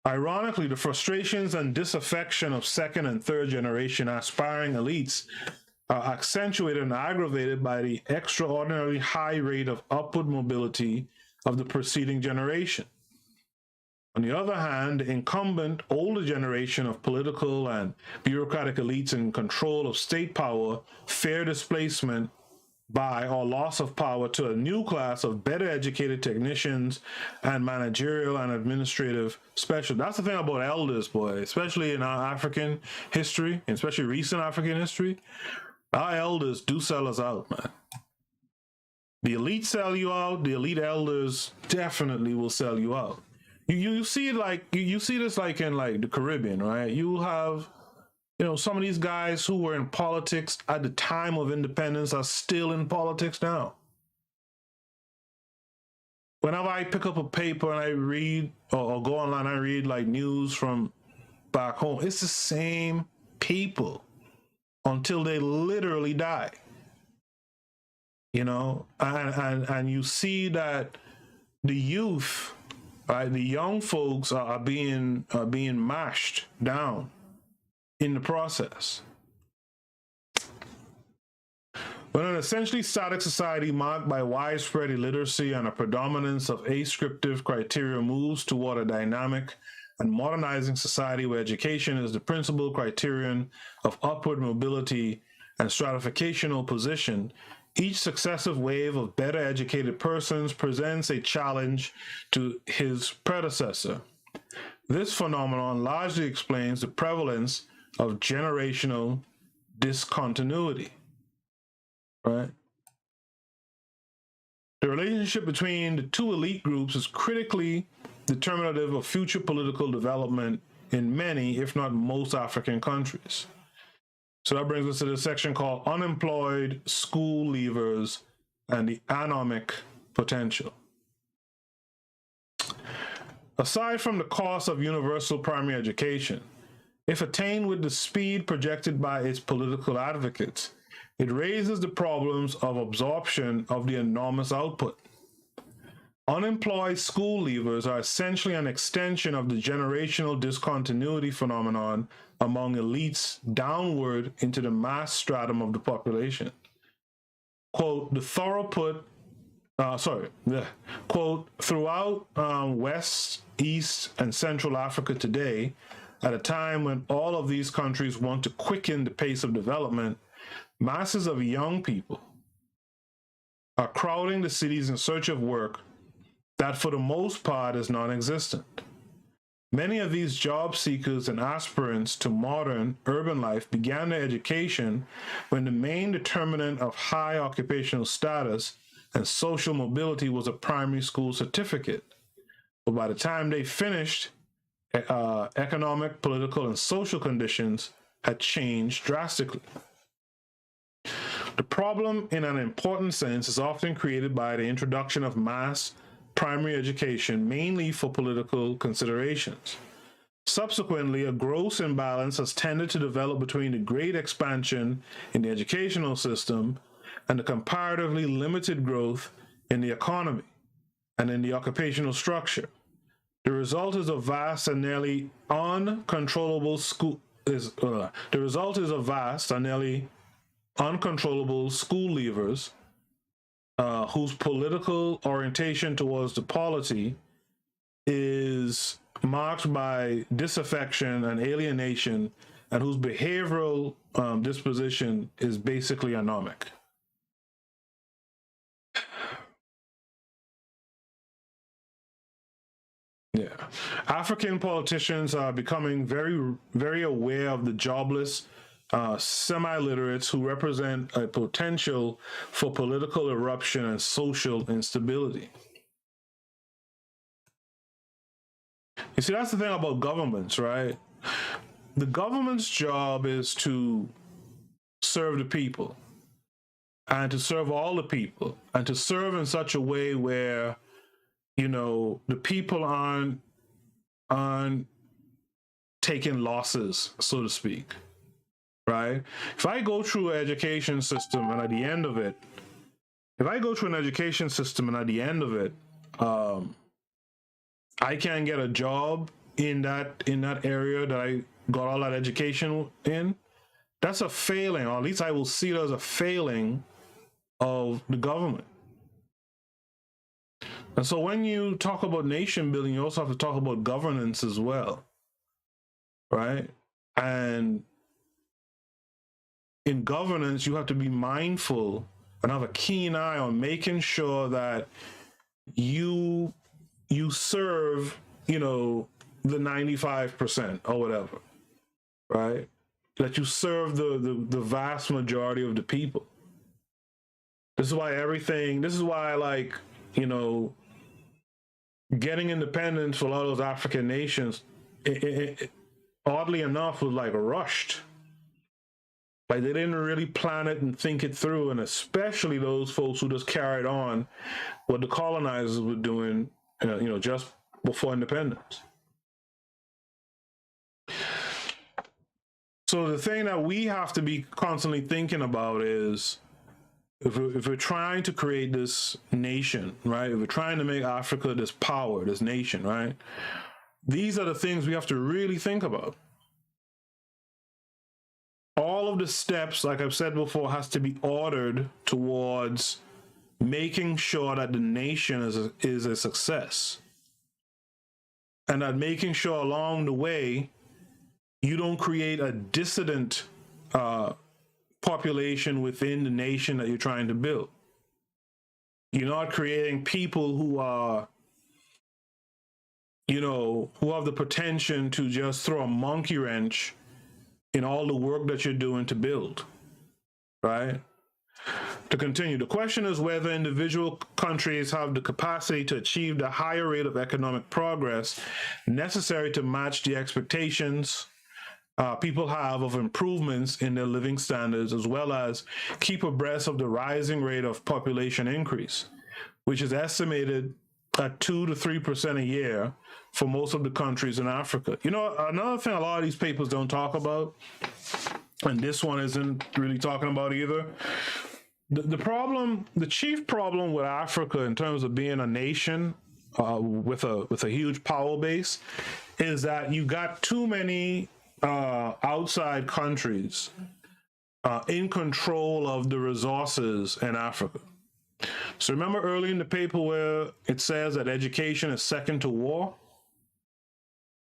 Ironically, the frustrations and disaffection of second and third generation aspiring elites are accentuated and aggravated by the extraordinarily high rate of upward mobility of the preceding generation. On the other hand, the incumbent older generation of political and bureaucratic elites in control of state power fear displacement by or loss of power to a new class of better educated technicians and managerial and administrative specialists. That's the thing about elders, boy, especially in our African history, and especially recent African history. Our elders do sell us out, man. The elite sell you out. The elite elders definitely will sell you out. You see it like you see this like in like the Caribbean, right? You have, some of these guys who were in politics at the time of independence are still in politics now. Whenever I pick up a paper and I read or go online, I read like news from back home. It's the same people until they literally die, and you see that the youth right? The young folks are being mashed down in the process. But an essentially static society marked by widespread illiteracy and a predominance of ascriptive criteria moves toward a dynamic and modernizing society where education is the principal criterion of upward mobility and stratificational position. Each successive wave of better educated persons presents a challenge to his predecessor. This phenomenon largely explains the prevalence of generational discontinuity. Right? The relationship between the two elite groups is critically determinative of future political development in many, if not most, African countries. So that brings us to the section called Unemployed School Leavers and the Anomic Potential. Aside from the cost of universal primary education, if attained with the speed projected by its political advocates, it raises the problems of absorption of the enormous output. Unemployed school leavers are essentially an extension of the generational discontinuity phenomenon among elites downward into the mass stratum of the population. Quote, quote, throughout West, East, and Central Africa today, at a time when all of these countries want to quicken the pace of development, masses of young people are crowding the cities in search of work that for the most part is non-existent. Many of these job seekers and aspirants to modern urban life began their education when the main determinant of high occupational status and social mobility was a primary school certificate. But by the time they finished, economic, political, and social conditions had changed drastically. The problem, in an important sense, is often created by the introduction of mass primary education, mainly for political considerations. Subsequently, a gross imbalance has tended to develop between the great expansion in the educational system and the comparatively limited growth in the economy and in the occupational structure. The result is a vast and nearly uncontrollable school leavers whose political orientation towards the polity is marked by disaffection and alienation, and whose behavioral disposition is basically anomic. Yeah. African politicians are becoming very, very aware of the jobless semi-literates who represent a potential for political eruption and social instability. You see, that's the thing about governments, right? The government's job is to serve the people and to serve all the people and to serve in such a way where, you know, the people aren't taking losses, so to speak. Right? If I go through an education system and at the end of it, I can't get a job in that area that I got all that education in, that's a failing, or at least I will see it as a failing of the government. And so when you talk about nation building, you also have to talk about governance as well. Right? And in governance, you have to be mindful and have a keen eye on making sure that you serve, you know, the 95% or whatever, right? That you serve the vast majority of the people. This is why like, you know, getting independence for a lot of those African nations, it oddly enough, was like rushed. Like they didn't really plan it and think it through, and especially those folks who just carried on what the colonizers were doing, you know, just before independence. So the thing that we have to be constantly thinking about is if we're trying to create this nation, right? If we're trying to make Africa this power, this nation, right? These are the things we have to really think about. All of the steps, like I've said before, has to be ordered towards making sure that the nation is a success. And that making sure along the way, you don't create a dissident population within the nation that you're trying to build. You're not creating people who are, who have the potential to just throw a monkey wrench in all the work that you're doing to build, right? To continue, the question is whether individual countries have the capacity to achieve the higher rate of economic progress necessary to match the expectations people have of improvements in their living standards, as well as keep abreast of the rising rate of population increase, which is estimated at 2 to 3% a year for most of the countries in Africa. Another thing a lot of these papers don't talk about, and this one isn't really talking about either, the chief problem with Africa in terms of being a nation with a huge power base is that you got too many outside countries in control of the resources in Africa. So remember early in the paper where it says that education is second to war?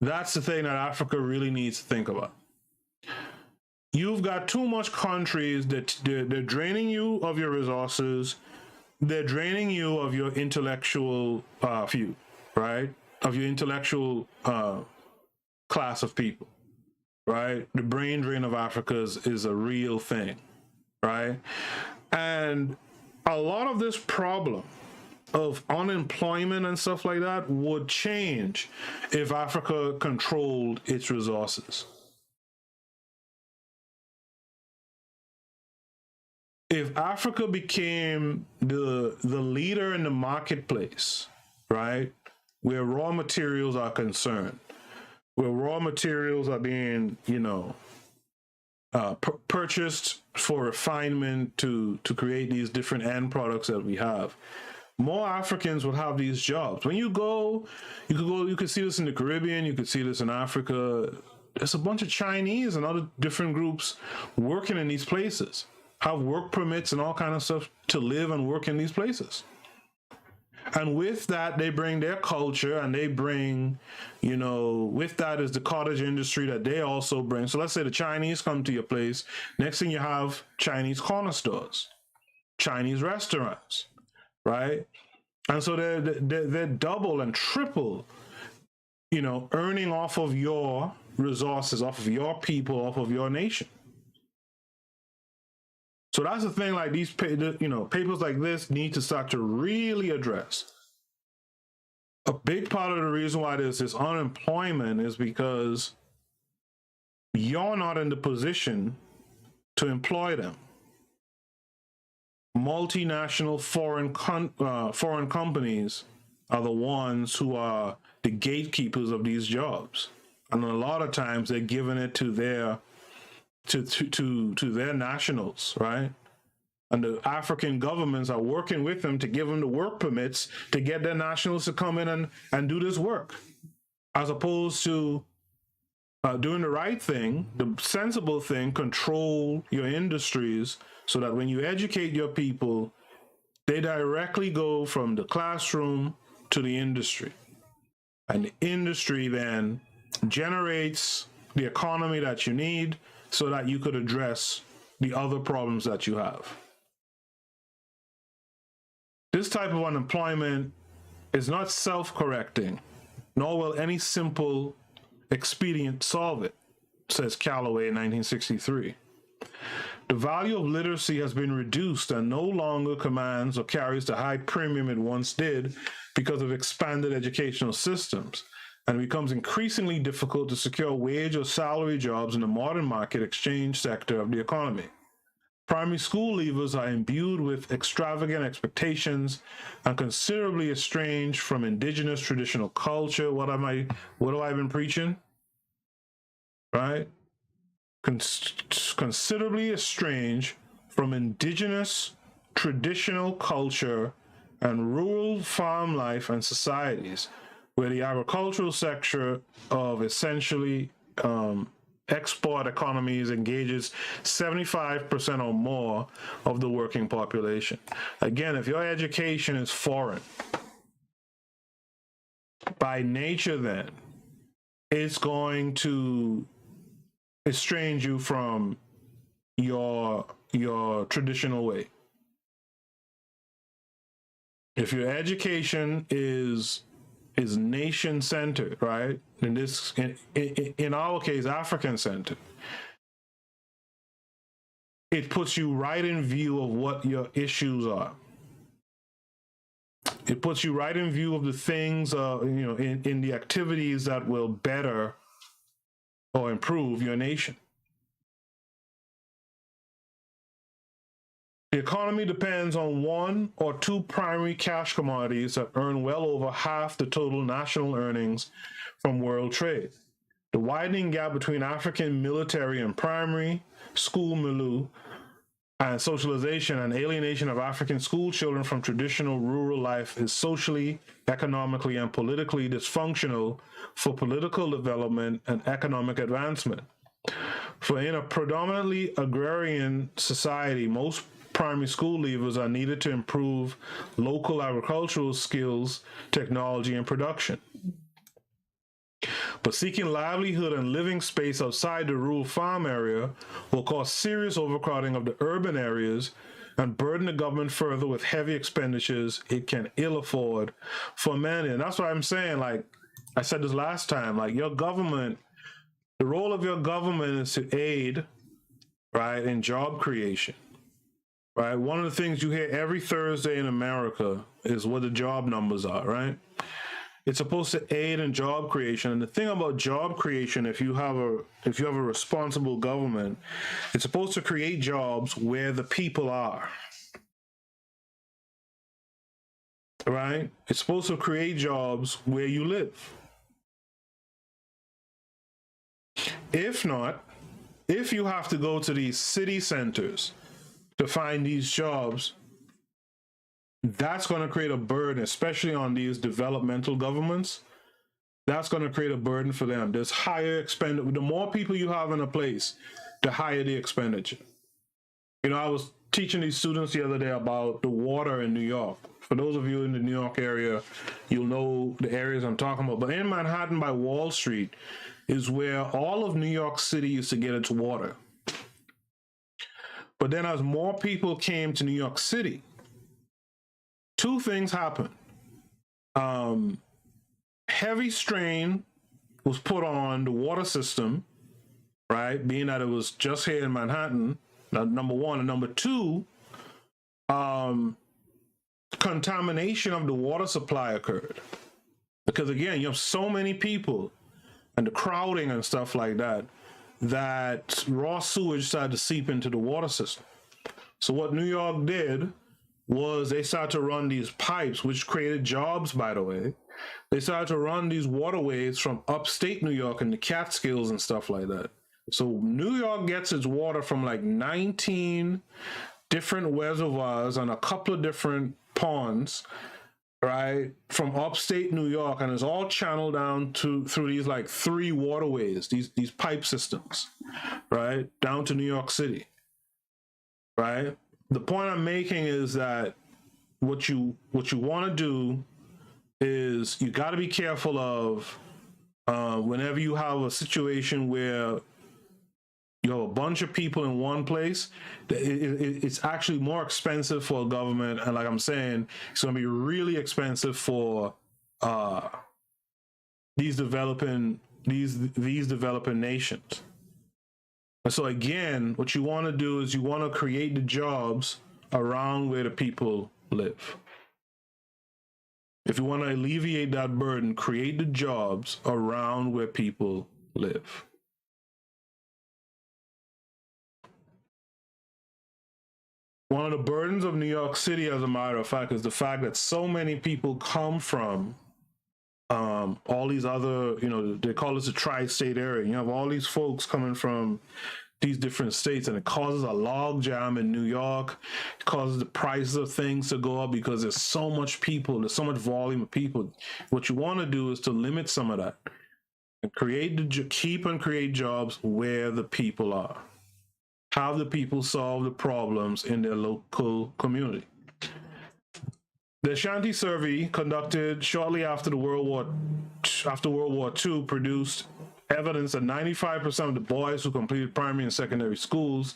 That's the thing that Africa really needs to think about. You've got too much countries that they're draining you of your resources. They're draining you of your intellectual view, right? Of your intellectual class of people, right? The brain drain of Africa is a real thing, right? And a lot of this problem of unemployment and stuff like that would change if Africa controlled its resources. If Africa became the leader in the marketplace, right, where raw materials are concerned, where raw materials are being, purchased for refinement to create these different end products that we have, more Africans would have these jobs. When you could see this in the Caribbean, you could see this in Africa. There's a bunch of Chinese and other different groups working in these places, have work permits and all kind of stuff to live and work in these places. And with that, they bring their culture, and they bring, with that is the cottage industry that they also bring. So let's say the Chinese come to your place. Next thing you have Chinese corner stores, Chinese restaurants, right? And so they're double and triple, earning off of your resources, off of your people, off of your nation. So that's the thing, like these, papers like this need to start to really address. A big part of the reason why there's this unemployment is because you're not in the position to employ them. Multinational foreign companies are the ones who are the gatekeepers of these jobs. And a lot of times they're giving it to their their nationals, right? And the African governments are working with them to give them the work permits to get their nationals to come in and do this work, as opposed to doing the right thing, the sensible thing, control your industries so that when you educate your people, they directly go from the classroom to the industry. And the industry then generates the economy that you need so that you could address the other problems that you have. This type of unemployment is not self-correcting, nor will any simple expedient solve it, says Calloway in 1963. The value of literacy has been reduced and no longer commands or carries the high premium it once did because of expanded educational systems, and it becomes increasingly difficult to secure wage or salary jobs in the modern market exchange sector of the economy. Primary school leavers are imbued with extravagant expectations and considerably estranged from indigenous traditional culture. What have I been preaching? Right? Considerably estranged from indigenous traditional culture and rural farm life and societies where the agricultural sector of essentially export economies engages 75% or more of the working population. Again, if your education is foreign, by nature then, it's going to estrange you from your traditional way. If your education is nation centered, right? In our case, African centered, it puts you right in view of what your issues are. It puts you right in view of the things, in the activities that will better or improve your nation. The economy depends on one or two primary cash commodities that earn well over half the total national earnings from world trade. The widening gap between African military and primary school milieu and socialization and alienation of African school children from traditional rural life is socially, economically, and politically dysfunctional for political development and economic advancement. For in a predominantly agrarian society, most primary school leavers are needed to improve local agricultural skills, technology, and production. But seeking livelihood and living space outside the rural farm area will cause serious overcrowding of the urban areas and burden the government further with heavy expenditures it can ill afford for many. And that's why I'm saying, like I said this last time, like your government, the role of your government is to aid, right, in job creation. Right. One of the things you hear every Thursday in America is what the job numbers are, right? It's supposed to aid in job creation. And the thing about job creation, if you have a responsible government, it's supposed to create jobs where the people are. Right? It's supposed to create jobs where you live. If not, if you have to go to these city centers to find these jobs, that's going to create a burden, especially on these developmental governments. That's going to create a burden for them. There's higher expenditure. The more people you have in a place, the higher the expenditure. I was teaching these students the other day about the water in New York. For those of you in the New York area, you'll know the areas I'm talking about. But in Manhattan by Wall Street is where all of New York City used to get its water. But then as more people came to New York City, two things happened. Heavy strain was put on the water system, right? Being that it was just here in Manhattan, number one. And number two, contamination of the water supply occurred. Because again, you have so many people and the crowding and stuff like that, that raw sewage started to seep into the water system. So what New York did was they started to run these pipes, which created jobs, by the way. They started to run these waterways from upstate New York and the Catskills and stuff like that. So New York gets its water from like 19 different reservoirs and a couple of different ponds, right, from upstate New York, and it's all channeled down through these like 3 waterways, these pipe systems, right, down to New York City, right? The point I'm making is that what you want to do is you got to be careful of whenever you have a situation where you have a bunch of people in one place, it's actually more expensive for a government, and like I'm saying, it's going to be really expensive for these developing nations. And so again, what you want to do is you want to create the jobs around where the people live. If you want to alleviate that burden, create the jobs around where people live. One of the burdens of New York City, as a matter of fact, is the fact that so many people come from all these other, they call this a tri-state area. You have all these folks coming from these different states, and it causes a log jam in New York. It causes the prices of things to go up because there's so much people, there's so much volume of people. What you want to do is to limit some of that and keep and create jobs where the people are. Have the people solve the problems in their local community. The Ashanti survey conducted shortly after World War II produced evidence that 95% of the boys who completed primary and secondary schools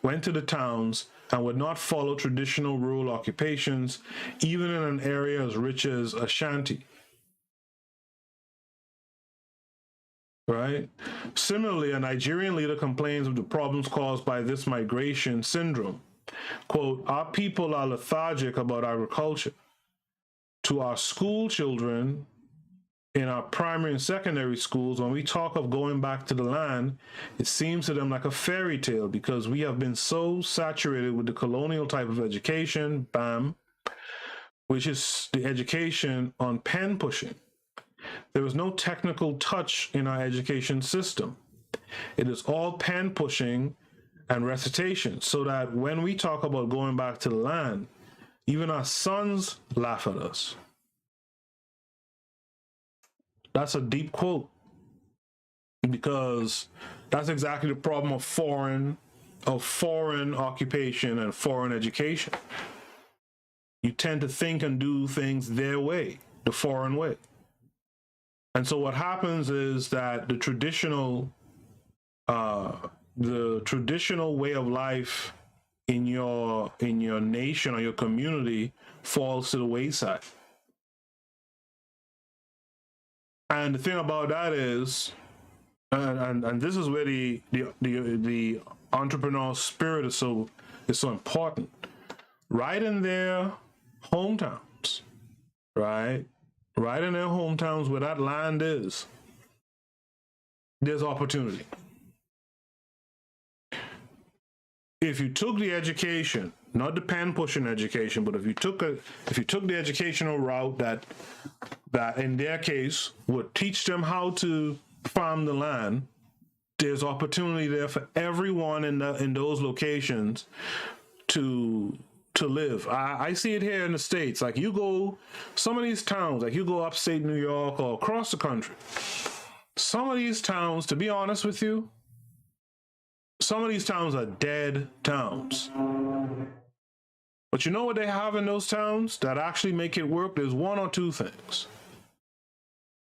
went to the towns and would not follow traditional rural occupations, even in an area as rich as Ashanti. Right? Similarly, a Nigerian leader complains of the problems caused by this migration syndrome. Quote, our people are lethargic about agriculture. To our school children in our primary and secondary schools, when we talk of going back to the land, it seems to them like a fairy tale because we have been so saturated with the colonial type of education, BAM, which is the education on pen pushing. There is no technical touch in our education system. It is all pen pushing and recitation, so that when we talk about going back to the land, even our sons laugh at us. That's a deep quote, because that's exactly the problem of foreign occupation and foreign education. You tend to think and do things their way, the foreign way. And so what happens is that the traditional way of life in your nation or your community falls to the wayside. And the thing about that is, and this is where the entrepreneurial spirit is so important. Right in their hometowns, right in their hometowns where that land is, there's opportunity. If you took the education, not the pen pushing education, but if you took the educational route that in their case would teach them how to farm the land, there's opportunity there for everyone in those locations to live. I see it here in the States. Like you go, some of these towns, like you go upstate New York or across the country, some of these towns, to be honest with you, some of these towns are dead towns. But you know what they have in those towns that actually make it work? There's one or two things.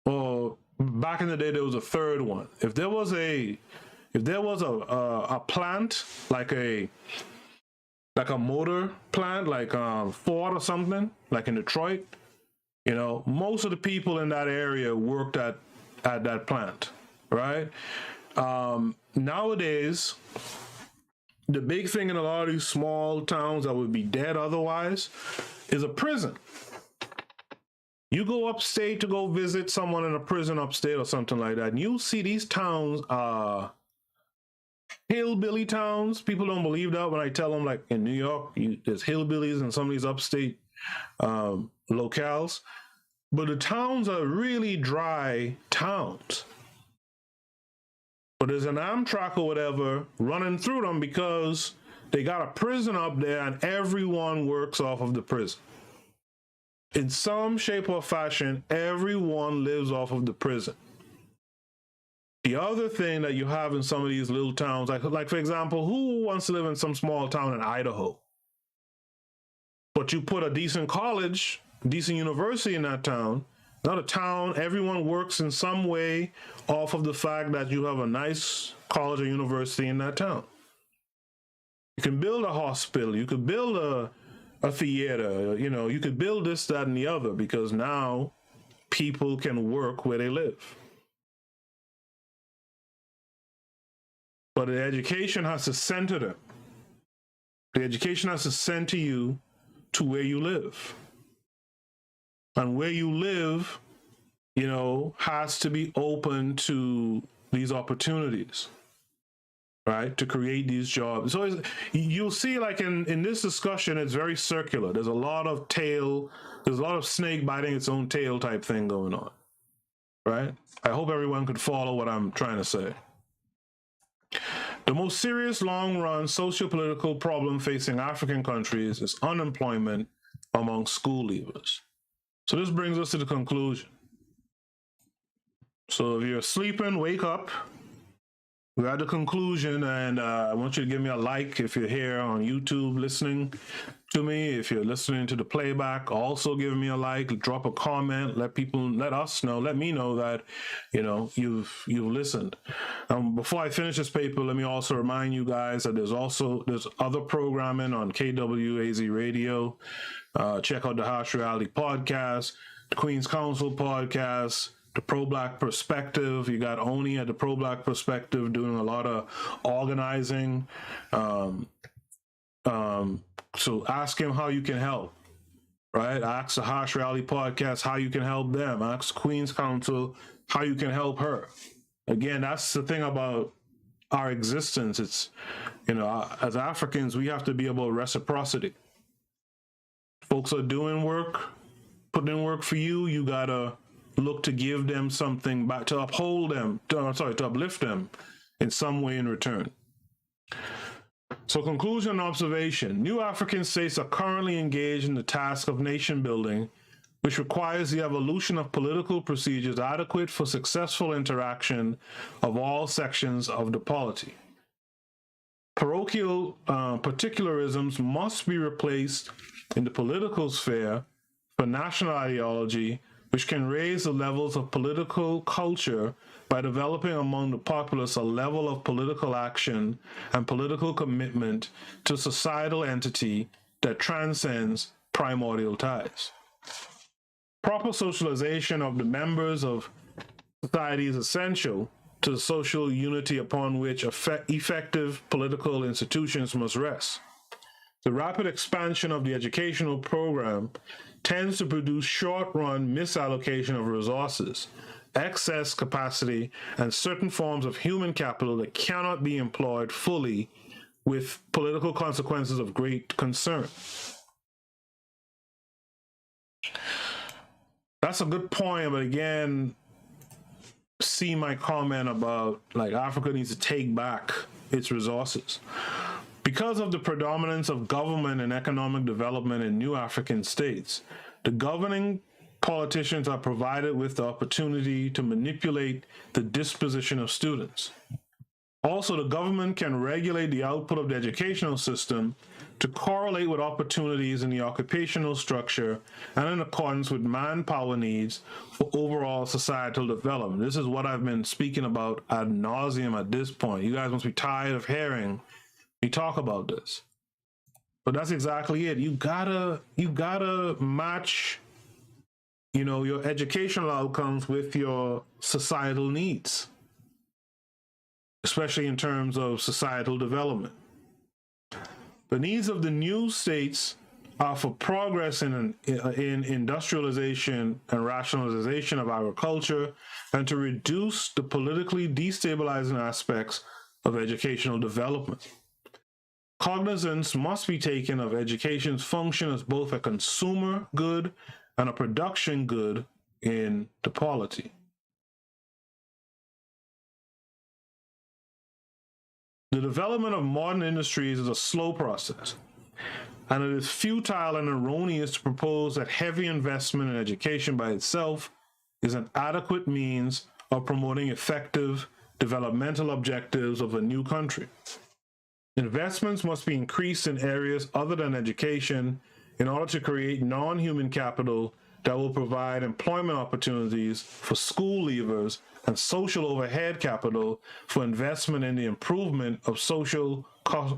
Or back in the day, there was a third one. If there was a plant like a motor plant, like Ford or something, like in Detroit, you know, most of the people in that area worked at that plant, right? Nowadays, the big thing in a lot of these small towns that would be dead otherwise is a prison. You go upstate to go visit someone in a prison upstate or something like that, and you'll see these towns are hillbilly towns. People don't believe that when I tell them, like in New York, there's hillbillies in some of these upstate locales. But the towns are really dry towns. But there's an Amtrak or whatever running through them because they got a prison up there and everyone works off of the prison. In some shape or fashion, everyone lives off of the prison. The other thing that you have in some of these little towns, like for example, who wants to live in some small town in Idaho? But you put a decent college, decent university in that town, not a town, everyone works in some way off of the fact that you have a nice college or university in that town. You can build a hospital, you could build a theater, you know, you could build this, that, and the other, because now people can work where they live. But the education has to center them. The education has to center you to where you live. And where you live, you know, has to be open to these opportunities, right? To create these jobs. So you'll see, like in this discussion, it's very circular. There's a lot of snake biting its own tail type thing going on, right? I hope everyone could follow what I'm trying to say. The most serious long-run socio-political problem facing African countries is unemployment among school leavers. So this brings us to the conclusion. So if you're sleeping, wake up. We're at the conclusion, and I want you to give me a like if you're here on YouTube listening to me. If you're listening to the playback, also give me a like, drop a comment, let me know that you've listened. Before I finish this paper, let me also remind you guys that there's other programming on KWAZ Radio. Check out the Harsh Reality podcast, the Queen's Council podcast, the Pro-Black Perspective. You got Oni at the Pro-Black Perspective doing a lot of organizing. So ask him how you can help, right? Ask the Harsh Reality podcast how you can help them. Ask Queen's Council how you can help her. Again, that's the thing about our existence. It's, as Africans, we have to be about reciprocity. Folks are doing work, putting in work for you. You gotta look to give them something back, to uplift them in some way in return. So conclusion and observation. New African states are currently engaged in the task of nation building, which requires the evolution of political procedures adequate for successful interaction of all sections of the polity. Parochial particularisms must be replaced in the political sphere for national ideology, which can raise the levels of political culture by developing among the populace a level of political action and political commitment to societal entity that transcends primordial ties. Proper socialization of the members of society is essential to the social unity upon which effective political institutions must rest. The rapid expansion of the educational program tends to produce short-run misallocation of resources, excess capacity, and certain forms of human capital that cannot be employed fully, with political consequences of great concern. That's a good point, but again, see my comment about Africa needs to take back its resources. Because of the predominance of government and economic development in new African states, the governing politicians are provided with the opportunity to manipulate the disposition of students. Also, the government can regulate the output of the educational system to correlate with opportunities in the occupational structure and in accordance with manpower needs for overall societal development. This is what I've been speaking about ad nauseum at this point. You guys must be tired of hearing me talk about this. But that's exactly it. You gotta match, your educational outcomes with your societal needs, especially in terms of societal development. The needs of the new states are for progress in industrialization and rationalization of agriculture, and to reduce the politically destabilizing aspects of educational development. Cognizance must be taken of education's function as both a consumer good and a production good in the polity. The development of modern industries is a slow process, and it is futile and erroneous to propose that heavy investment in education by itself is an adequate means of promoting effective developmental objectives of a new country. Investments must be increased in areas other than education in order to create non-human capital that will provide employment opportunities for school leavers and social overhead capital for investment in the improvement of social,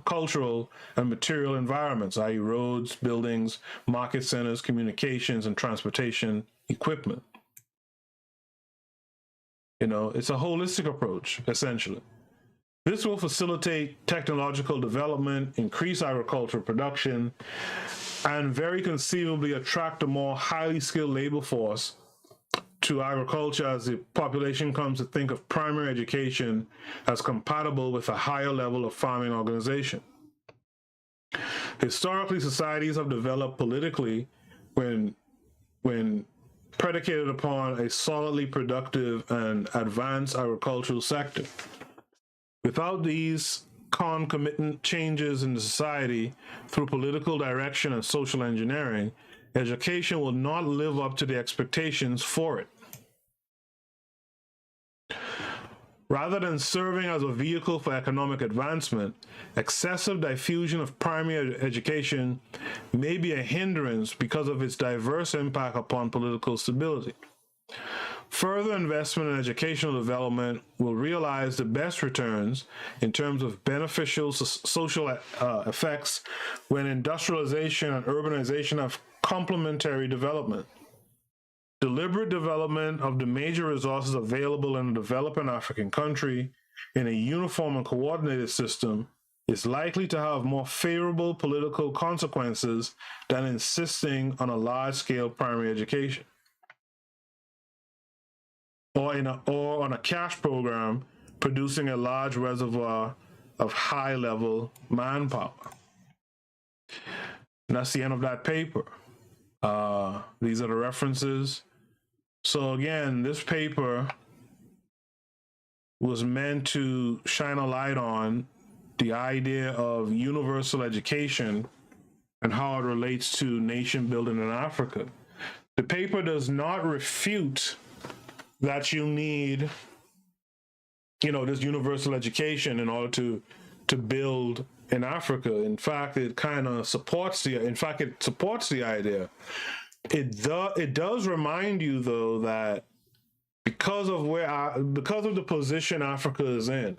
cultural, and material environments, i.e. roads, buildings, market centers, communications, and transportation equipment. It's a holistic approach, essentially. This will facilitate technological development, increase agricultural production, and very conceivably attract a more highly skilled labor force to agriculture as the population comes to think of primary education as compatible with a higher level of farming organization. Historically, societies have developed politically when predicated upon a solidly productive and advanced agricultural sector. Without these concomitant changes in the society through political direction and social engineering, education will not live up to the expectations for it. Rather than serving as a vehicle for economic advancement, excessive diffusion of primary education may be a hindrance because of its diverse impact upon political stability. Further investment in educational development will realize the best returns in terms of beneficial social effects when industrialization and urbanization have complementary development. Deliberate development of the major resources available in a developing African country in a uniform and coordinated system is likely to have more favorable political consequences than insisting on a large-scale primary education or on a cash program producing a large reservoir of high-level manpower. And that's the end of that paper. These are the references. So again, this paper was meant to shine a light on the idea of universal education and how it relates to nation building in Africa. The paper does not refute that you need, this universal education in order to build in Africa. In fact, it kind of supports the idea. It does remind you, though, that because of the position Africa is in,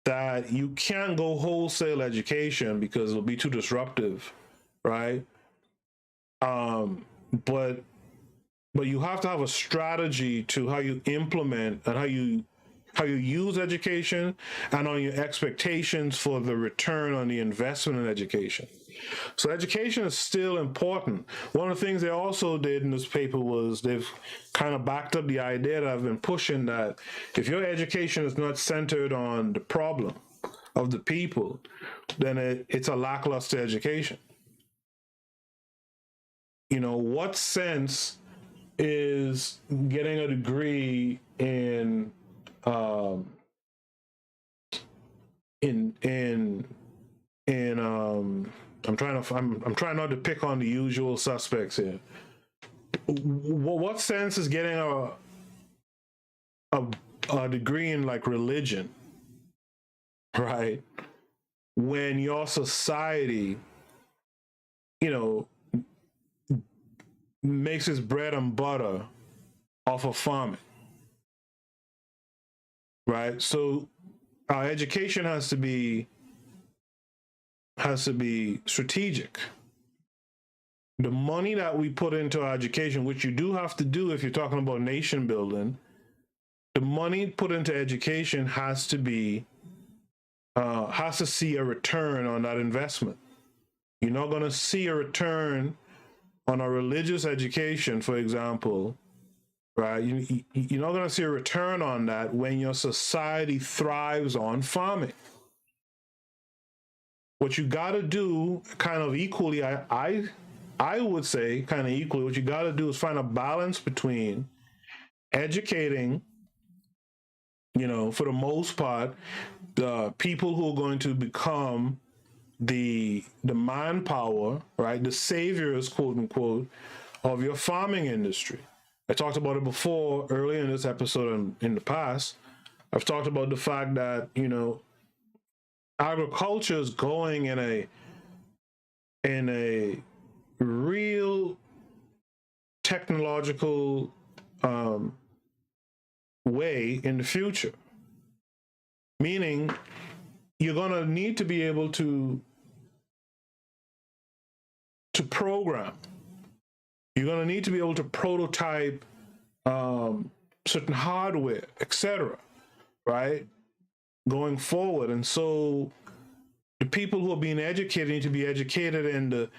that you can't go wholesale education because it'll be too disruptive, right? But you have to have a strategy to how you implement and how you use education and on your expectations for the return on the investment in education. So education is still important. One of the things they also did in this paper was they've kind of backed up the idea that I've been pushing, that if your education is not centered on the problem of the people, then it's a lackluster education. What sense is getting a degree in I'm trying not to pick on the usual suspects here. What sense is getting a degree in like religion, right? When your society, makes its bread and butter off of farming, right? So our education has to be strategic. The money that we put into our education, which you do have to do if you're talking about nation building, the money put into education has to see a return on that investment. You're not going to see a return on a religious education, for example, right? You're not going to see a return on that when your society thrives on farming. What you got to do, kind of equally, I would say kind of equally, what you got to do is find a balance between educating, for the most part, the people who are going to become the manpower, right, the saviors, quote unquote, of your farming industry. I talked about it before, earlier in this episode and in the past. I've talked about the fact that, agriculture is going in a real technological way in the future. Meaning, you're going to need to be able to program. You're going to need to be able to prototype certain hardware, etc., right, going forward. And so the people who are being educated need to be educated in the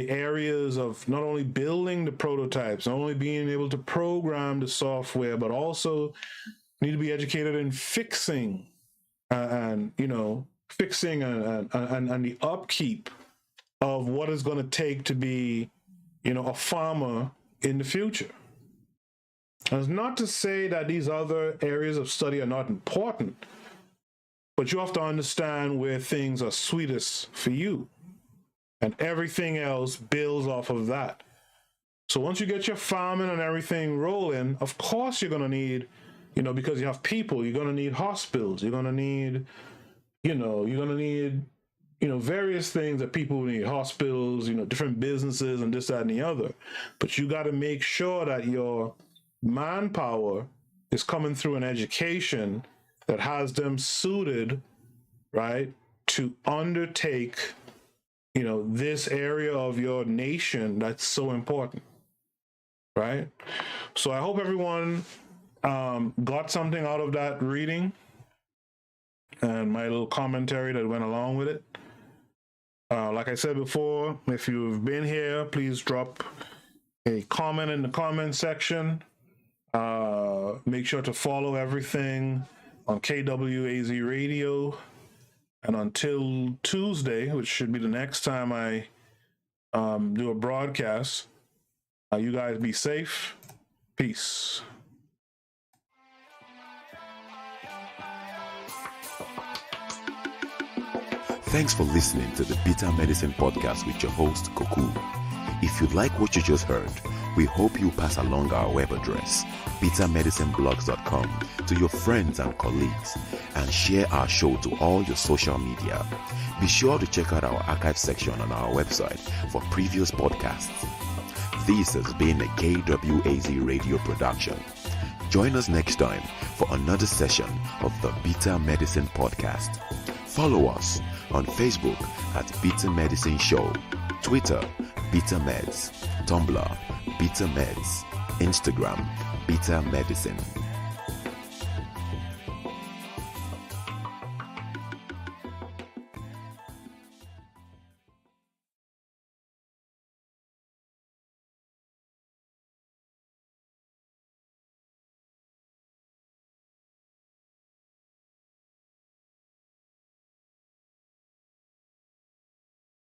areas of not only building the prototypes, not only being able to program the software, but also need to be educated in fixing and the upkeep of what it's going to take to be, a farmer in the future. That's not to say that these other areas of study are not important, but you have to understand where things are sweetest for you. And everything else builds off of that. So once you get your farming and everything rolling, of course you're going to need, because you have people, you're going to need hospitals, you're going to need, various things that people need, hospitals, different businesses and this, that, and the other. But you got to make sure that your manpower is coming through an education that has them suited, right, to undertake, this area of your nation that's so important, right? So I hope everyone got something out of that reading and my little commentary that went along with it. Like I said before, if you've been here, please drop a comment in the comment section. Make sure to follow everything on KWAZ Radio. And until Tuesday, which should be the next time I do a broadcast, you guys be safe. Peace. Thanks for listening to the Bitter Medicine Podcast with your host, Koku. If you like what you just heard, we hope you pass along our web address, bittermedicineblogs.com, to your friends and colleagues, and share our show to all your social media. Be sure to check out our archive section on our website for previous podcasts. This has been a KWAZ radio production. Join us next time for another session of the Bitter Medicine Podcast. Follow us on Facebook at Bitter Medicine Show, Twitter, Bitter Meds, Tumblr, Bitter Meds, Instagram, Bitter Medicine.